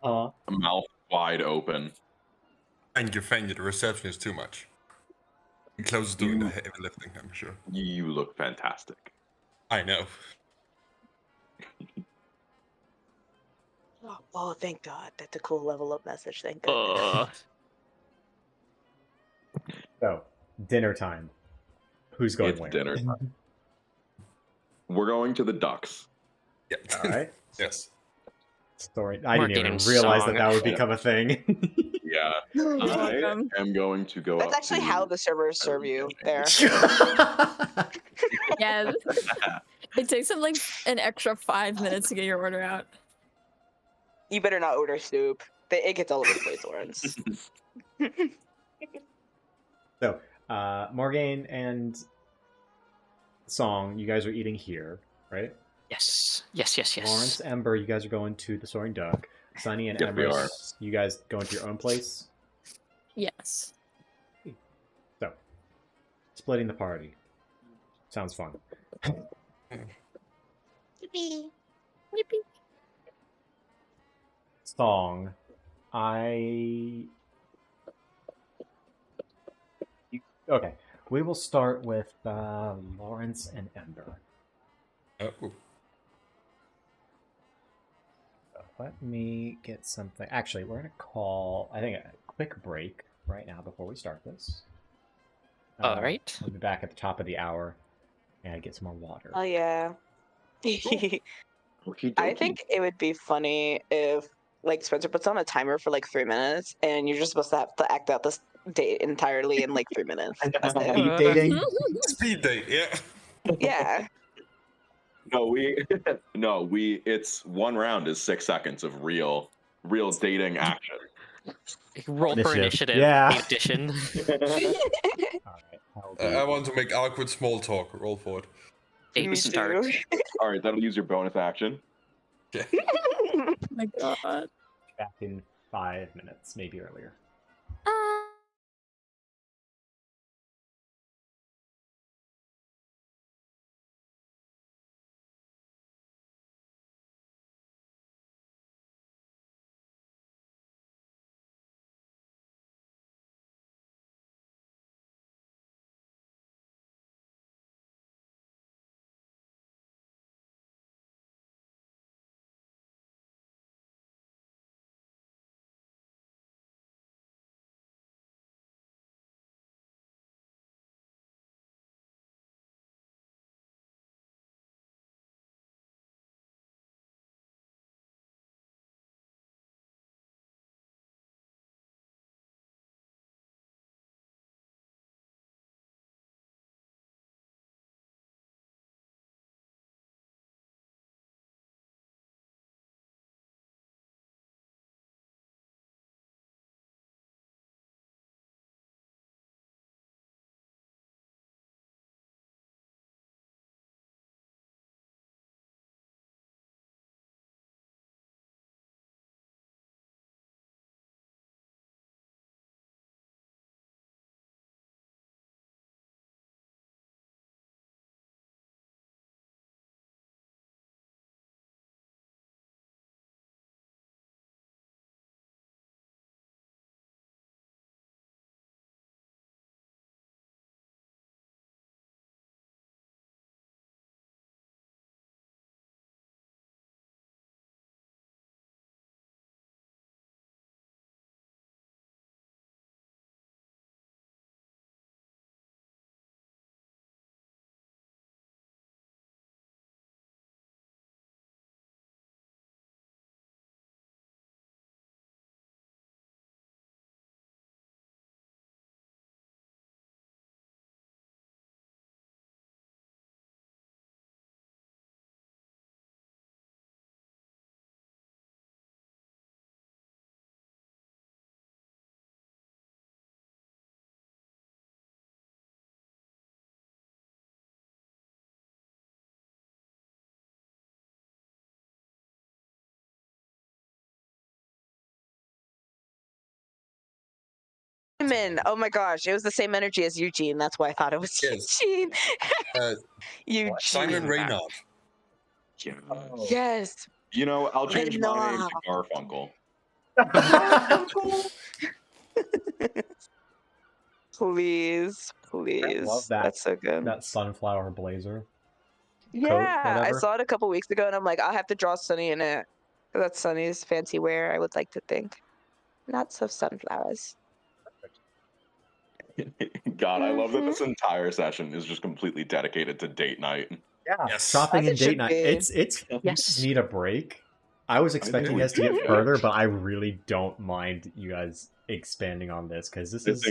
Speaker 2: mouth wide open.
Speaker 4: Thank you. The reception is too much. Close doing the heavy lifting, I'm sure.
Speaker 2: You look fantastic.
Speaker 4: I know.
Speaker 5: Oh, thank God. That's a cool level up message. Thank goodness.
Speaker 1: So, dinner time. Who's going
Speaker 2: It's
Speaker 1: where?
Speaker 2: dinner time. We're going to the Ducks.
Speaker 4: Yeah.
Speaker 1: All right.
Speaker 4: Yes.
Speaker 1: Story. I didn't even
Speaker 3: Marketing
Speaker 1: realize
Speaker 3: song.
Speaker 1: that would become a thing.
Speaker 2: Yeah.
Speaker 6: You're
Speaker 2: I
Speaker 6: welcome.
Speaker 2: am going to go
Speaker 5: That's
Speaker 2: up
Speaker 5: actually
Speaker 2: to
Speaker 5: how the servers serve you there.
Speaker 6: Yeah. It takes them like an extra 5 minutes to get your order out.
Speaker 5: You better not order soup. It gets all over the place, Lawrence.
Speaker 1: So, Morgaine and Song, you guys are eating here, right?
Speaker 3: Yes.
Speaker 1: Lawrence, Ember, you guys are going to the Soaring Duck. Sunny and
Speaker 2: Yes, we are.
Speaker 1: Emrys, you guys going to your own place.
Speaker 6: Yes.
Speaker 1: So, splitting the party. Sounds fun.
Speaker 5: Yippee.
Speaker 6: Yippee.
Speaker 1: Song, okay. We will start with Lawrence and Ember.
Speaker 4: Oh.
Speaker 1: Let me get something. Actually, we're going to call, I think, a quick break right now before we start this.
Speaker 3: All right.
Speaker 1: We'll be back at the top of the hour and get some more water.
Speaker 5: Oh, yeah.
Speaker 2: Okie
Speaker 5: I
Speaker 2: dokie.
Speaker 5: think it would be funny if, like, Spencer puts on a timer for like 3 minutes, and you're just supposed to have to act out this date entirely in like 3 minutes. That's it.
Speaker 1: Speed dating?
Speaker 4: Speed date, yeah.
Speaker 5: Yeah.
Speaker 2: It's one round is 6 seconds of real dating action.
Speaker 3: Roll for initiative.
Speaker 1: Yeah.
Speaker 3: Edition.
Speaker 1: All right.
Speaker 4: I want to make awkward small talk. Roll for it.
Speaker 5: Me
Speaker 3: Start.
Speaker 5: too.
Speaker 2: All right, that'll use your bonus action.
Speaker 4: Yeah.
Speaker 6: Oh my god.
Speaker 1: Back in 5 minutes, maybe earlier.
Speaker 5: Simon. Oh my gosh, it was the same energy as Eugene. That's why I thought it was
Speaker 4: Yes.
Speaker 5: Eugene. Eugene.
Speaker 4: Simon Reynard.
Speaker 2: Oh.
Speaker 5: Yes.
Speaker 2: You know, I'll change my name
Speaker 5: Reynard.
Speaker 2: to Garfunkel.
Speaker 5: Please, please.
Speaker 1: love that.
Speaker 5: That's so good.
Speaker 1: That sunflower blazer.
Speaker 5: Yeah, I
Speaker 1: whatever.
Speaker 5: saw it a couple weeks ago, and I'm like, I'll have to draw Sunny in it. That's Sunny's fancy wear, I would like to think. Lots of sunflowers.
Speaker 2: God, I love that this entire session is just completely dedicated to date night.
Speaker 1: Yeah,
Speaker 4: Yes.
Speaker 1: shopping
Speaker 5: As
Speaker 1: and
Speaker 5: it should
Speaker 1: date night.
Speaker 5: be.
Speaker 1: It's
Speaker 3: Yes.
Speaker 1: you just need a break. I was expecting
Speaker 2: we
Speaker 1: us to
Speaker 2: do.
Speaker 1: get further, but I really don't mind you guys expanding on this because this is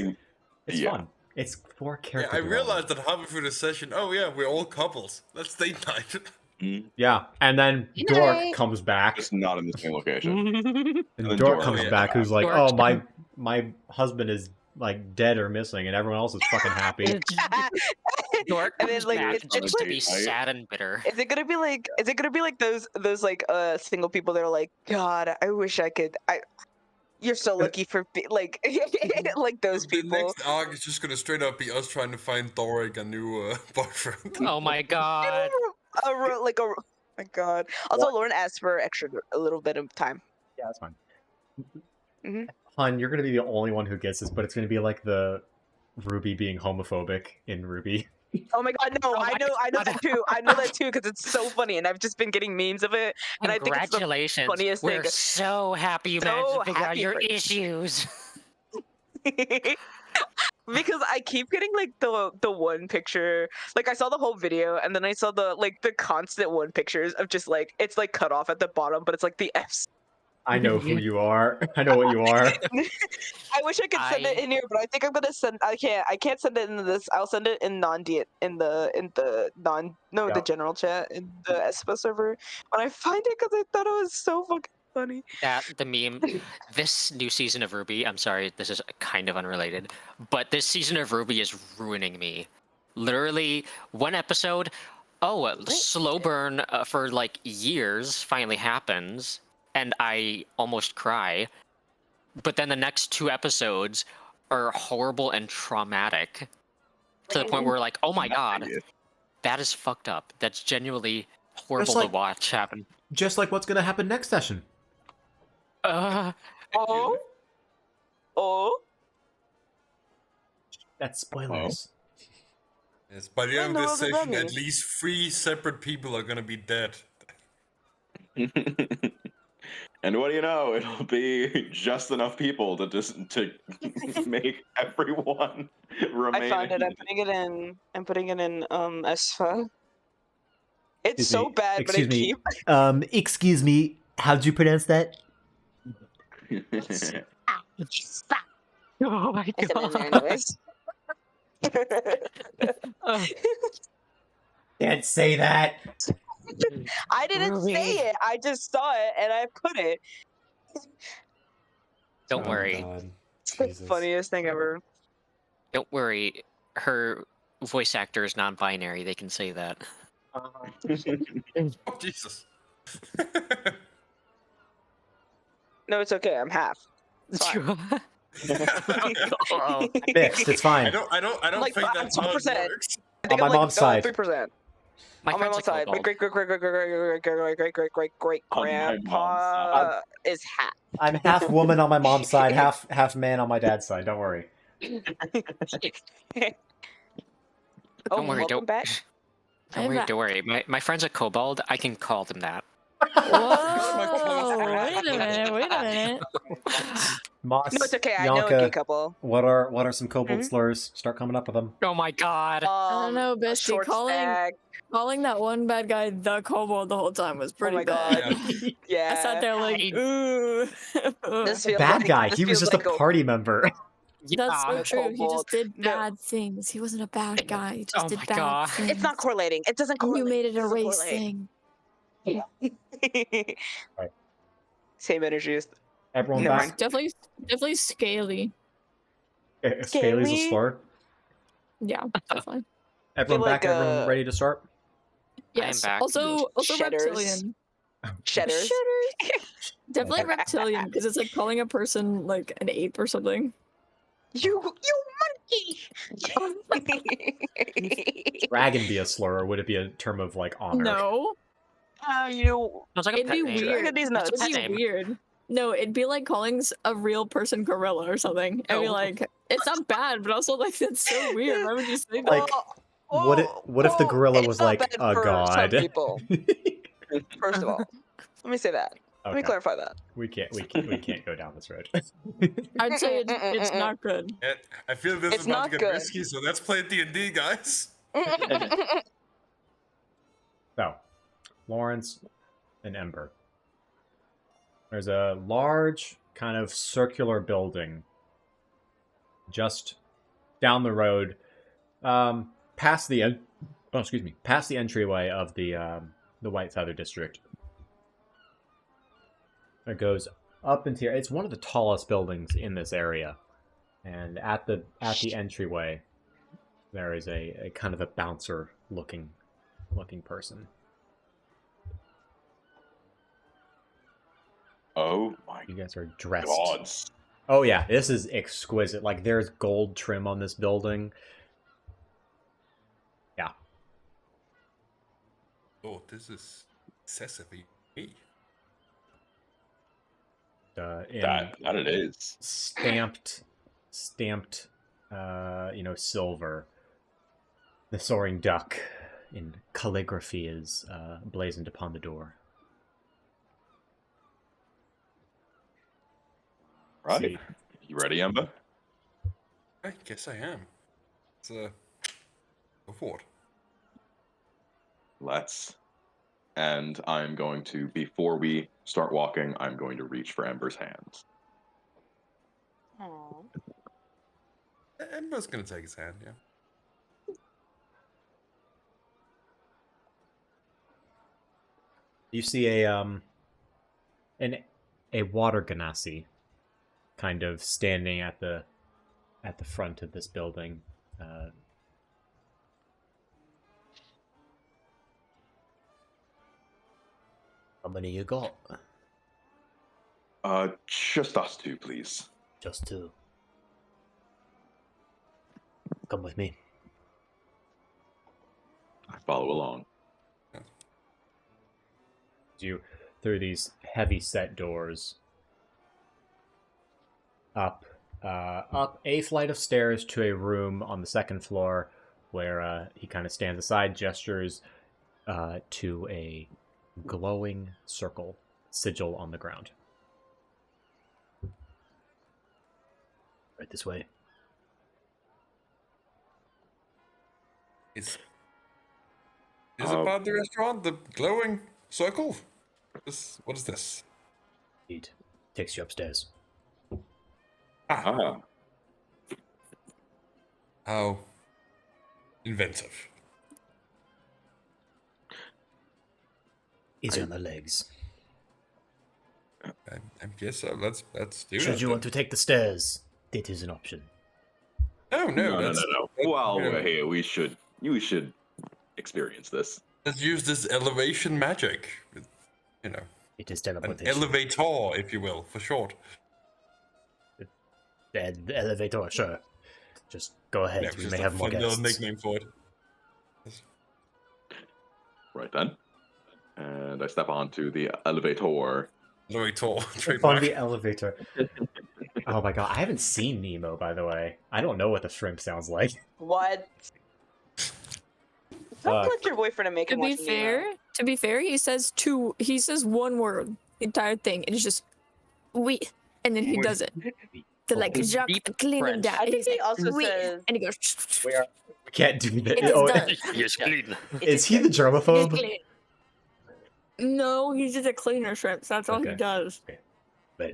Speaker 1: it's
Speaker 2: yeah.
Speaker 1: fun. It's for
Speaker 4: Yeah,
Speaker 1: character.
Speaker 4: I
Speaker 1: development.
Speaker 4: realized that halfway through the session, oh yeah, we're all couples. Let's date night.
Speaker 1: Yeah, and then
Speaker 5: Good
Speaker 1: Dork
Speaker 5: night.
Speaker 1: comes back.
Speaker 2: Just not in the same location.
Speaker 1: And
Speaker 2: then
Speaker 1: Dork
Speaker 2: Dork
Speaker 1: comes
Speaker 4: comes
Speaker 1: back,
Speaker 2: back.
Speaker 1: who's like,
Speaker 3: Dork's
Speaker 1: "Oh, my husband is like dead or missing, and everyone else is fucking happy."
Speaker 3: Dork
Speaker 5: And then,
Speaker 3: comes
Speaker 5: like,
Speaker 3: back
Speaker 5: it's
Speaker 3: just to
Speaker 2: like-
Speaker 3: be sad and bitter.
Speaker 5: Is it gonna be like? Is it gonna be like those like single people that are like, God, I wish I could. You're so lucky for like like those
Speaker 4: The
Speaker 5: people.
Speaker 4: next arc is just gonna straight up be us trying to find Doric a new boyfriend.
Speaker 3: Oh my god.
Speaker 5: Oh my God. Also, Lauren asked for a little bit of time.
Speaker 1: Yeah, that's fine.
Speaker 5: Mhm.
Speaker 1: Hun, you're gonna be the only one who gets this, but it's gonna be like the Ruby being homophobic in Ruby.
Speaker 5: Oh my God, no!
Speaker 3: Oh
Speaker 5: I
Speaker 3: my
Speaker 5: know that too. I know that too because it's so funny, and I've just been getting memes of it. And I think it's the
Speaker 3: Congratulations.
Speaker 5: funniest
Speaker 3: We're
Speaker 5: thing.
Speaker 3: so happy you
Speaker 5: So
Speaker 3: managed to figure out
Speaker 5: happy
Speaker 3: your
Speaker 5: for-
Speaker 3: issues.
Speaker 5: Because I keep getting like the one picture. Like I saw the whole video, and then I saw the constant one pictures of just like it's like cut off at the bottom, but it's like the F's.
Speaker 1: I know who you are. I know what you are.
Speaker 5: I wish I could send it in here, but I think I'm gonna send. I can't send it in this. I'll send it in the general chat in the Espo server when I find it because I thought it was so fucking funny.
Speaker 3: The meme, this new season of Ruby, I'm sorry, this is kind of unrelated, but this season of Ruby is ruining me. Literally, one episode, slow burn for like years finally happens, and I almost cry. But then the next 2 episodes are horrible and traumatic to the point where we're like, oh my god, that is fucked up. That's genuinely horrible to watch happen.
Speaker 1: Just like what's gonna happen next session.
Speaker 5: Oh.
Speaker 1: That's spoilers.
Speaker 4: Yes, by the end of this
Speaker 5: know what that
Speaker 4: session, at
Speaker 5: means.
Speaker 4: least 3 separate people are gonna be dead.
Speaker 2: And what do you know? It'll be just enough people to make everyone remain.
Speaker 5: I found it. I'm putting it in Esfa. It's so bad, but I keep.
Speaker 7: Excuse me. How'd you pronounce that?
Speaker 3: Oh my
Speaker 5: I said it in there
Speaker 3: god.
Speaker 5: anyways.
Speaker 7: Can't say that.
Speaker 5: I didn't
Speaker 3: Ruby.
Speaker 5: say it. I just saw it and I put it.
Speaker 3: Don't worry.
Speaker 1: God.
Speaker 5: It's the
Speaker 1: Jesus.
Speaker 5: funniest thing ever.
Speaker 3: Don't worry. Her voice actor is non-binary. They can say that.
Speaker 4: Oh, Jesus.
Speaker 5: No, it's okay. I'm half. It's fine.
Speaker 3: Oh,
Speaker 1: Mixed. It's
Speaker 4: I
Speaker 1: fine.
Speaker 4: don't
Speaker 5: Like,
Speaker 4: think
Speaker 5: I'm
Speaker 4: that's how it
Speaker 5: 2%.
Speaker 4: works.
Speaker 5: I think
Speaker 1: On
Speaker 5: I'm
Speaker 1: my
Speaker 5: like,
Speaker 1: mom's side.
Speaker 5: 3%.
Speaker 3: my
Speaker 5: On my
Speaker 3: friend's a
Speaker 5: mom's side, my
Speaker 3: kobold.
Speaker 5: great
Speaker 2: On my mom's
Speaker 5: grandpa is half.
Speaker 1: I'm half woman on my mom's side, half man on my dad's side. Don't worry.
Speaker 3: Don't worry.
Speaker 5: welcome
Speaker 3: Don't
Speaker 5: back.
Speaker 3: Don't worry. Don't worry. My friend's a kobold. I can call them that.
Speaker 6: Whoa! Wait a minute.
Speaker 1: Moss,
Speaker 5: No, it's okay. I know a gay
Speaker 1: Bianca,
Speaker 5: couple.
Speaker 1: what are some kobold
Speaker 5: Mhm.
Speaker 1: slurs? Start coming up with them.
Speaker 3: Oh my god.
Speaker 6: I don't know,
Speaker 5: A
Speaker 6: bestie.
Speaker 5: short stack.
Speaker 6: Calling that one bad guy the kobold the whole time was pretty
Speaker 5: my
Speaker 6: bad.
Speaker 5: God. Yeah.
Speaker 6: I sat there like,
Speaker 3: I-
Speaker 6: ooh.
Speaker 5: This feels
Speaker 1: Bad
Speaker 5: like,
Speaker 1: guy.
Speaker 5: this
Speaker 1: He was
Speaker 5: feels
Speaker 1: just
Speaker 5: like
Speaker 1: a party member.
Speaker 6: That's so
Speaker 3: Yeah.
Speaker 6: true. He
Speaker 5: kobold.
Speaker 6: just did
Speaker 5: No.
Speaker 6: bad things. He wasn't a bad guy. He just
Speaker 3: Oh
Speaker 6: did
Speaker 3: my
Speaker 6: bad
Speaker 3: God.
Speaker 6: things.
Speaker 5: It's not correlating. It doesn't
Speaker 6: And
Speaker 5: correlate.
Speaker 6: you made it a
Speaker 5: doesn't
Speaker 6: race
Speaker 5: correlate.
Speaker 6: thing.
Speaker 5: Same energy as
Speaker 1: Everyone
Speaker 5: Never
Speaker 1: back.
Speaker 5: mind.
Speaker 6: Definitely scaly.
Speaker 1: Scaly's a
Speaker 5: Scaly?
Speaker 1: slur.
Speaker 6: Yeah, definitely.
Speaker 1: Everyone
Speaker 5: like,
Speaker 1: back. Everyone ready to start.
Speaker 6: Yes.
Speaker 3: back.
Speaker 6: Also
Speaker 5: Shedders.
Speaker 6: reptilian.
Speaker 5: Shedders.
Speaker 6: Definitely reptilian because it's like calling a person like an ape or something.
Speaker 5: You monkey!
Speaker 1: Dragon be a slur, or would it be a term of like honor?
Speaker 6: No,
Speaker 5: You.
Speaker 3: It's like a
Speaker 6: it'd
Speaker 3: pet
Speaker 6: be
Speaker 3: name.
Speaker 6: weird.
Speaker 5: Dragon these nuts.
Speaker 3: It's a
Speaker 6: It'd
Speaker 3: pet
Speaker 6: be
Speaker 3: name.
Speaker 6: weird. No, it'd be like calling a real person gorilla or something. I'd be
Speaker 4: No.
Speaker 6: like, it's not bad, but also like it's so weird. Why would you say that?
Speaker 1: Like, what if the gorilla
Speaker 5: it's
Speaker 1: was
Speaker 5: not
Speaker 1: like
Speaker 5: bad
Speaker 1: a
Speaker 5: for some
Speaker 1: god?
Speaker 5: people. First of all, let me say that. Let me
Speaker 1: Okay.
Speaker 5: clarify that.
Speaker 1: We can't go down this road.
Speaker 6: I'd say it's not good.
Speaker 4: Yeah, I feel this
Speaker 5: It's
Speaker 4: is about
Speaker 5: not
Speaker 4: to get
Speaker 5: good.
Speaker 4: risky, so let's play D&D, guys.
Speaker 1: So, Lawrence and Ember. There's a large kind of circular building just down the road, past the past the entryway of the White Feather District. It goes up into here. It's one of the tallest buildings in this area, and at the entryway, there is a kind of a bouncer looking person.
Speaker 2: Oh my
Speaker 1: You guys are dressed.
Speaker 2: gods.
Speaker 1: Oh yeah, this is exquisite. Like there's gold trim on this building. Yeah.
Speaker 4: Oh, this is excessively me.
Speaker 1: In
Speaker 2: That it is.
Speaker 1: stamped, silver. The soaring duck in calligraphy is blazoned upon the door.
Speaker 2: Right.
Speaker 1: See.
Speaker 2: You ready, Ember?
Speaker 4: I guess I am. It's go for it.
Speaker 2: Let's. And I'm going to, before we start walking, I'm going to reach for Ember's hands.
Speaker 5: Aw.
Speaker 4: Ember's gonna take his hand, yeah.
Speaker 1: You see a water ganassi kind of standing at the front of this building.
Speaker 7: How many you got?
Speaker 2: Just us two, please.
Speaker 7: Just two. Come with me.
Speaker 2: I follow along.
Speaker 1: You through these heavy set doors up a flight of stairs to a room on the second floor where he kind of stands aside, gestures to a glowing circle sigil on the ground.
Speaker 7: Right this way.
Speaker 4: Is it part of the restaurant? The glowing circle? What is this?
Speaker 7: It takes you upstairs.
Speaker 2: Ah,
Speaker 4: How inventive.
Speaker 7: Easy on the legs.
Speaker 4: I guess so. Let's do
Speaker 7: Should
Speaker 4: that.
Speaker 7: you want to take the stairs, it is an option.
Speaker 4: No,
Speaker 2: no. Well,
Speaker 4: you know,
Speaker 2: hey, you should experience this.
Speaker 4: let's use this elevation magic. You know,
Speaker 7: It is
Speaker 4: an
Speaker 7: teleportation.
Speaker 4: elevator, if you will, for short.
Speaker 7: The elevator, sure. Just go ahead.
Speaker 4: Yeah,
Speaker 7: we
Speaker 4: just
Speaker 7: may
Speaker 4: a
Speaker 7: have more
Speaker 4: fun little
Speaker 7: guests.
Speaker 4: nickname for it.
Speaker 2: Right then. And I step onto the elevator.
Speaker 4: Elevator,
Speaker 1: On
Speaker 4: trademark.
Speaker 1: the elevator. Oh my god, I haven't seen Nemo, by the way. I don't know what the shrimp sounds like.
Speaker 5: What? Don't let your boyfriend and make
Speaker 6: To
Speaker 5: him
Speaker 6: be
Speaker 5: watch Nemo.
Speaker 6: fair, he says one word, the entire thing, and it's just we, and then he does it. The like
Speaker 3: Deep
Speaker 6: Jacques clean him
Speaker 3: French.
Speaker 6: down.
Speaker 5: I
Speaker 6: and
Speaker 5: think
Speaker 6: he's
Speaker 5: he
Speaker 6: like,
Speaker 5: also
Speaker 6: "Oui,"
Speaker 5: says.
Speaker 6: and he goes.
Speaker 1: We can't do that.
Speaker 6: It is
Speaker 1: Oh,
Speaker 6: done.
Speaker 3: Yes, clean.
Speaker 1: is he the
Speaker 6: He's
Speaker 1: germaphobe?
Speaker 6: clean. No, he's just a cleaner shrimp. That's all he
Speaker 1: Okay.
Speaker 6: does.
Speaker 1: But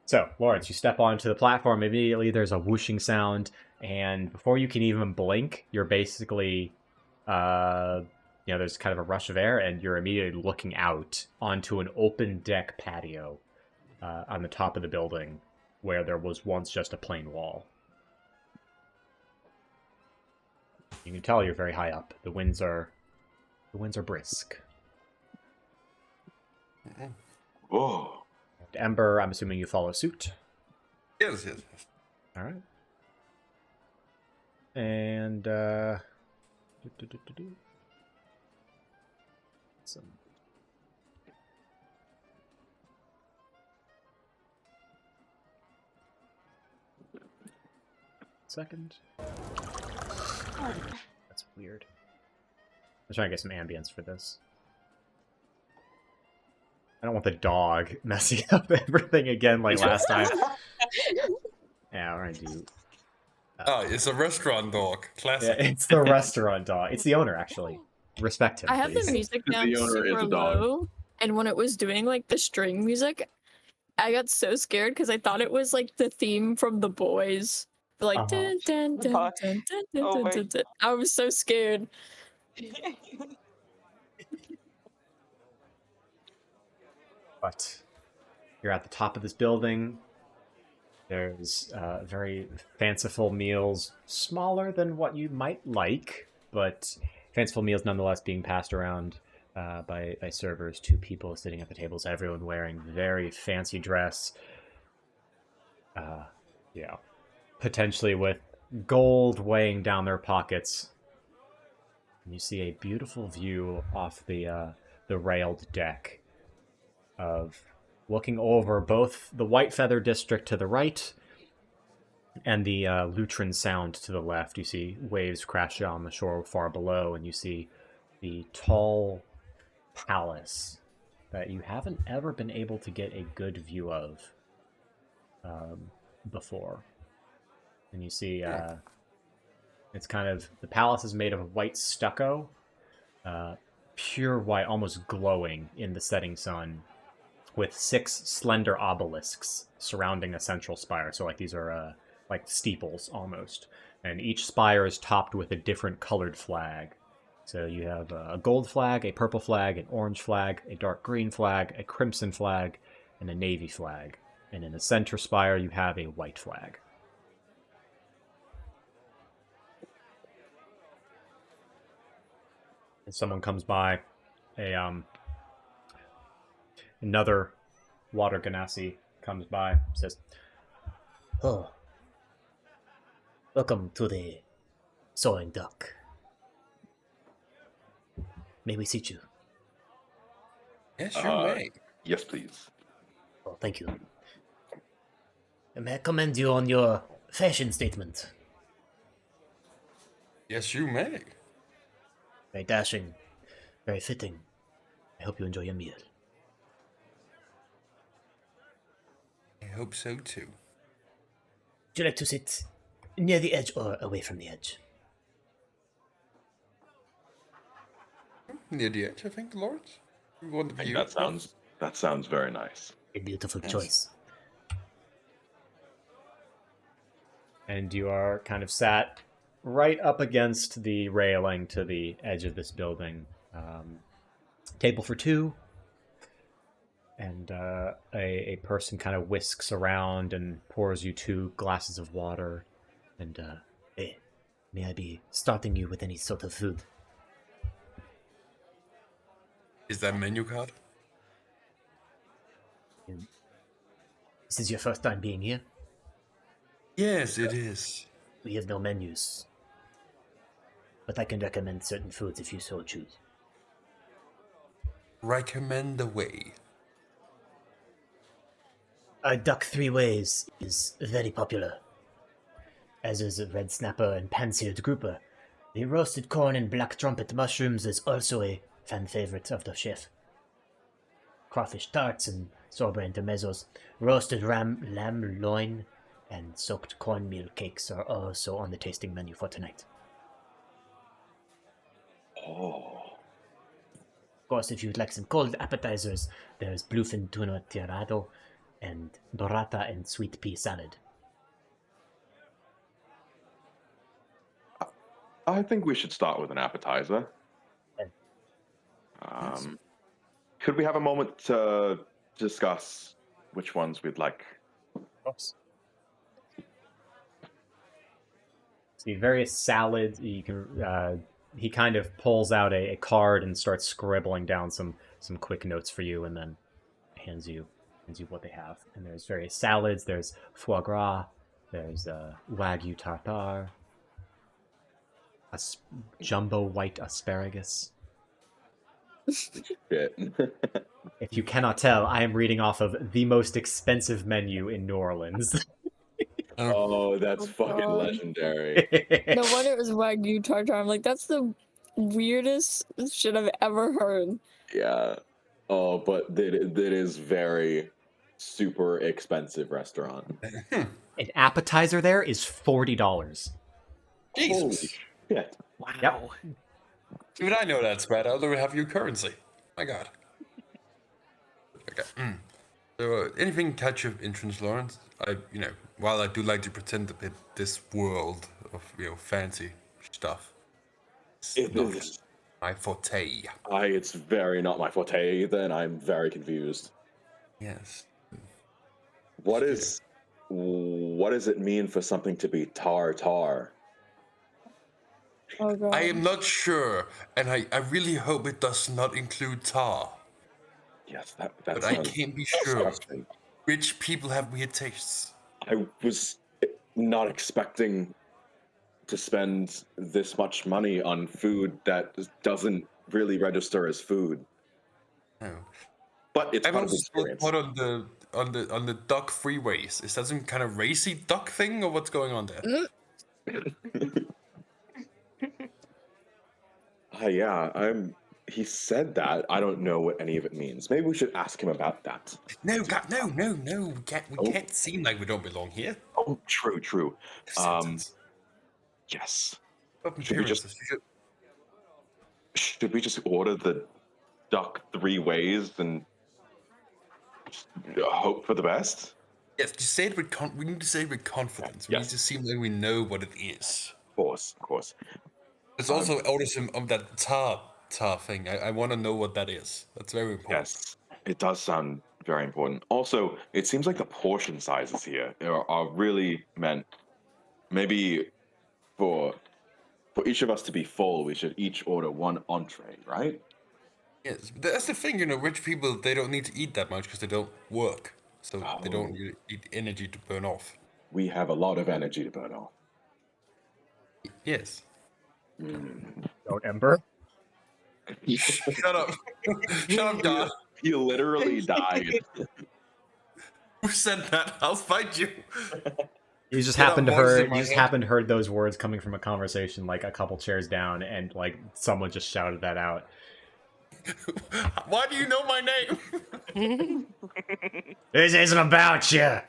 Speaker 1: so, Lawrence, you step onto the platform. Immediately, there's a whooshing sound, and before you can even blink, you're basically, there's kind of a rush of air, and you're immediately looking out onto an open deck patio on the top of the building, where there was once just a plain wall. You can tell you're very high up. The winds are brisk.
Speaker 2: Whoa.
Speaker 1: Ember, I'm assuming you follow suit.
Speaker 4: Yes, yes, yes.
Speaker 1: All right. And some. Second. That's weird. I'm trying to get some ambience for this. I don't want the dog messing up everything again like last time. Yeah, we're gonna do.
Speaker 4: Oh, it's a restaurant dog.
Speaker 1: Yeah,
Speaker 4: Classic.
Speaker 1: it's the restaurant dog. It's the owner, actually. Respect him,
Speaker 6: I had the
Speaker 1: please.
Speaker 6: music
Speaker 2: The
Speaker 6: down
Speaker 2: owner is
Speaker 6: super
Speaker 2: a dog.
Speaker 6: low, and when it was doing like the string music, I got so scared because I thought it was like the theme from The Boys. Like dun, dun, dun, dun, dun, dun,
Speaker 5: Oh
Speaker 6: dun,
Speaker 5: my-
Speaker 6: dun, dun. I was so scared.
Speaker 1: But you're at the top of this building. There's very fanciful meals, smaller than what you might like, but fanciful meals nonetheless being passed around by servers to people sitting at the tables, everyone wearing very fancy dress. Yeah, potentially with gold weighing down their pockets. And you see a beautiful view off the railed deck of looking over both the White Feather District to the right and the Lutrin Sound to the left. You see waves crash on the shore far below, and you see the tall palace that you haven't ever been able to get a good view of before. And you see it's kind of, the palace is made of white stucco, pure white, almost glowing in the setting sun, with 6 slender obelisks surrounding a central spire. So like these are like steeples almost. And each spire is topped with a different colored flag. So you have a gold flag, a purple flag, an orange flag, a dark green flag, a crimson flag, and a navy flag. And in the center spire, you have a white flag. And someone comes by, another water ganassi comes by, says,
Speaker 7: Oh. Welcome to the Soaring Duck. May we seat you?
Speaker 4: Yes, you may.
Speaker 2: Yes, please.
Speaker 7: Oh, thank you. May I commend you on your fashion statement?
Speaker 4: Yes, you may.
Speaker 7: Very dashing, very fitting. I hope you enjoy your meal.
Speaker 4: I hope so too.
Speaker 7: Would you like to sit near the edge or away from the edge?
Speaker 4: Near the edge, I think, Lawrence. You want the
Speaker 2: I think
Speaker 4: view?
Speaker 2: that sounds very nice.
Speaker 7: A beautiful
Speaker 4: Yes.
Speaker 7: choice.
Speaker 1: and you are kind of sat right up against the railing to the edge of this building. Table for 2, and a person kind of whisks around and pours you 2 glasses of water. And
Speaker 7: Hey, may I be starting you with any sort of food?
Speaker 4: Is that menu card?
Speaker 7: This is your first time being here?
Speaker 4: Yes, it is.
Speaker 7: We have no menus, but I can recommend certain foods if you so choose.
Speaker 4: Recommend the way.
Speaker 7: Our duck 3 ways is very popular, as is a red snapper and pan-seared grouper. The roasted corn and black trumpet mushrooms is also a fan favorite of the chef. Crawfish tarts and sorbet intermezzos, roasted lamb loin, and soaked cornmeal cakes are also on the tasting menu for tonight.
Speaker 2: Oh.
Speaker 7: Of course, if you'd like some cold appetizers, there's bluefin tuna tirado and dorata and sweet pea salad.
Speaker 2: I think we should start with an appetizer.
Speaker 7: Okay.
Speaker 2: Could we have a moment to discuss which ones we'd like?
Speaker 1: oops. See various salads. You can. He kind of pulls out a card and starts scribbling down some quick notes for you, and then hands you Tells you what they have. And there's various salads. There's foie gras. There's wagyu tartare. Jumbo white asparagus.
Speaker 2: Shit.
Speaker 1: If you cannot tell, I am reading off of the most expensive menu in New Orleans.
Speaker 2: Oh, that's
Speaker 6: Oh,
Speaker 2: fucking
Speaker 6: God.
Speaker 2: legendary.
Speaker 6: No wonder it was Wagyu tartare. I'm like, that's the weirdest shit I've ever heard.
Speaker 2: Yeah. Oh, but that is very super expensive restaurant.
Speaker 1: An appetizer there is $40.
Speaker 2: Holy
Speaker 4: Jesus.
Speaker 2: shit.
Speaker 3: Wow.
Speaker 1: Yep.
Speaker 4: Even I know that's bad. I already have your currency. My God. Okay. So, anything catch your interest, Lawrence? While I do like to pretend a bit this world of fancy stuff, it's
Speaker 2: It
Speaker 4: not
Speaker 2: is.
Speaker 4: my forte.
Speaker 2: It's very not my forte. Then I'm very confused.
Speaker 4: Yes.
Speaker 2: What does it mean for something to be tartar?
Speaker 6: Oh god.
Speaker 4: I am not sure, and I really hope it does not include tar.
Speaker 2: Yes, that
Speaker 4: But I
Speaker 2: sounds
Speaker 4: can't be sure.
Speaker 2: disgusting.
Speaker 4: Rich people have weird tastes.
Speaker 2: I was not expecting to spend this much money on food that doesn't really register as food,
Speaker 4: No.
Speaker 2: but it's
Speaker 4: I've
Speaker 2: part of the
Speaker 4: also
Speaker 2: experience.
Speaker 4: put on the duck freeways. Is that some kind of racy duck thing, or what's going on there?
Speaker 2: Yeah, he said that. I don't know what any of it means. Maybe we should ask him about that.
Speaker 4: No, God, no. We can't seem like we don't belong here.
Speaker 2: Oh, true.
Speaker 4: Sentence.
Speaker 2: Yes.
Speaker 4: Open
Speaker 2: Should we
Speaker 4: appearances.
Speaker 2: Should we just order the duck 3 ways and just hope for the best?
Speaker 4: Yes, just say it with we need to say it with confidence. We
Speaker 2: Yes.
Speaker 4: need to seem like we know what it is.
Speaker 2: Of course.
Speaker 4: There's also ordersome of that tar thing. I want to know what that is. That's very important.
Speaker 2: Yes, it does sound very important. Also, it seems like the portion sizes here are really meant. Maybe for each of us to be full, we should each order 1 entree, right?
Speaker 4: Yes, but that's the thing. Rich people, they don't need to eat that much because they don't work, so they don't
Speaker 2: Oh.
Speaker 4: really eat energy to burn off.
Speaker 2: We have a lot of energy to burn off.
Speaker 4: Yes.
Speaker 1: Don't Ember.
Speaker 4: Shut up. Shut up, God.
Speaker 2: He literally died.
Speaker 4: Who said that? I'll fight you.
Speaker 1: You just
Speaker 4: Get up,
Speaker 1: happened to
Speaker 4: voices in
Speaker 1: heard.
Speaker 4: my
Speaker 1: You just
Speaker 4: head.
Speaker 1: happened to heard those words coming from a conversation like a couple chairs down, and like someone just shouted that out.
Speaker 4: Why do you know my name?
Speaker 1: This isn't about you.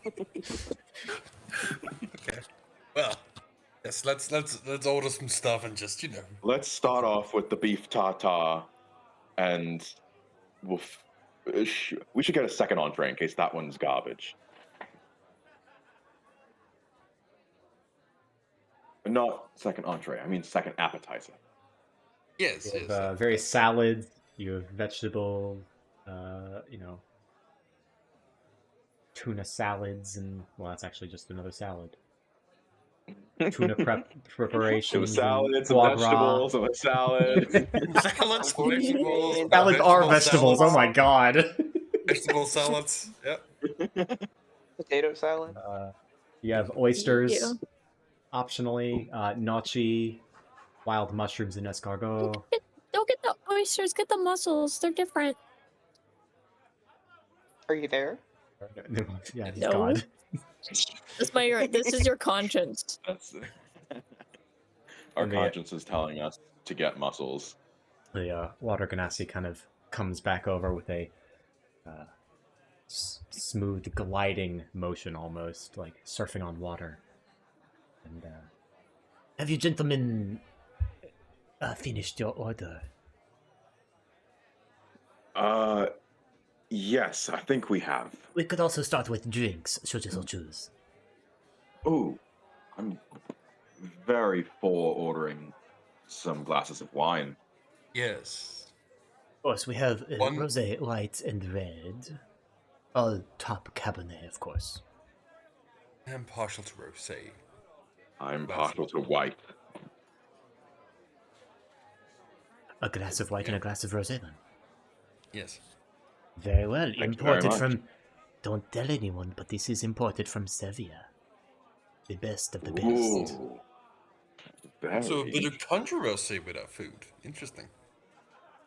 Speaker 4: Okay. Well, yes. Let's order some stuff and just
Speaker 2: Let's start off with the beef tartare, and we should get a second entree in case that one's garbage. Not second entree. I mean second appetizer.
Speaker 4: Yes.
Speaker 1: You have various salads. You have vegetables. Tuna salads, and well, that's actually just another salad. Tuna preparation.
Speaker 2: Some salads, some vegetables, some salad.
Speaker 4: Salads, vegetables.
Speaker 1: Salads are vegetables.
Speaker 4: salads,
Speaker 1: Oh my god.
Speaker 4: Vegetable salads. Yep.
Speaker 5: Potato salad.
Speaker 1: You have oysters,
Speaker 6: you.
Speaker 1: optionally, gnocchi, wild mushrooms, and escargot.
Speaker 6: Don't get the oysters, get the mussels. They're different.
Speaker 5: Are you there?
Speaker 1: Yeah, he's
Speaker 6: No.
Speaker 1: God.
Speaker 6: This is your conscience.
Speaker 2: Our
Speaker 1: And the-
Speaker 2: conscience is telling us to get mussels.
Speaker 1: The water ganassi kind of comes back over with a smooth gliding motion, almost like surfing on water. And have you gentlemen finished your order?
Speaker 2: Yes, I think we have.
Speaker 7: We could also start with drinks, should you so choose.
Speaker 2: Ooh, I'm very for ordering some glasses of wine.
Speaker 4: Yes.
Speaker 7: Of course, we have
Speaker 4: One-
Speaker 7: rosé, white, and red. All top Cabernet, of course.
Speaker 4: I'm partial to rosé.
Speaker 2: I'm
Speaker 4: That's-
Speaker 2: partial to white.
Speaker 7: A glass of white and a glass of rosé, then.
Speaker 4: Yes.
Speaker 7: Very well.
Speaker 2: you very
Speaker 7: Imported
Speaker 2: much.
Speaker 7: from. Don't tell anyone, but this is imported from Sevilla. The best of the best.
Speaker 2: Ooh.
Speaker 4: So a
Speaker 2: Very.
Speaker 4: bit of controversy with our food. Interesting.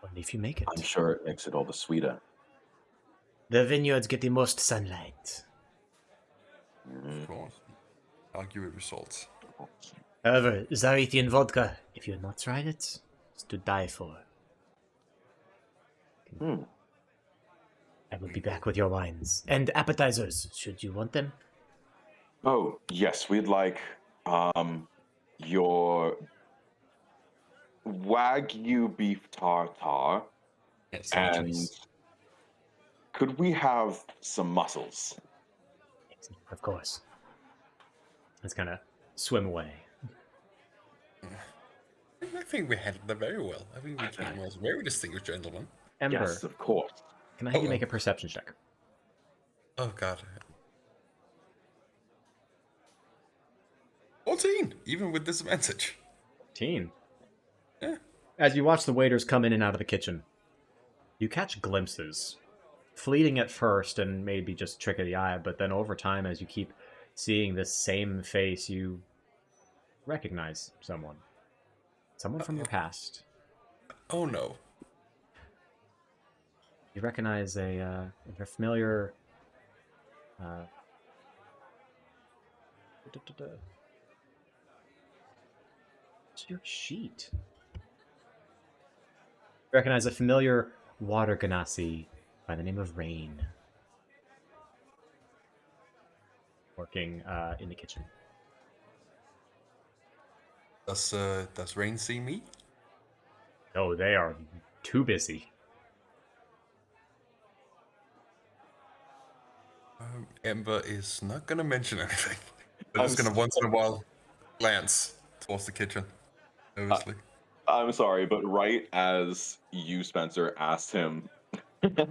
Speaker 7: Only if you make it.
Speaker 2: I'm sure it makes it all the sweeter.
Speaker 7: The vineyards get the most sunlight.
Speaker 4: Of course. Argue with results.
Speaker 7: However, Zarithian vodka, if you have not tried it, is to die for.
Speaker 2: Hmm.
Speaker 7: I will be back with your wines. And appetizers, should you want them.
Speaker 2: Oh, yes, we'd like your Wagyu beef tartare,
Speaker 4: Yes,
Speaker 2: and could we have some mussels?
Speaker 7: Of course. It's gonna swim away.
Speaker 4: I think we handled that very well. I think we came as very distinguished gentlemen.
Speaker 1: Ember,
Speaker 2: Yes, of course.
Speaker 1: can I have you make a perception check?
Speaker 4: Oh god. 14, even with disadvantage.
Speaker 1: Teen.
Speaker 4: Yeah.
Speaker 1: As you watch the waiters come in and out of the kitchen, you catch glimpses. Fleeting at first and maybe just trick of the eye, but then over time, as you keep seeing this same face, you recognize someone. Someone from your past.
Speaker 4: Oh no.
Speaker 1: You recognize a familiar... What's your sheet? You recognize a familiar water ganassi by the name of Rain. Working in the kitchen.
Speaker 4: Does Rain see me?
Speaker 1: Oh, they are too busy.
Speaker 4: Ember is not gonna mention anything. They're just gonna once in a while glance towards the kitchen. Obviously.
Speaker 2: I'm sorry, but right as you, Spencer, asked him, the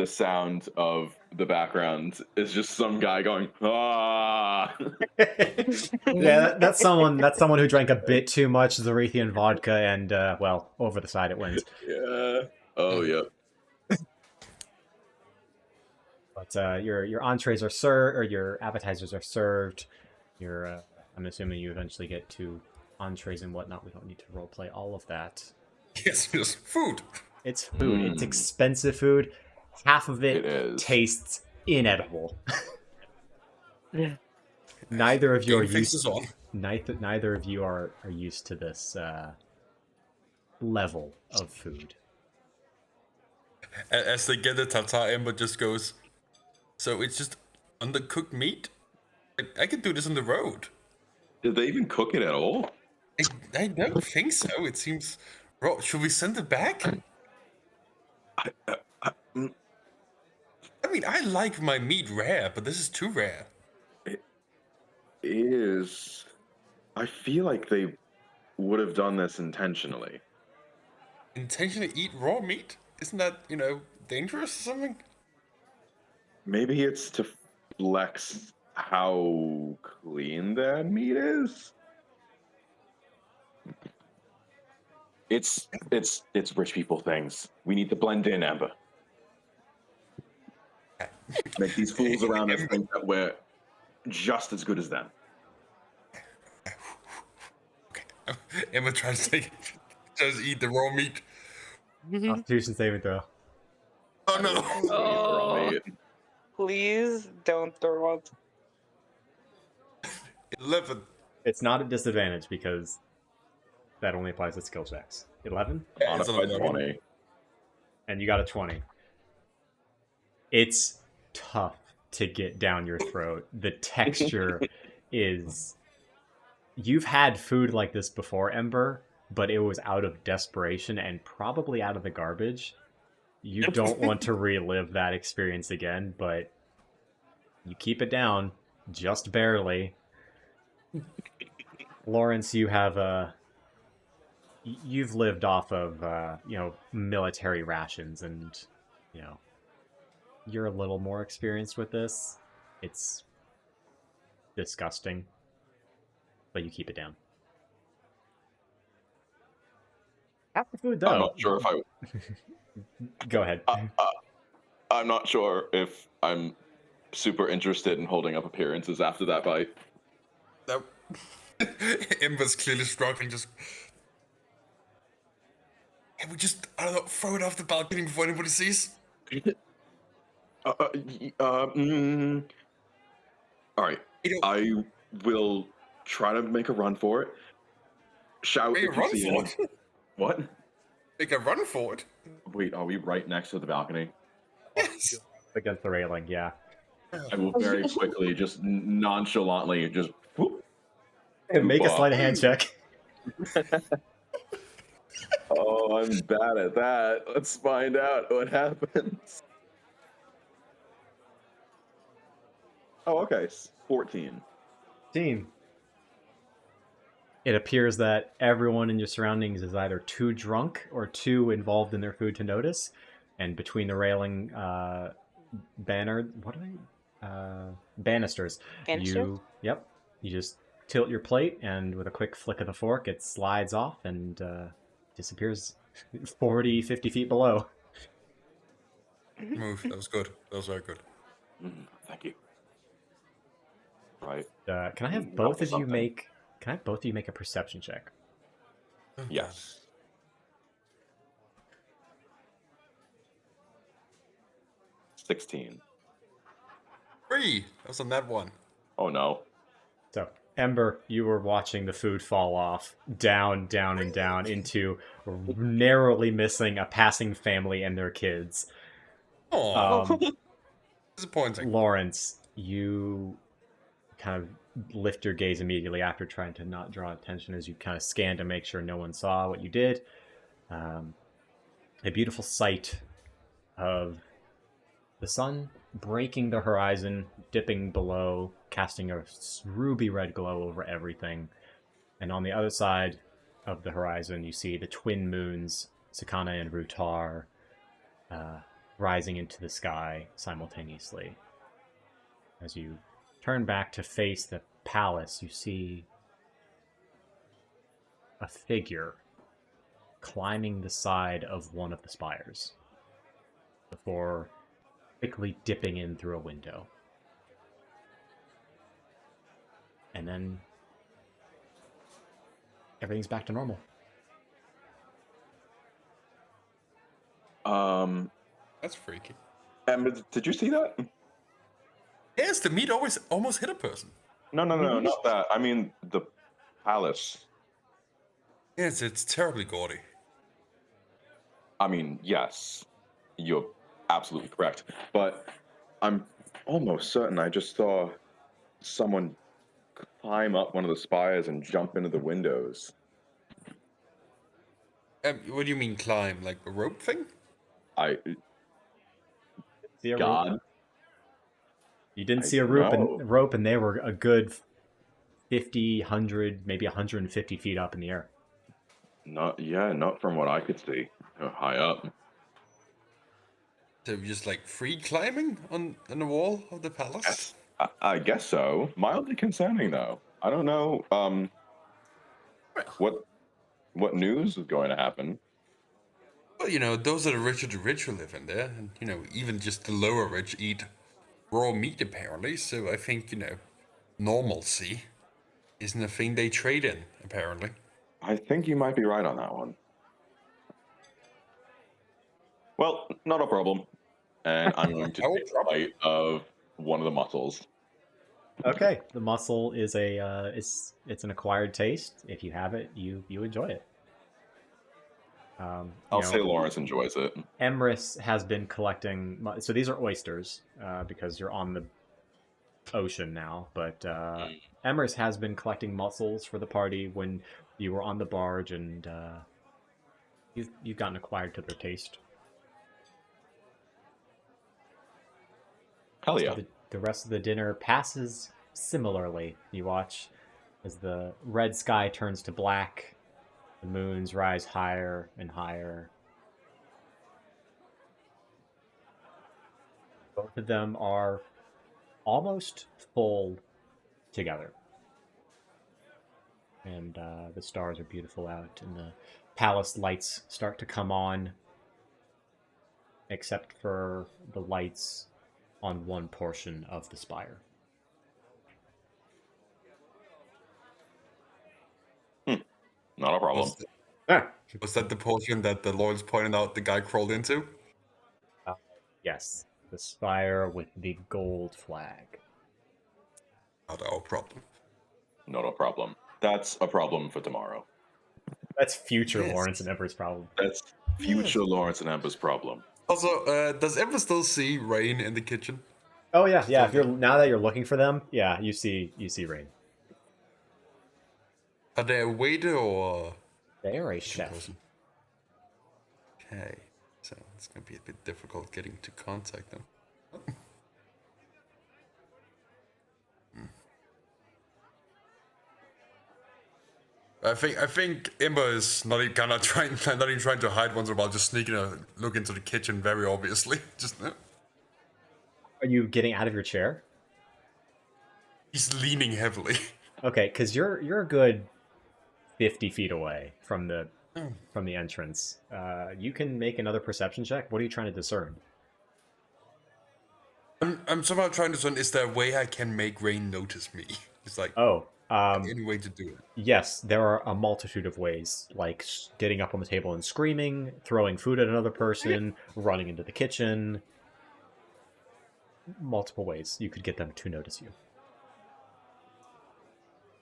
Speaker 2: sound of the background is just some guy going, ah.
Speaker 1: Yeah, that's someone. That's someone who drank a bit too much Zarethian vodka, and well, over the side it went.
Speaker 2: Yeah. Oh, yeah.
Speaker 1: But your entrees are served, or your appetizers are served. Your I'm assuming you eventually get to entrees and whatnot. We don't need to roleplay all of that.
Speaker 4: Yes, just food.
Speaker 1: It's food. It's expensive food. Half of it
Speaker 2: is.
Speaker 1: tastes inedible. Neither of you are
Speaker 4: Game faces
Speaker 1: used.
Speaker 4: on.
Speaker 1: Neither of you are used to this level of food.
Speaker 4: As they get the tartar, Ember just goes, so it's just undercooked meat? I could do this on the road.
Speaker 2: Did they even cook it at all?
Speaker 4: I don't think so. It seems raw. Should we send it back? I mean, I like my meat rare, but this is too rare.
Speaker 2: It is. I feel like they would have done this intentionally.
Speaker 4: Intentionally eat raw meat? Isn't that, dangerous or something?
Speaker 2: Maybe it's to flex how clean their meat is. It's rich people things. We need to blend in, Amber. Make these fools around us think that we're just as good as them.
Speaker 4: Okay. Emma tries to just eat the raw meat.
Speaker 1: Constitution saving throw.
Speaker 4: Oh no!
Speaker 5: Oh. Please don't throw it.
Speaker 4: 11.
Speaker 1: It's not a disadvantage because that only applies to skill checks. 11?
Speaker 2: On
Speaker 4: It's
Speaker 2: a
Speaker 4: an 11.
Speaker 2: 20.
Speaker 1: And you got a 20. It's tough to get down your throat. The texture is... You've had food like this before, Ember, but it was out of desperation and probably out of the garbage. You don't want to relive that experience again, but you keep it down just barely. Lawrence, you have you've lived off of military rations, and you're a little more experienced with this. It's disgusting, but you keep it down. Half the food, though.
Speaker 2: I'm not sure if I.
Speaker 1: Go ahead.
Speaker 2: I'm not sure if I'm super interested in holding up appearances after that bite.
Speaker 4: No. Ember's clearly struggling. Just can we just, I don't know, throw it off the balcony before anybody sees?
Speaker 2: All right. I will try to make a run for it. Shout
Speaker 4: Make a
Speaker 2: if you
Speaker 4: run
Speaker 2: see
Speaker 4: for
Speaker 2: any.
Speaker 4: it.
Speaker 2: What?
Speaker 4: Make a run for it.
Speaker 2: Wait, are we right next to the balcony?
Speaker 4: Yes.
Speaker 1: Against the railing, yeah.
Speaker 2: I will very quickly, just nonchalantly, just whoop,
Speaker 1: Make a
Speaker 2: off.
Speaker 1: sleight of hand check.
Speaker 2: Oh, I'm bad at that. Let's find out what happens. Oh, okay. 14.
Speaker 1: Team. It appears that everyone in your surroundings is either too drunk or too involved in their food to notice. And between the railing banisters, you just tilt your plate, and with a quick flick of the fork, it slides off and disappears 40, 50 feet below.
Speaker 4: Move. That was good. That was very good.
Speaker 2: Thank you. Right.
Speaker 1: Can I have both of you make? Can I have both of you make a perception check?
Speaker 2: Yes. 16.
Speaker 4: 3. That was on that one.
Speaker 2: Oh no.
Speaker 1: So, Ember, you were watching the food fall off, down, down, and down, into narrowly missing a passing family and their kids.
Speaker 4: Oh, disappointing.
Speaker 1: Lawrence, you kind of lift your gaze immediately after trying to not draw attention as you kind of scan to make sure no one saw what you did. A beautiful sight of the sun breaking the horizon, dipping below, casting a ruby red glow over everything. And on the other side of the horizon, you see the twin moons, Sakana and Rutar, rising into the sky simultaneously. As you turn back to face the palace, you see a figure climbing the side of one of the spires before quickly dipping in through a window. And then everything's back to normal.
Speaker 4: That's freaky.
Speaker 2: Did you see that?
Speaker 4: Yes, the meat almost hit a person.
Speaker 2: No, not that. I mean the palace.
Speaker 4: Yes, it's terribly gaudy.
Speaker 2: I mean, yes, you're absolutely correct. But I'm almost certain I just saw someone climb up one of the spires and jump into the windows.
Speaker 4: What do you mean climb? Like a rope thing?
Speaker 1: See a
Speaker 2: God.
Speaker 1: rope? You didn't see a rope, and they were a good 50, 100, maybe 150 feet up in the air.
Speaker 2: Not from what I could see. High up.
Speaker 4: So just like free climbing on the wall of the palace?
Speaker 2: Yes, I guess so. Mildly concerning though. I don't know what news is going to happen.
Speaker 4: Well, those are the rich of the rich who live in there. And, even just the lower rich eat raw meat apparently. So I think, normalcy isn't a thing they trade in, apparently.
Speaker 2: I think you might be right on that one. Well, not a problem. And I'm going to take a bite of one of the mussels.
Speaker 1: Okay, the mussel is it's an acquired taste. If you have it, you enjoy it.
Speaker 2: I'll say Lawrence enjoys it.
Speaker 1: Emrys has been collecting. So these are oysters because you're on the ocean now. But Emrys has been collecting mussels for the party when you were on the barge, and you've gotten acquired to their taste.
Speaker 2: Hell yeah.
Speaker 1: So the rest of the dinner passes similarly. You watch as the red sky turns to black. The moons rise higher and higher. Both of them are almost full together. And the stars are beautiful out, and the palace lights start to come on. except for the lights on one portion of the spire.
Speaker 2: Not a problem.
Speaker 4: Was that the portion that the Lawrence pointed out the guy crawled into?
Speaker 1: Yes, the spire with the gold flag.
Speaker 4: Not our problem.
Speaker 2: Not a problem. That's a problem for tomorrow.
Speaker 1: That's future
Speaker 4: Yes.
Speaker 1: Lawrence and Ember's problem.
Speaker 2: That's future Lawrence and Ember's problem.
Speaker 4: Also, does Ember still see Rain in the kitchen?
Speaker 1: Oh yeah, yeah. If you're now that you're looking for them, yeah, you see Rain.
Speaker 4: Are they a waiter or
Speaker 1: They are a
Speaker 4: kitchen
Speaker 1: chef.
Speaker 4: person? Okay, so it's gonna be a bit difficult getting to contact them. I think Ember is not even not even trying to hide once in a while, just sneaking a look into the kitchen very obviously. Just
Speaker 1: Are you getting out of your chair?
Speaker 4: he's leaning heavily.
Speaker 1: Okay, because you're a good 50 feet away from the entrance. You can make another perception check. What are you trying to discern?
Speaker 4: I'm somehow trying to discern, is there a way I can make Rain notice me? It's like any way to do it.
Speaker 1: Yes, there are a multitude of ways, like getting up on the table and screaming, throwing food at another person, running into the kitchen. Multiple ways you could get them to notice you.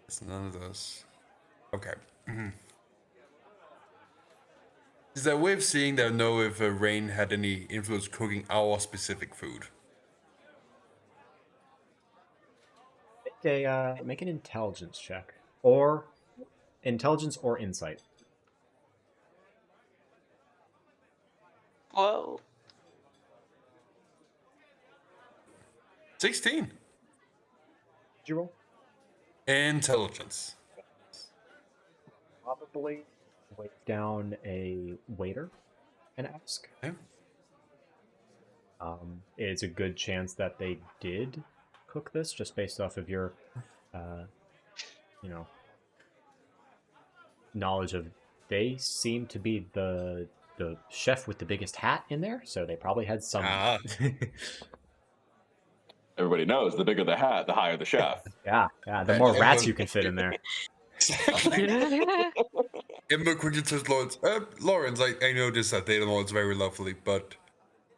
Speaker 4: It's none of those. Okay. Is there a way of seeing that know if Rain had any influence cooking our specific food?
Speaker 1: Make an intelligence check, or intelligence or insight.
Speaker 5: Whoa.
Speaker 4: 16.
Speaker 1: Did you roll?
Speaker 4: Intelligence.
Speaker 1: Probably wait down a waiter and ask.
Speaker 4: Okay.
Speaker 1: It's a good chance that they did cook this, just based off of your, knowledge of. They seem to be the chef with the biggest hat in there, so they probably had some.
Speaker 2: Everybody knows the bigger the hat, the higher the chef.
Speaker 1: Yeah, the more rats you can fit in there.
Speaker 4: Ember quickly tells Lawrence, Lawrence, I noticed that they don't know it's very lovely, but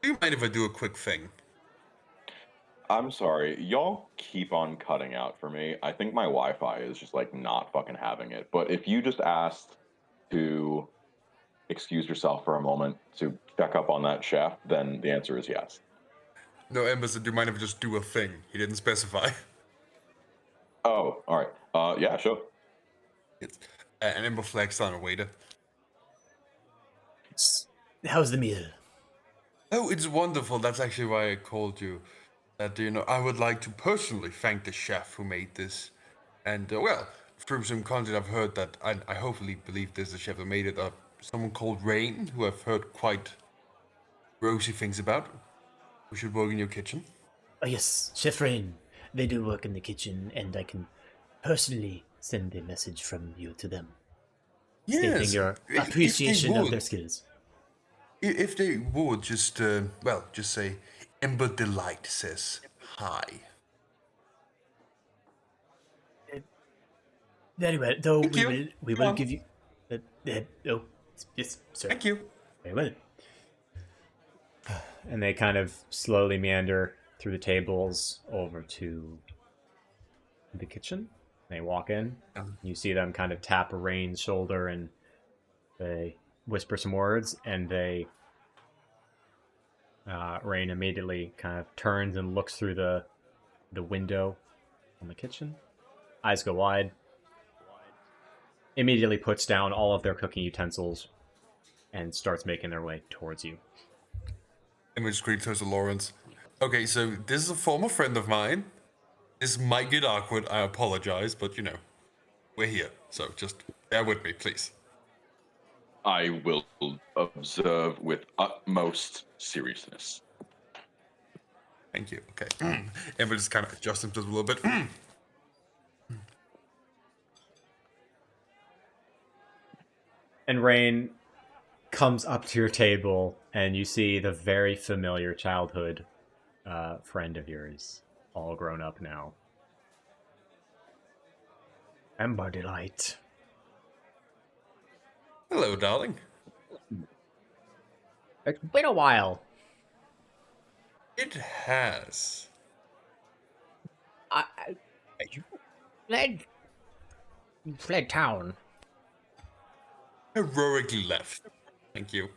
Speaker 4: do you mind if I do a quick thing?
Speaker 2: I'm sorry, y'all keep on cutting out for me. I think my Wi-Fi is just like not fucking having it. But if you just asked to excuse yourself for a moment to check up on that chef, then the answer is yes.
Speaker 4: No, Ember said, do you mind if I just do a thing? He didn't specify.
Speaker 2: Oh, all right. Yeah, sure.
Speaker 4: Yes. And Ember flags down a waiter.
Speaker 7: How's the meal?
Speaker 4: Oh, it's wonderful. That's actually why I called you. That, I would like to personally thank the chef who made this. And, well, through some content I've heard that, I hopefully believe this is the chef who made it, someone called Rain, who I've heard quite rosy things about, who should work in your kitchen.
Speaker 7: Oh yes, Chef Rain. They do work in the kitchen, and I can personally send a message from you to them, stating your appreciation of their skills.
Speaker 4: If they would, just say, Ember Delight says hi.
Speaker 7: Very well. Though
Speaker 4: Thank you.
Speaker 7: we will give you. Oh, yes, sir.
Speaker 4: Thank you.
Speaker 7: Very well.
Speaker 1: And they kind of slowly meander through the tables over to the kitchen. They walk in. You see them kind of tap Rain's shoulder, and they whisper some words, and they Rain immediately kind of turns and looks through the window on the kitchen. Eyes go wide. Immediately puts down all of their cooking utensils and starts making their way towards you.
Speaker 4: Ember screams to Lawrence. Okay, so this is a former friend of mine. This might get awkward. I apologize, but we're here. So just bear with me, please.
Speaker 2: I will observe with utmost seriousness.
Speaker 4: Thank you. Okay. Ember just kind of adjusts himself a little bit.
Speaker 1: And Rain comes up to your table, and you see the very familiar childhood friend of yours, all grown up now. Ember Delight.
Speaker 4: Hello, darling.
Speaker 1: It's been a while.
Speaker 4: It has.
Speaker 1: You fled town.
Speaker 4: Heroically left. Thank you.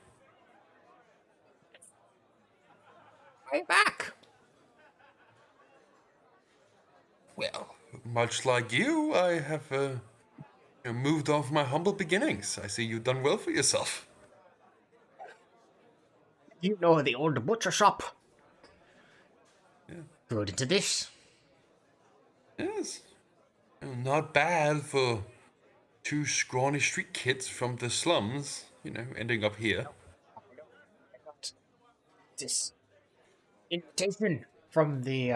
Speaker 1: Way back.
Speaker 4: Well, much like you, I have moved on from my humble beginnings. I see you've done well for yourself.
Speaker 7: You know the old butcher shop.
Speaker 4: Yeah.
Speaker 7: Throw it into this.
Speaker 4: Yes. Not bad for two scrawny street kids from the slums, ending up here.
Speaker 7: This invitation from the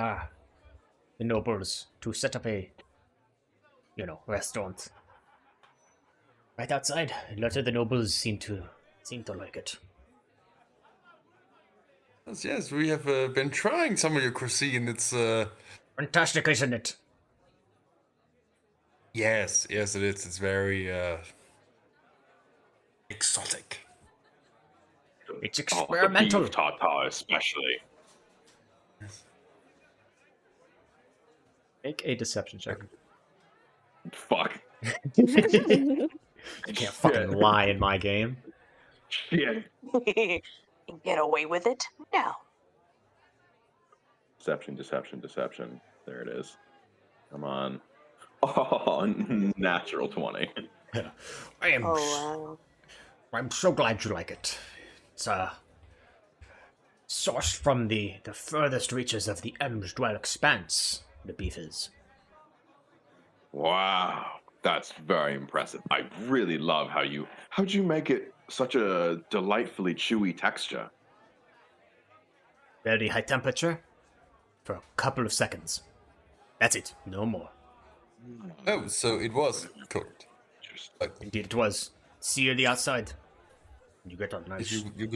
Speaker 7: nobles to set up a, restaurant right outside. A lot of the nobles seem to like it.
Speaker 4: Yes, we have been trying some of your cuisine. It's
Speaker 7: Fantastic, isn't it?
Speaker 4: yes, it is. It's very exotic.
Speaker 7: It's
Speaker 2: The
Speaker 7: experimental.
Speaker 2: beef tartare, especially.
Speaker 1: Make a deception check.
Speaker 2: Fuck.
Speaker 1: You can't fucking lie in my game.
Speaker 2: Shit.
Speaker 5: Get away with it now.
Speaker 2: Deception. There it is. Come on. Oh, natural 20.
Speaker 7: I am.
Speaker 5: Oh wow.
Speaker 7: I'm so glad you like it. It's sourced from the furthest reaches of the Emrys expanse. The beef is.
Speaker 2: Wow. That's very impressive. I really love how'd you make it such a delightfully chewy texture?
Speaker 7: Very high temperature for a couple of seconds. That's it. No more.
Speaker 4: Oh, so it was cooked.
Speaker 7: Indeed, it was. Sear the outside. You get a nice.
Speaker 4: You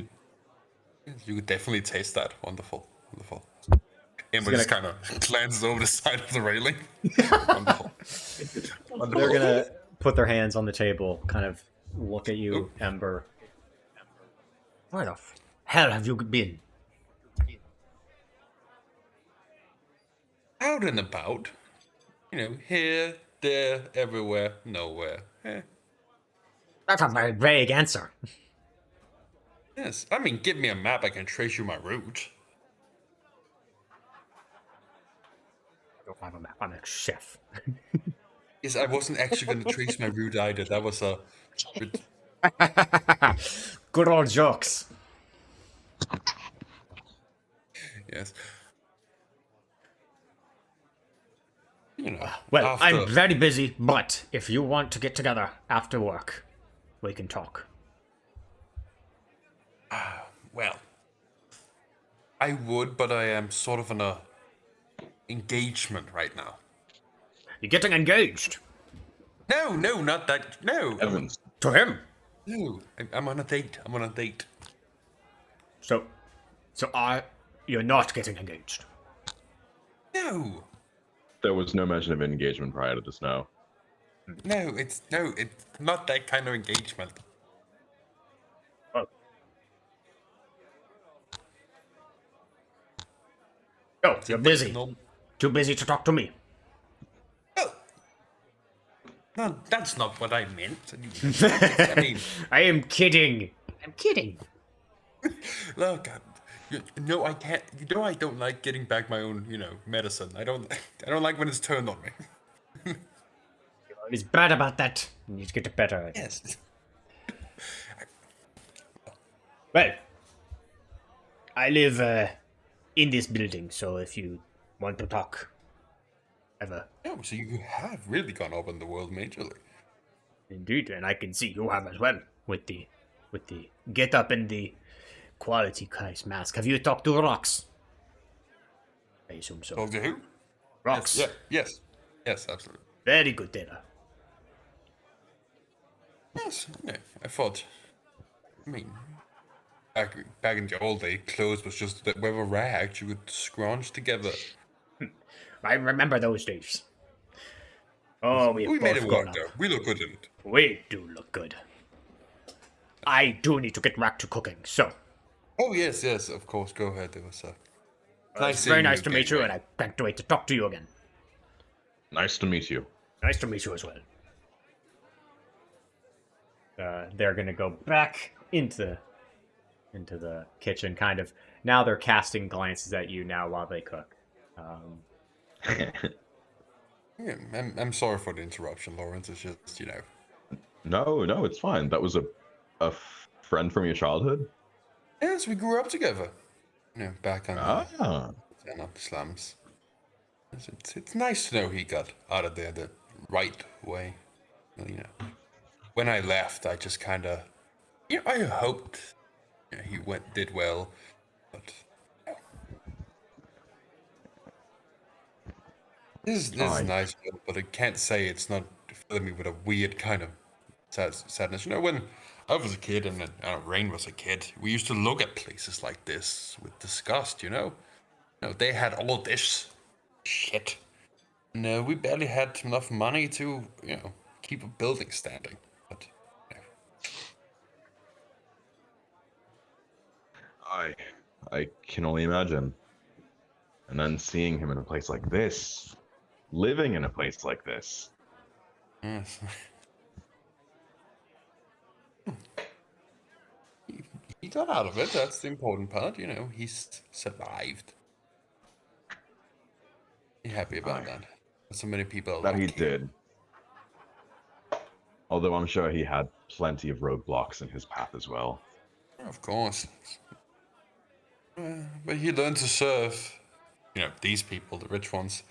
Speaker 4: could definitely taste that. Wonderful. Ember
Speaker 1: gonna-
Speaker 4: just kind of glances over the side of the railing. Wonderful.
Speaker 1: They're gonna put their hands on the table, kind of look at you,
Speaker 4: Oop.
Speaker 1: Ember.
Speaker 7: Where the hell have you been?
Speaker 4: Out and about. Here, there, everywhere, nowhere.
Speaker 7: That's a very vague answer.
Speaker 4: Yes, I mean, give me a map, I can trace you my route.
Speaker 7: I don't have a map. I'm a chef.
Speaker 4: Yes, I wasn't actually going to trace my route either. That was a...
Speaker 7: Good old jokes.
Speaker 4: Yes.
Speaker 7: Well, I'm very busy, but if you want to get together after work, we can talk.
Speaker 4: Well, I would, but I am sort of in a engagement right now.
Speaker 7: You're getting engaged.
Speaker 4: No, not that. No,
Speaker 2: Evans.
Speaker 7: To him.
Speaker 4: no. I'm on a date.
Speaker 7: So you're not getting engaged.
Speaker 4: No,
Speaker 2: There was no mention of engagement prior to the snow.
Speaker 4: it's not that kind of engagement.
Speaker 7: Oh, you're busy.
Speaker 4: No,
Speaker 7: Too busy to talk to me.
Speaker 4: no, that's not what I meant. I mean,
Speaker 7: I am kidding. I'm kidding.
Speaker 4: look, I can't. I don't like getting back my own, medicine. I don't like when it's turned on me.
Speaker 7: He's bad about that. You need to get better.
Speaker 4: Yes.
Speaker 7: Well, I live in this building, so if you want to talk, ever.
Speaker 4: Oh, so you have really gone up in the world majorly.
Speaker 7: Indeed, and I can see you have as well with the get up and the quality Christ mask. Have you talked to Rox? I assume so.
Speaker 4: Talk to who?
Speaker 7: Rox.
Speaker 4: Yes, absolutely.
Speaker 7: Very good data.
Speaker 4: Yes, yeah, I thought I mean, back in the old day, clothes was just that with a rag you would scrunch together.
Speaker 1: I remember those days. Oh, we
Speaker 4: We made
Speaker 1: both
Speaker 4: it
Speaker 1: grown
Speaker 4: work
Speaker 1: up.
Speaker 4: though. We look good in it.
Speaker 1: We do look good. I do need to get back to cooking, so.
Speaker 4: Oh yes, yes, of course. Go ahead, there was
Speaker 1: It's very nice to meet you, and I can't wait to talk to you again.
Speaker 2: Nice to meet you.
Speaker 1: Nice to meet you as well. They're gonna go back into the kitchen, kind of. Now they're casting glances at you now while they cook.
Speaker 4: Yeah, I'm sorry for the interruption, Lawrence. It's just
Speaker 2: No, it's fine. That was a friend from your childhood.
Speaker 4: Yes, we grew up together. Back on
Speaker 2: Ah,
Speaker 4: the slums. It's nice to know he got out of there the right way. Well, when I left, I just kind of, I hoped he did well, but this is nice, but I can't say it's not filling me with a weird kind of sadness. When I was a kid and Rain was a kid, we used to look at places like this with disgust. They had all this shit. No, we barely had enough money to, keep a building standing. But
Speaker 2: I can only imagine. And then seeing him in a place like this, living in a place like this.
Speaker 4: yes. He got out of it. That's the important part. He's survived. Be happy about that. So many people
Speaker 2: That he
Speaker 4: lucky.
Speaker 2: did. Although I'm sure he had plenty of roadblocks in his path as well.
Speaker 4: Of course. But he learned to serve, these people, the rich ones.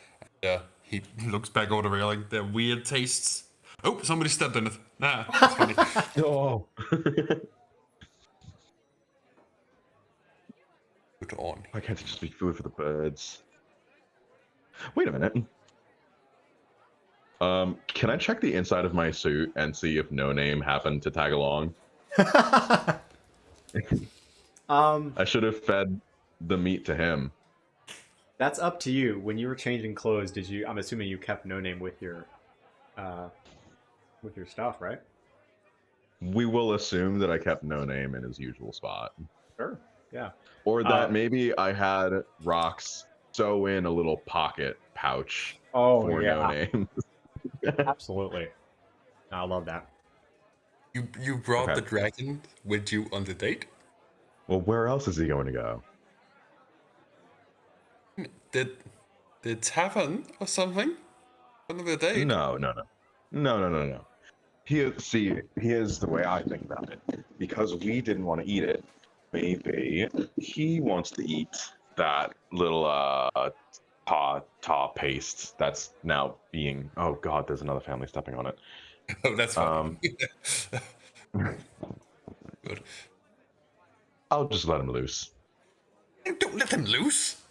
Speaker 4: He looks back over the railing, their weird tastes. Oh, somebody stepped in it. Nah, that's funny.
Speaker 2: Oh.
Speaker 4: Put on.
Speaker 2: Why can't it just be food for the birds? Wait a minute. Can I check the inside of my suit and see if No Name happened to tag along? I should have fed the meat to him.
Speaker 1: That's up to you. When you were changing clothes, did you? I'm assuming you kept No Name with your stuff, right?
Speaker 2: We will assume that I kept No Name in his usual spot.
Speaker 1: Sure. Yeah.
Speaker 2: Or that maybe I had rocks sew in a little pocket pouch for No Name.
Speaker 1: Absolutely. I love that.
Speaker 4: You brought the dragon with you on the date?
Speaker 2: Well, where else is he going to go?
Speaker 4: The tavern or something? On the date?
Speaker 2: No. Here's the way I think about it. Because we didn't want to eat it, maybe he wants to eat that little ta paste that's now being. Oh God, there's another family stepping on it.
Speaker 4: Oh, that's fine. Good.
Speaker 2: I'll just let him loose.
Speaker 4: Don't let him loose.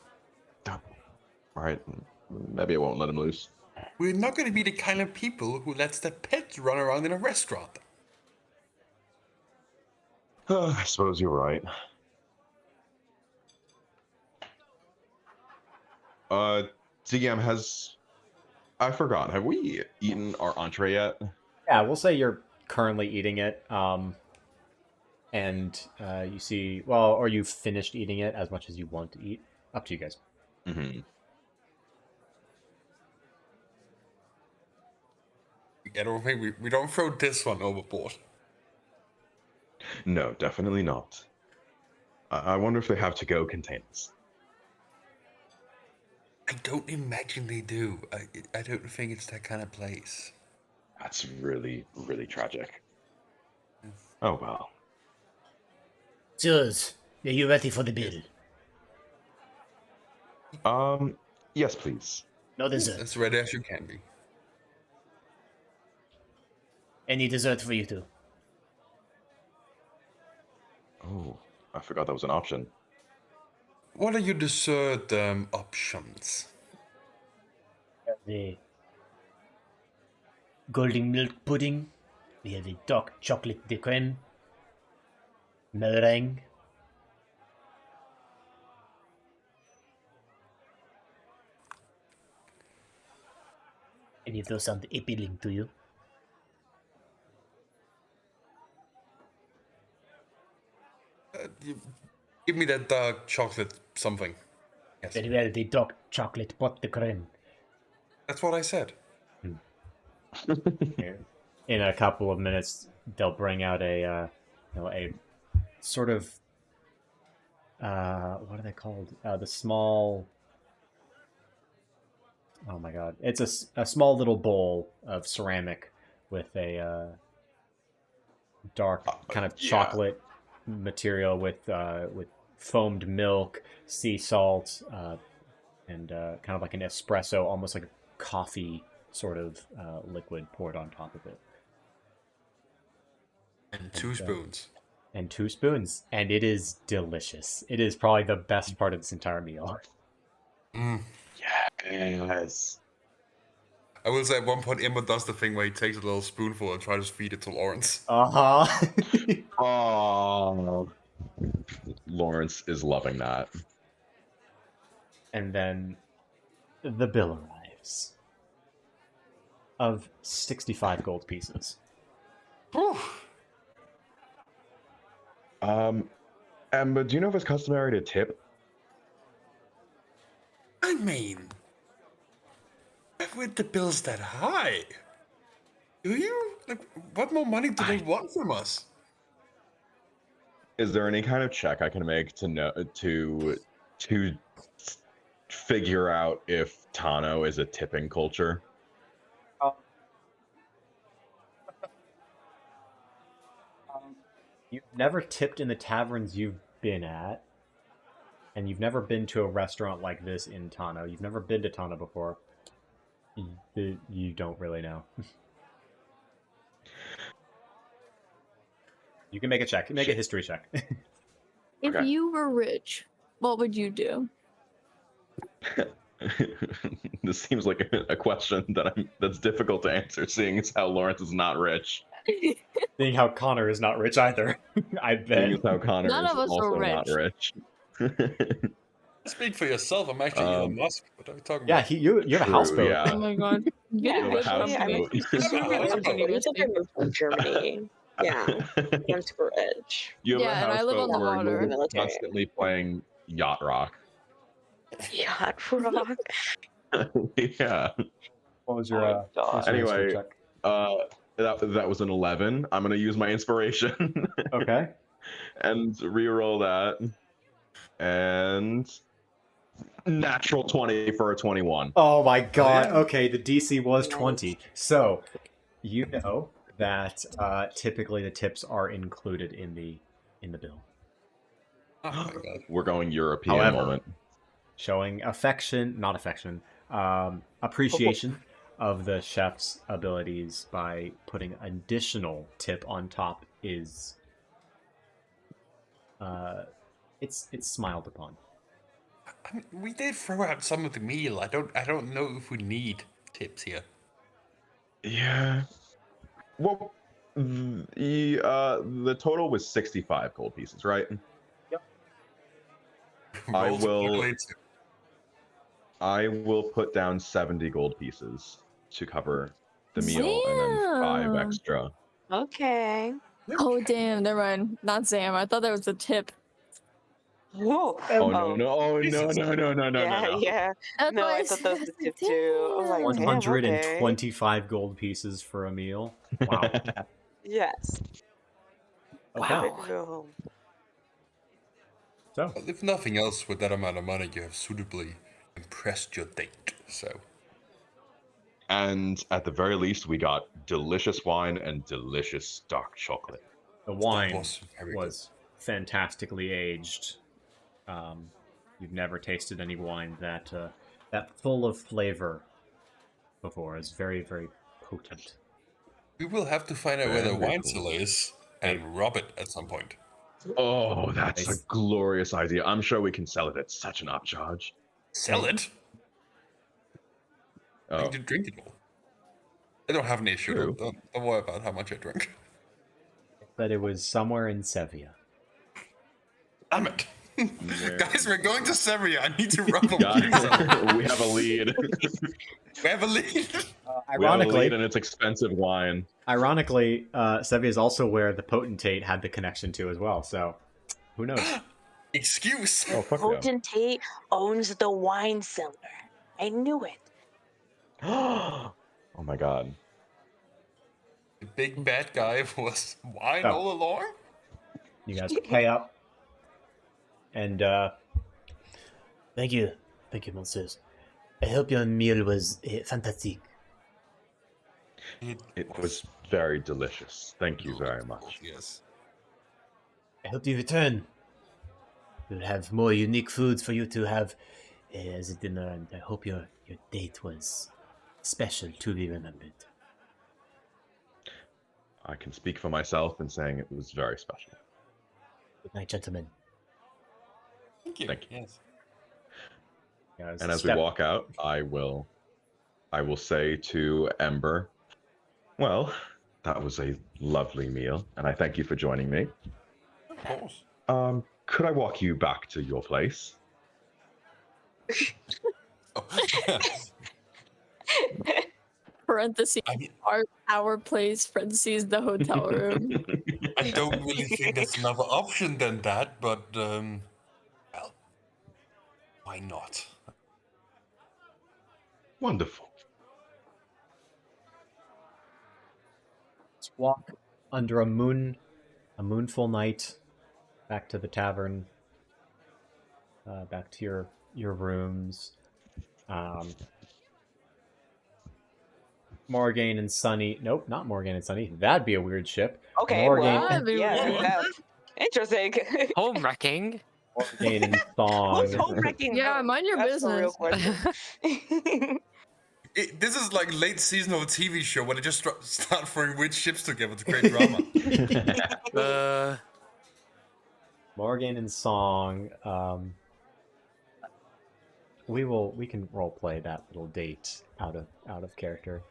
Speaker 2: All right, maybe I won't let him loose.
Speaker 4: We're not going to be the kind of people who lets their pets run around in a restaurant.
Speaker 2: I suppose you're right. TM, I forgot, have we eaten our entree yet?
Speaker 1: Yeah, we'll say you're currently eating it. And you see, well, or you've finished eating it as much as you want to eat. Up to you guys.
Speaker 2: Mm-hmm.
Speaker 4: We don't throw this one overboard.
Speaker 2: No, definitely not. I wonder if they have to-go containers.
Speaker 4: I don't imagine they do. I don't think it's that kind of place.
Speaker 2: That's really, really tragic. Oh well.
Speaker 7: Jules, are you ready for the bill?
Speaker 2: Yes, please.
Speaker 7: No dessert.
Speaker 4: As ready as you can be.
Speaker 7: Any dessert for you two?
Speaker 2: Oh, I forgot that was an option.
Speaker 4: What are your dessert options?
Speaker 7: The golden milk pudding. We have a dark chocolate de creme. meringue. Any of those sound appealing to you?
Speaker 4: Give me that dark chocolate something. Yes.
Speaker 7: Very well, the dark chocolate pot de creme.
Speaker 4: That's what I said.
Speaker 1: In a couple of minutes, they'll bring out a sort of what are they called? The small. Oh my god! It's a small little bowl of ceramic with a dark kind of chocolate material with foamed milk, sea salt, and kind of like an espresso, almost like a coffee sort of liquid poured on top of it.
Speaker 4: And two spoons.
Speaker 1: And 2 spoons, and it is delicious. It is probably the best part of this entire meal.
Speaker 2: Yes.
Speaker 4: I will say at one point Ember does the thing where he takes a little spoonful and tries to feed it to Lawrence.
Speaker 2: Oh, Lawrence is loving that.
Speaker 1: And then the bill arrives of 65 gold pieces.
Speaker 2: Ember, do you know if it's customary to tip?
Speaker 4: I mean, with the bills that high, do you? Like, what more money do they want from us?
Speaker 2: Is there any kind of check I can make to know to figure out if Tano is a tipping culture?
Speaker 1: You've never tipped in the taverns you've been at, and you've never been to a restaurant like this in Tano. You've never been to Tano before. You don't really know. You can make a check. Make a history check.
Speaker 6: If
Speaker 2: Okay.
Speaker 6: you were rich, what would you do?
Speaker 2: This seems like a question that's difficult to answer, seeing as how Lawrence is not rich.
Speaker 1: Seeing how Connor is not rich either. I bet.
Speaker 2: Seeing as how Connor
Speaker 6: None
Speaker 2: is
Speaker 6: of us are
Speaker 2: also not rich.
Speaker 4: Speak for yourself. I'm actually Elon Musk. What are we talking
Speaker 1: Yeah,
Speaker 4: about?
Speaker 1: you have a
Speaker 2: True,
Speaker 1: houseboat.
Speaker 2: yeah.
Speaker 6: Oh my god.
Speaker 5: Yeah,
Speaker 2: You have a
Speaker 5: actually, I mean,
Speaker 2: houseboat.
Speaker 5: you took a move from Germany. Yeah, I'm super rich.
Speaker 2: You have
Speaker 6: Yeah,
Speaker 2: a
Speaker 6: and I live
Speaker 2: houseboat
Speaker 6: on the
Speaker 2: where
Speaker 6: water.
Speaker 2: you're
Speaker 5: Military.
Speaker 2: constantly playing yacht rock.
Speaker 5: Yacht rock.
Speaker 2: Yeah.
Speaker 1: What was
Speaker 5: Oh my
Speaker 1: your
Speaker 5: God.
Speaker 2: Anyway,
Speaker 1: check?
Speaker 2: that was an 11. I'm gonna use my inspiration
Speaker 1: Okay.
Speaker 2: and re-roll that. And natural 20 for a 21.
Speaker 1: Oh my god.
Speaker 4: yeah.
Speaker 1: Okay, the DC was
Speaker 5: Nice.
Speaker 1: 20. So, you know that typically the tips are included in the bill.
Speaker 4: Oh my god.
Speaker 2: We're going European
Speaker 1: However,
Speaker 2: moment.
Speaker 1: showing appreciation of the chef's abilities by putting additional tip on top is it's smiled upon.
Speaker 4: I mean, we did throw out some of the meal. I don't know if we need tips here.
Speaker 2: Yeah. Well, the total was 65 gold pieces, right? I
Speaker 4: Roll some
Speaker 2: will-
Speaker 4: calculator.
Speaker 2: I will put down 70 gold pieces to cover the meal and then 5
Speaker 6: Damn.
Speaker 2: extra.
Speaker 5: Okay.
Speaker 6: Oh damn, never mind. Not Sam. I thought that was a tip.
Speaker 5: Whoa.
Speaker 2: Oh no, no, oh no,
Speaker 4: Jesus.
Speaker 2: no, no, no, no,
Speaker 5: Yeah,
Speaker 2: no.
Speaker 5: yeah.
Speaker 6: That's
Speaker 5: No,
Speaker 6: why
Speaker 5: I thought that was the
Speaker 6: said
Speaker 5: tip too. I was like,
Speaker 6: damn.
Speaker 5: damn,
Speaker 1: 125 gold pieces for a meal. Wow.
Speaker 5: Yes.
Speaker 1: Okay.
Speaker 5: Ready to go home.
Speaker 1: So,
Speaker 4: Well, if nothing else, with that amount of money, you have suitably impressed your date. So,
Speaker 2: And at the very least, we got delicious wine and delicious dark chocolate.
Speaker 1: the wine
Speaker 4: was very good.
Speaker 1: was fantastically aged. You've never tasted any wine that full of flavor before. It's very, very potent.
Speaker 4: we will have to find out where the
Speaker 2: Very
Speaker 4: wine
Speaker 2: cool.
Speaker 4: cellar is and rob it at some point.
Speaker 2: Oh, that's
Speaker 1: Nice.
Speaker 2: a glorious idea. I'm sure we can sell it at such an upcharge.
Speaker 4: Sell it? I
Speaker 2: Oh,
Speaker 4: need to drink it all. I don't have an issue.
Speaker 2: True.
Speaker 4: Don't worry about how much I drink.
Speaker 1: But it was somewhere in Sevilla.
Speaker 4: Damn it.
Speaker 2: Yeah.
Speaker 4: Guys, we're going to Seria. I need to rub up.
Speaker 2: Guys, we have a lead.
Speaker 4: We have a lead.
Speaker 2: We have a
Speaker 1: Ironically,
Speaker 2: lead, and it's expensive wine.
Speaker 1: Sevi is also where the potentate had the connection to as well. So, who knows?
Speaker 4: Excuse.
Speaker 2: Oh, fuck yeah.
Speaker 5: Potentate owns the wine cellar. I knew it.
Speaker 2: Oh my god.
Speaker 4: The big bad guy was wine
Speaker 1: Oh.
Speaker 4: all along?
Speaker 1: You guys pay up, and
Speaker 7: Thank you, Messieurs. I hope your meal was fantastic.
Speaker 2: It was very delicious. Thank you very much.
Speaker 4: Yes.
Speaker 7: I hope you return. We'll have more unique foods for you to have as a dinner, and I hope your date was special to be remembered.
Speaker 2: I can speak for myself in saying it was very special.
Speaker 7: Good night, gentlemen.
Speaker 4: Thank you.
Speaker 2: Thank you.
Speaker 4: Yes.
Speaker 1: guys
Speaker 2: And as we
Speaker 1: step-
Speaker 2: walk out, I will say to Ember, well, that was a lovely meal, and I thank you for joining me.
Speaker 4: Of course.
Speaker 2: Could I walk you back to your place?
Speaker 4: Oh,
Speaker 6: Parentheses,
Speaker 4: I mean,
Speaker 6: our place, parentheses, the hotel room.
Speaker 4: I don't really think there's another option than that, but well, why not?
Speaker 2: Wonderful.
Speaker 1: Let's walk under a moonful night, back to the tavern, back to your rooms. Morogain and Sunny. Nope, not Morogain and Sunny. That'd be a weird ship.
Speaker 5: Okay,
Speaker 1: Morogain,
Speaker 5: well,
Speaker 6: That'd be
Speaker 5: yeah,
Speaker 6: weird.
Speaker 5: yeah. Interesting.
Speaker 3: Home wrecking.
Speaker 1: Morogain and
Speaker 5: Who's
Speaker 1: Thong.
Speaker 5: home wrecking?
Speaker 6: Yeah,
Speaker 5: though?
Speaker 6: mind your
Speaker 5: That's the real
Speaker 6: business.
Speaker 5: question.
Speaker 4: This is like late season of a TV show where they just start throwing weird ships together to create drama.
Speaker 1: Morgan and Song. We can role play that little date out of character.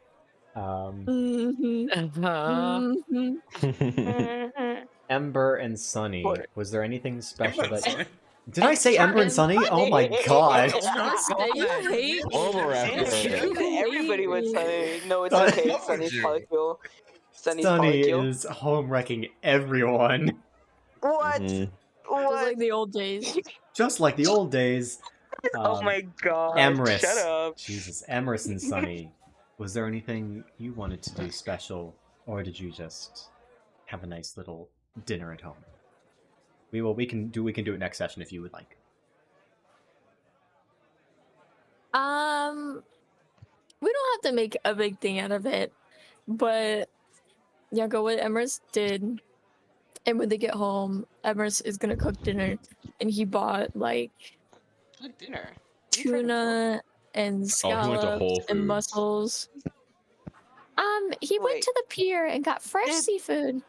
Speaker 6: Mhm.
Speaker 3: Uh,
Speaker 1: Ember and Sunny.
Speaker 5: What?
Speaker 1: Was there anything special that?
Speaker 4: Sorry.
Speaker 1: Did I say Ember and Sunny? Oh my god!
Speaker 6: Just say you hate me.
Speaker 2: Overacting.
Speaker 5: Everybody would say, no, it's
Speaker 1: But-
Speaker 5: okay.
Speaker 4: Love
Speaker 5: Sunny's
Speaker 4: you.
Speaker 5: polycule. Sunny's
Speaker 1: Sunny
Speaker 5: polycule.
Speaker 1: is home wrecking everyone,
Speaker 5: What?
Speaker 2: Mhm.
Speaker 6: Just
Speaker 5: What?
Speaker 6: like the old days.
Speaker 1: just like the old days.
Speaker 5: Oh my god.
Speaker 1: Emrys.
Speaker 5: Shut up.
Speaker 1: Jesus, Emrys and Sunny. Was there anything you wanted to do special, or did you just have a nice little dinner at home? We can do it next session if you would like.
Speaker 6: We don't have to make a big thing out of it, but yeah, go what Emrys did. And when they get home, Emrys is gonna cook dinner, and he bought like
Speaker 5: Good dinner.
Speaker 6: tuna and
Speaker 2: Oh, he went to
Speaker 6: scallops
Speaker 2: Whole
Speaker 6: and
Speaker 2: Foods.
Speaker 6: mussels. He went
Speaker 5: Wait.
Speaker 6: to the pier and got fresh
Speaker 5: Did-
Speaker 6: seafood.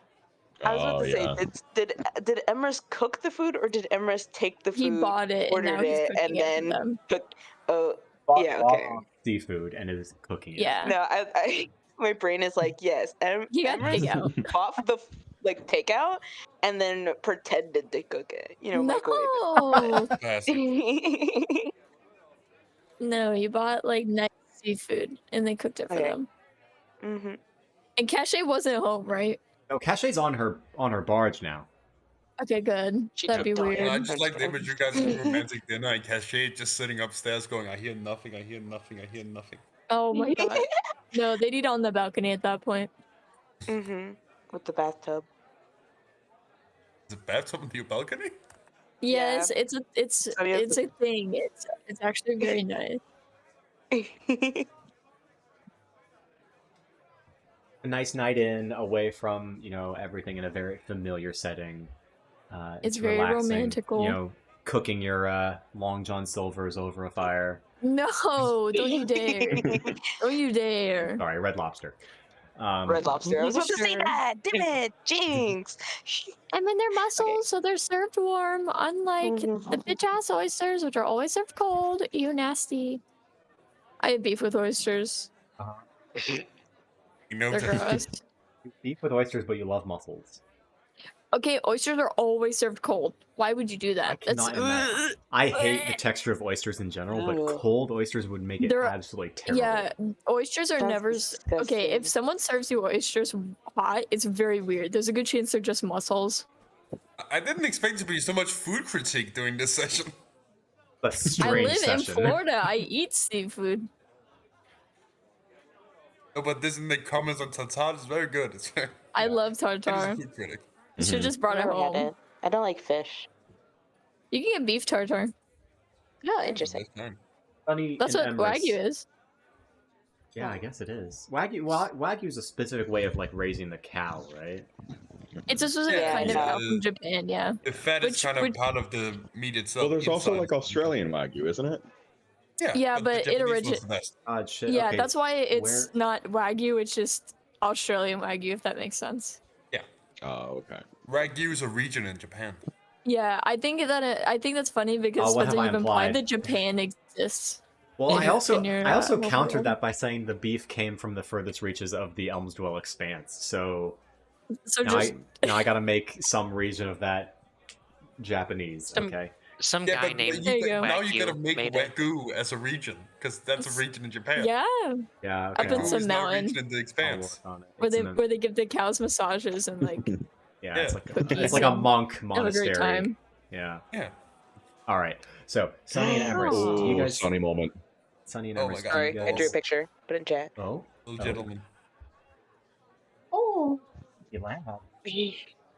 Speaker 5: I was about
Speaker 2: Oh,
Speaker 5: to
Speaker 2: yeah.
Speaker 5: say, did Emrys cook the food or did Emrys take the food?
Speaker 6: He bought it and now
Speaker 5: ordered
Speaker 6: he's
Speaker 5: it,
Speaker 6: cooking
Speaker 5: and
Speaker 6: it for
Speaker 5: then
Speaker 6: them.
Speaker 5: cooked. Oh, yeah,
Speaker 1: Bought
Speaker 5: okay.
Speaker 1: seafood and is cooking it.
Speaker 6: Yeah,
Speaker 5: No, I my brain is like, yes,
Speaker 6: he got
Speaker 5: Emrys
Speaker 6: takeout.
Speaker 5: bought the takeout and then pretended to cook it. You know, microwave
Speaker 6: No,
Speaker 4: Classic.
Speaker 5: it.
Speaker 6: no, he bought like nice seafood and they cooked it for
Speaker 5: Okay.
Speaker 6: them.
Speaker 5: hmm
Speaker 6: And Cache wasn't home, right?
Speaker 1: No, Cachet's on her barge now.
Speaker 6: Okay, good.
Speaker 5: She
Speaker 6: That'd be
Speaker 5: took
Speaker 6: weird.
Speaker 4: And I
Speaker 5: That's
Speaker 4: just like the
Speaker 5: good.
Speaker 4: image you guys have romantic dinner and Cachet just sitting upstairs going, I hear nothing, I hear nothing, I hear nothing.
Speaker 6: Oh my god. No, they'd eat on the balcony at that point.
Speaker 5: With the bathtub.
Speaker 4: Is it bathtub on your balcony?
Speaker 6: Yes, it's
Speaker 5: So you have
Speaker 6: it's a thing. It's actually very nice.
Speaker 1: A nice night in, away from everything in a very familiar setting.
Speaker 6: It's very
Speaker 1: relaxing,
Speaker 6: romantical.
Speaker 1: Cooking your Long John Silvers over a fire.
Speaker 6: No, don't you dare. Don't you dare.
Speaker 1: Sorry, Red Lobster.
Speaker 5: Red Lobster. I was about to say
Speaker 6: Sure.
Speaker 5: that. Damn it, Jinx.
Speaker 6: I mean, they're mussels, so they're served warm, unlike the
Speaker 5: Mhm.
Speaker 6: bitch ass oysters, which are always served cold. You nasty. I have beef with oysters.
Speaker 4: You know,
Speaker 6: They're gross.
Speaker 1: You eat with oysters, but you love mussels.
Speaker 6: Okay, oysters are always served cold. Why would you do that?
Speaker 1: I cannot imagine. I hate the texture of oysters in general, but
Speaker 5: Ugh.
Speaker 1: cold oysters would make it
Speaker 6: They're-
Speaker 1: absolutely terrible.
Speaker 6: Yeah, oysters are
Speaker 5: Sounds
Speaker 6: never. Okay, if
Speaker 5: disgusting.
Speaker 6: someone serves you oysters hot, it's very weird. There's a good chance they're just mussels.
Speaker 4: I didn't expect to be so much food critique during this session.
Speaker 1: A
Speaker 6: I
Speaker 1: strange
Speaker 6: live in
Speaker 1: session.
Speaker 6: Florida. I eat seafood.
Speaker 4: No, but this in the comments on tartar is very good. It's very,
Speaker 6: I love
Speaker 4: it is
Speaker 6: tartar.
Speaker 4: a food critic.
Speaker 6: You should just brought it
Speaker 5: Never had
Speaker 6: home.
Speaker 5: it. I don't like fish.
Speaker 6: You can get beef tartar.
Speaker 5: Oh, interesting.
Speaker 4: That's fine.
Speaker 1: Sunny
Speaker 6: That's
Speaker 1: and
Speaker 6: what
Speaker 1: Emrys.
Speaker 6: Wagyu is.
Speaker 1: Yeah, I guess it is. Wagyu is a specific way of like raising the cow, right?
Speaker 6: It's a specific
Speaker 5: Yeah,
Speaker 6: kind of
Speaker 5: yeah.
Speaker 6: cow from Japan, yeah.
Speaker 4: The fat is
Speaker 6: Which-
Speaker 4: kind of
Speaker 6: which-
Speaker 4: part of the meat itself.
Speaker 2: Well, there's also
Speaker 4: inside.
Speaker 2: like Australian Wagyu, isn't it?
Speaker 6: Yeah,
Speaker 4: the
Speaker 6: but it
Speaker 4: Japanese one's
Speaker 6: origi-
Speaker 4: the best.
Speaker 1: Odd shit.
Speaker 6: Yeah,
Speaker 1: okay.
Speaker 6: that's why it's
Speaker 1: where-
Speaker 6: not Wagyu, it's just Australian Wagyu, if that makes sense.
Speaker 2: Oh, okay.
Speaker 4: Wagyu is a region in Japan.
Speaker 6: Yeah, I think that's funny because
Speaker 1: what
Speaker 6: Spencer,
Speaker 1: have I
Speaker 6: you've implied
Speaker 1: implied?
Speaker 6: that Japan exists.
Speaker 1: Well,
Speaker 6: in
Speaker 1: I
Speaker 6: your-
Speaker 1: also
Speaker 6: in your,
Speaker 1: I also
Speaker 6: local
Speaker 1: countered
Speaker 6: world.
Speaker 1: that by saying the beef came from the furthest reaches of the Elmsdwell expanse. So
Speaker 6: So
Speaker 1: now,
Speaker 6: just
Speaker 1: I gotta make some region of that Japanese.
Speaker 3: Some-
Speaker 1: Okay.
Speaker 3: Some
Speaker 4: Yeah,
Speaker 3: guy
Speaker 4: but
Speaker 3: named
Speaker 6: There you go.
Speaker 4: now you
Speaker 3: Wagyu
Speaker 4: gotta make
Speaker 3: made it.
Speaker 4: Wagyu as a region, because that's a region in Japan.
Speaker 6: yeah,
Speaker 1: Yeah.
Speaker 6: Up
Speaker 1: Okay.
Speaker 6: in
Speaker 4: Wagyu
Speaker 6: some
Speaker 4: is now a
Speaker 6: mountain.
Speaker 4: region in the
Speaker 1: I'll
Speaker 4: expanse.
Speaker 1: work on it.
Speaker 6: where
Speaker 1: It's
Speaker 6: they
Speaker 1: in the-
Speaker 6: where they give the cows massages and like
Speaker 1: yeah, it's like
Speaker 6: cookies
Speaker 1: it's like a
Speaker 6: and
Speaker 1: monk
Speaker 6: have a
Speaker 1: monastery.
Speaker 6: great time.
Speaker 1: Yeah.
Speaker 4: Yeah.
Speaker 1: All right. So Sunny and Emrys, do you
Speaker 2: Ooh,
Speaker 1: guys?
Speaker 2: sunny moment.
Speaker 1: Sunny and
Speaker 4: Oh my
Speaker 1: Emrys,
Speaker 4: God.
Speaker 1: do you
Speaker 5: Sorry, I drew a
Speaker 1: guys?
Speaker 5: picture. Put it in chat.
Speaker 1: Oh.
Speaker 4: Little gentleman.
Speaker 7: Oh, you laugh.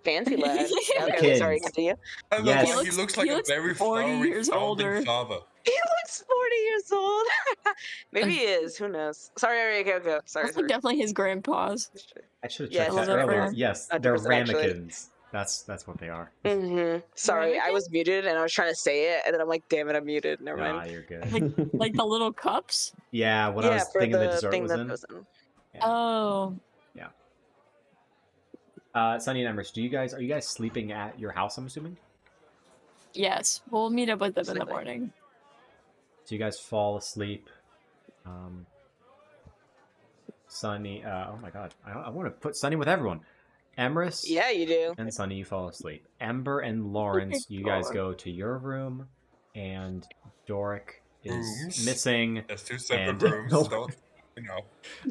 Speaker 5: Fancy lad. Okay,
Speaker 1: Kids.
Speaker 5: sorry, continue.
Speaker 4: I love
Speaker 1: Yes.
Speaker 4: how
Speaker 1: He
Speaker 4: he looks like
Speaker 6: he
Speaker 4: a
Speaker 6: looks
Speaker 4: very
Speaker 6: 40
Speaker 4: flowery
Speaker 6: years
Speaker 4: founding
Speaker 6: older.
Speaker 4: father.
Speaker 5: He looks 40 years old. Maybe he is. Who knows? Sorry, go. Sorry,
Speaker 6: That's like
Speaker 5: sorry.
Speaker 6: definitely his grandpa's.
Speaker 1: I should have
Speaker 5: Yeah,
Speaker 1: checked
Speaker 6: love
Speaker 1: that
Speaker 6: that for
Speaker 1: earlier.
Speaker 6: him.
Speaker 1: Yes, they're
Speaker 5: 100% actually.
Speaker 1: ramekins. That's what they are.
Speaker 5: Sorry, I
Speaker 6: Ramekin?
Speaker 5: was muted and I was trying to say it, and then I'm like, damn it, I'm muted. Never
Speaker 1: Nah,
Speaker 5: mind.
Speaker 1: you're good.
Speaker 6: Like the little cups.
Speaker 1: Yeah, when I was
Speaker 5: for
Speaker 1: thinking the
Speaker 5: the
Speaker 1: dessert
Speaker 5: thing
Speaker 1: was
Speaker 5: that
Speaker 1: in.
Speaker 5: was in.
Speaker 6: Oh,
Speaker 1: Sunny and Emrys, are you guys sleeping at your house? I'm assuming.
Speaker 6: yes. We'll meet up with them in the
Speaker 5: Sleeping.
Speaker 6: morning.
Speaker 1: So you guys fall asleep. Sunny. Oh my God, I want to put Sunny with everyone. Emrys.
Speaker 5: Yeah, you do.
Speaker 1: And Sunny, you fall asleep. Ember and Lawrence, you guys go to your room, and Doric is
Speaker 4: Rooms?
Speaker 1: missing.
Speaker 4: There's two separate
Speaker 1: And-
Speaker 4: rooms. Don't, you know.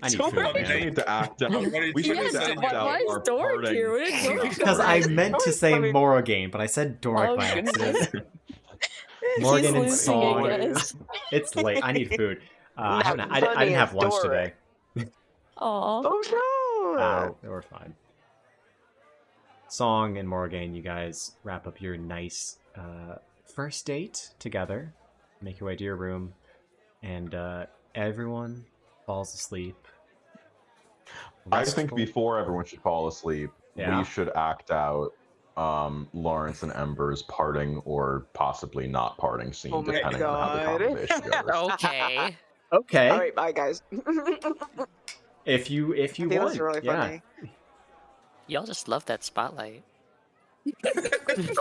Speaker 1: I need
Speaker 2: So
Speaker 1: food,
Speaker 2: we
Speaker 1: man.
Speaker 2: need to act out.
Speaker 4: What are you
Speaker 2: We should
Speaker 4: trying
Speaker 2: need
Speaker 4: to
Speaker 2: to
Speaker 4: say?
Speaker 2: act
Speaker 6: Why
Speaker 2: out
Speaker 6: is
Speaker 2: our
Speaker 6: Doric
Speaker 2: parting.
Speaker 6: here? What did Doric
Speaker 1: Because I meant to say
Speaker 6: Doric
Speaker 1: Morogain, but I said Doric
Speaker 6: Oh,
Speaker 1: by
Speaker 6: goodness.
Speaker 1: accident.
Speaker 6: He's
Speaker 1: Morgan and
Speaker 6: losing,
Speaker 1: Song.
Speaker 6: I guess.
Speaker 1: It's late. I need food. I
Speaker 5: Not
Speaker 1: didn't
Speaker 5: funny
Speaker 1: have
Speaker 5: as
Speaker 1: lunch
Speaker 5: Doric.
Speaker 1: today.
Speaker 6: Aw.
Speaker 5: Oh no!
Speaker 1: They were fine. Song and Morgan, you guys wrap up your nice first date together. Make your way to your room, and everyone falls asleep.
Speaker 2: I think
Speaker 1: Restful.
Speaker 2: before everyone should fall asleep,
Speaker 1: Yeah.
Speaker 2: we should act out Lawrence and Ember's parting or possibly not parting scene,
Speaker 5: Oh my
Speaker 2: depending on how the
Speaker 5: God.
Speaker 2: conversation goes.
Speaker 3: Okay.
Speaker 1: Okay.
Speaker 5: All right, bye guys.
Speaker 1: If you
Speaker 5: I think
Speaker 1: want,
Speaker 5: that's really
Speaker 1: yeah.
Speaker 5: funny.
Speaker 3: Y'all just love that spotlight.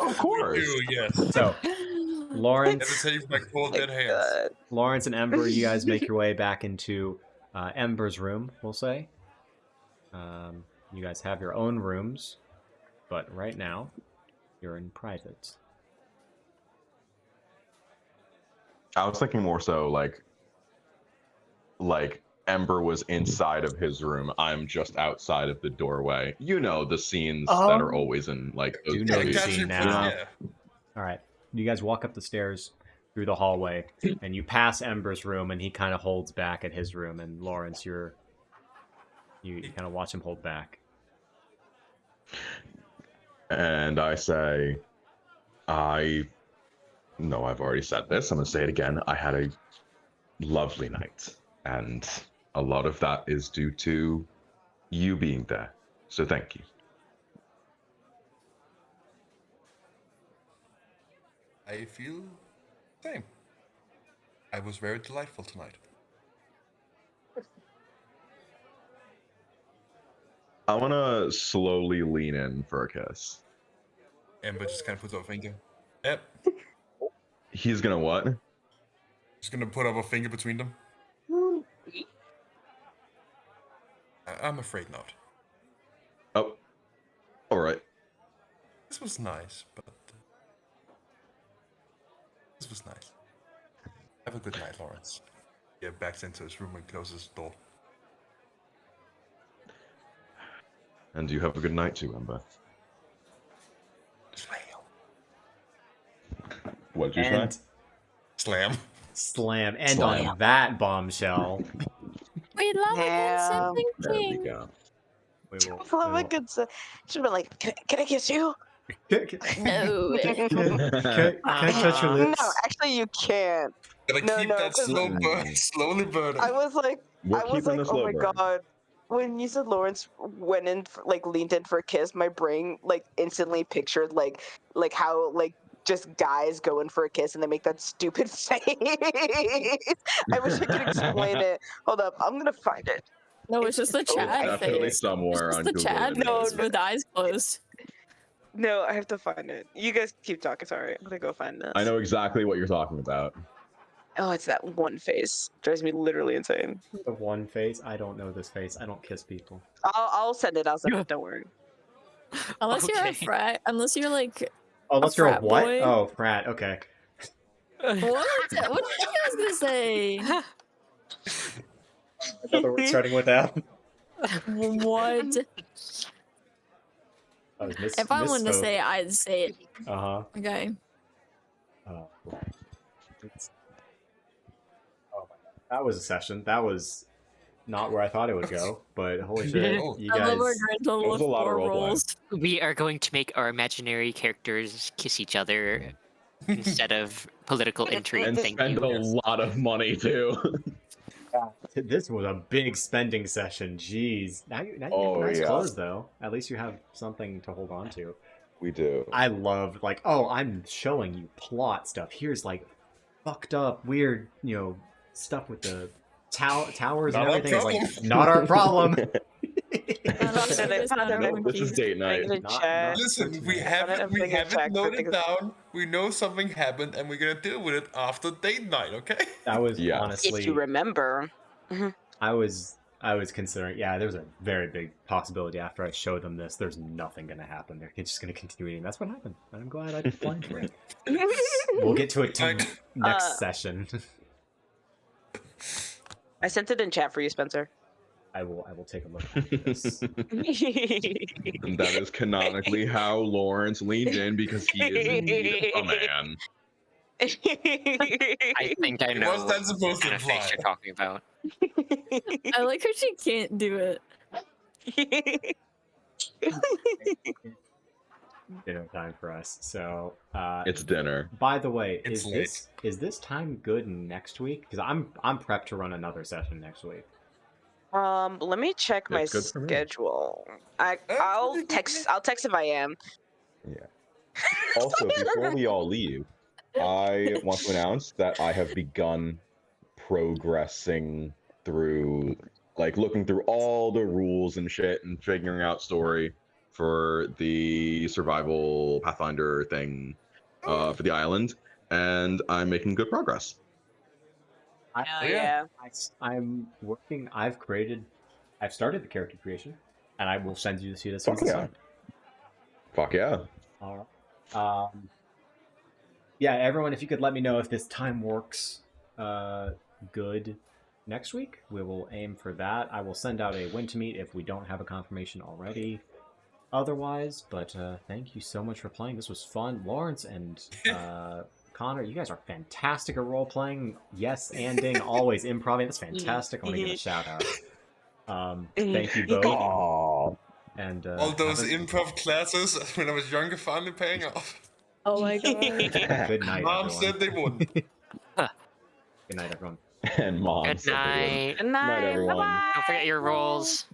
Speaker 2: Of course.
Speaker 4: Ew, yes.
Speaker 1: So
Speaker 4: Never
Speaker 1: Lawrence,
Speaker 4: save my cold
Speaker 5: My
Speaker 4: dead hands.
Speaker 5: God.
Speaker 1: Lawrence and Ember, you guys make your way back into Ember's room. We'll say. You guys have your own rooms, but right now you're in private.
Speaker 2: I was thinking more so like Ember was inside of his room. I'm just outside of the doorway. You know the scenes that are always in like those
Speaker 1: Do know
Speaker 4: Yeah,
Speaker 1: the
Speaker 2: movies.
Speaker 1: scene
Speaker 4: catching
Speaker 1: now.
Speaker 4: yeah.
Speaker 1: All right. You guys walk up the stairs through the hallway, and you pass Ember's room, and he kind of holds back at his room. And Lawrence, you kind of watch him hold back.
Speaker 2: And I say, I've already said this. I'm going to say it again. I had a lovely night. And a lot of that is due to you being there. So thank you.
Speaker 4: I feel same. I was very delightful tonight.
Speaker 2: I want to slowly lean in for a kiss.
Speaker 4: Ember just kind of puts up a finger. Yep.
Speaker 2: He's going to what?
Speaker 4: Just gonna put up a finger between them. I'm afraid not.
Speaker 2: Oh, all right.
Speaker 4: this was nice, but this was nice. Have a good night, Lawrence. He backs into his room and closes the door.
Speaker 2: And you have a good night too, Ember.
Speaker 4: Slam.
Speaker 2: What did you
Speaker 1: And
Speaker 2: say?
Speaker 4: Slam.
Speaker 1: slam. And
Speaker 2: Slam.
Speaker 1: on that bombshell,
Speaker 6: We love
Speaker 5: Damn.
Speaker 6: something
Speaker 2: There we
Speaker 6: king.
Speaker 2: go.
Speaker 1: we will.
Speaker 5: I love a good. Should have been like, can I kiss you?
Speaker 6: No.
Speaker 1: Can I touch your
Speaker 5: No,
Speaker 1: lips?
Speaker 5: actually, you can't.
Speaker 4: Gotta
Speaker 5: No,
Speaker 4: keep
Speaker 5: no,
Speaker 4: that
Speaker 5: 'cause-
Speaker 4: slow burn, slowly burning.
Speaker 5: I was like,
Speaker 2: We're
Speaker 5: I was
Speaker 2: keeping
Speaker 5: like,
Speaker 2: this
Speaker 5: oh
Speaker 2: low
Speaker 5: my
Speaker 2: burn.
Speaker 5: god. When you said Lawrence went in, leaned in for a kiss, my brain like instantly pictured like how like just guys go in for a kiss and they make that stupid face. I wish I could explain it. Hold up, I'm gonna find it.
Speaker 6: No, it's just the
Speaker 2: It's
Speaker 6: Chad
Speaker 2: definitely
Speaker 6: face.
Speaker 2: somewhere
Speaker 6: It's
Speaker 2: on
Speaker 6: just the
Speaker 2: Google
Speaker 6: Chad
Speaker 2: Images.
Speaker 5: No,
Speaker 6: face with eyes closed.
Speaker 5: No, I have to find it. You guys keep talking. It's alright. I'm gonna go find this.
Speaker 2: I know exactly what you're talking about.
Speaker 5: Oh, it's that one face. Drives me literally insane.
Speaker 1: The one face. I don't know this face. I don't kiss people.
Speaker 5: I'll send it. I'll send it. Don't worry.
Speaker 6: Unless you're a
Speaker 3: Okay.
Speaker 6: frat. Unless you're like.
Speaker 1: Oh, unless you're a
Speaker 6: frat
Speaker 1: what?
Speaker 6: boy.
Speaker 1: Oh, frat. Okay.
Speaker 6: What? What did you guys gonna say?
Speaker 1: I thought the word starting with F.
Speaker 6: What?
Speaker 1: I was
Speaker 6: If I wanted to say it, I'd say it.
Speaker 1: Uh huh.
Speaker 6: Okay.
Speaker 1: Oh, my God. That was a session. That was not where I thought it would go, but holy shit,
Speaker 4: Oh.
Speaker 1: you
Speaker 6: I
Speaker 1: guys.
Speaker 6: love our grand total
Speaker 2: That was
Speaker 6: of
Speaker 2: a lot of
Speaker 6: 4
Speaker 2: role playing.
Speaker 6: rolls.
Speaker 3: We are going to make our imaginary characters kiss each other instead of political intrigue.
Speaker 2: And
Speaker 3: Thank
Speaker 2: spend
Speaker 3: you.
Speaker 2: a lot of money too.
Speaker 1: This was a big spending session. Jeez. Now you
Speaker 2: Oh,
Speaker 1: have nice
Speaker 2: yeah.
Speaker 1: clothes though. At least you have something to hold on to.
Speaker 2: We do.
Speaker 1: I love like, oh, I'm showing you plot stuff. Here's like fucked up, weird, stuff with the towers and
Speaker 4: Not our
Speaker 1: everything. It's like
Speaker 4: problem.
Speaker 1: not our problem.
Speaker 2: Nope, this is date night.
Speaker 1: Not-
Speaker 4: Listen, we have it noted down. We know something happened, and we're gonna deal with it after date night. Okay?
Speaker 1: That was
Speaker 2: Yes.
Speaker 1: honestly.
Speaker 5: If you remember.
Speaker 1: I was considering. Yeah, there's a very big possibility after I show them this. There's nothing gonna happen. They're just gonna continue eating. That's what happened. And I'm glad I planned for it. We'll get to it next session.
Speaker 5: I sent it in chat for you, Spencer.
Speaker 1: I will take a look at this.
Speaker 2: And that is canonically how Lawrence leaned in because he is indeed a man.
Speaker 3: I think I know
Speaker 4: What's that supposed
Speaker 3: what
Speaker 4: to
Speaker 3: kind of face
Speaker 4: imply?
Speaker 3: you're talking about.
Speaker 6: I like how she can't do it.
Speaker 1: Dinner time for us. So
Speaker 2: It's dinner.
Speaker 1: by the way,
Speaker 4: It's
Speaker 1: is this time good next week? Because I'm prepped to run another session next week.
Speaker 5: Let me check my
Speaker 2: That's good for me.
Speaker 5: schedule. I'll text if I am.
Speaker 2: Also, before we all leave, I want to announce that I have begun progressing through, like, looking through all the rules and shit and figuring out story for the survival Pathfinder thing for the island, and I'm making good progress.
Speaker 5: Yeah.
Speaker 1: I'm working. I've started the character creation, and I will send you the sheet as soon as
Speaker 2: Fuck
Speaker 1: it's
Speaker 2: yeah.
Speaker 1: done.
Speaker 2: Fuck yeah.
Speaker 1: All right. Yeah, everyone, if you could let me know if this time works good next week, we will aim for that. I will send out a when to meet if we don't have a confirmation already. Otherwise, but thank you so much for playing. This was fun. Lawrence and Connor, you guys are fantastic at role playing. Yes, anding, always improv. That's fantastic. I want to give a shout out. Thank you both.
Speaker 2: Aww.
Speaker 1: And
Speaker 4: All those
Speaker 1: have a-
Speaker 4: improv classes when I was younger finally paying off.
Speaker 6: Oh my god.
Speaker 1: good night,
Speaker 4: Mom
Speaker 1: everyone.
Speaker 4: said they wouldn't.
Speaker 1: Good night, everyone.
Speaker 2: And mom.
Speaker 3: Good
Speaker 2: said they would.
Speaker 3: night.
Speaker 5: Good
Speaker 2: Night,
Speaker 5: night.
Speaker 2: everyone.
Speaker 5: Bye-bye.
Speaker 3: Don't forget your rolls.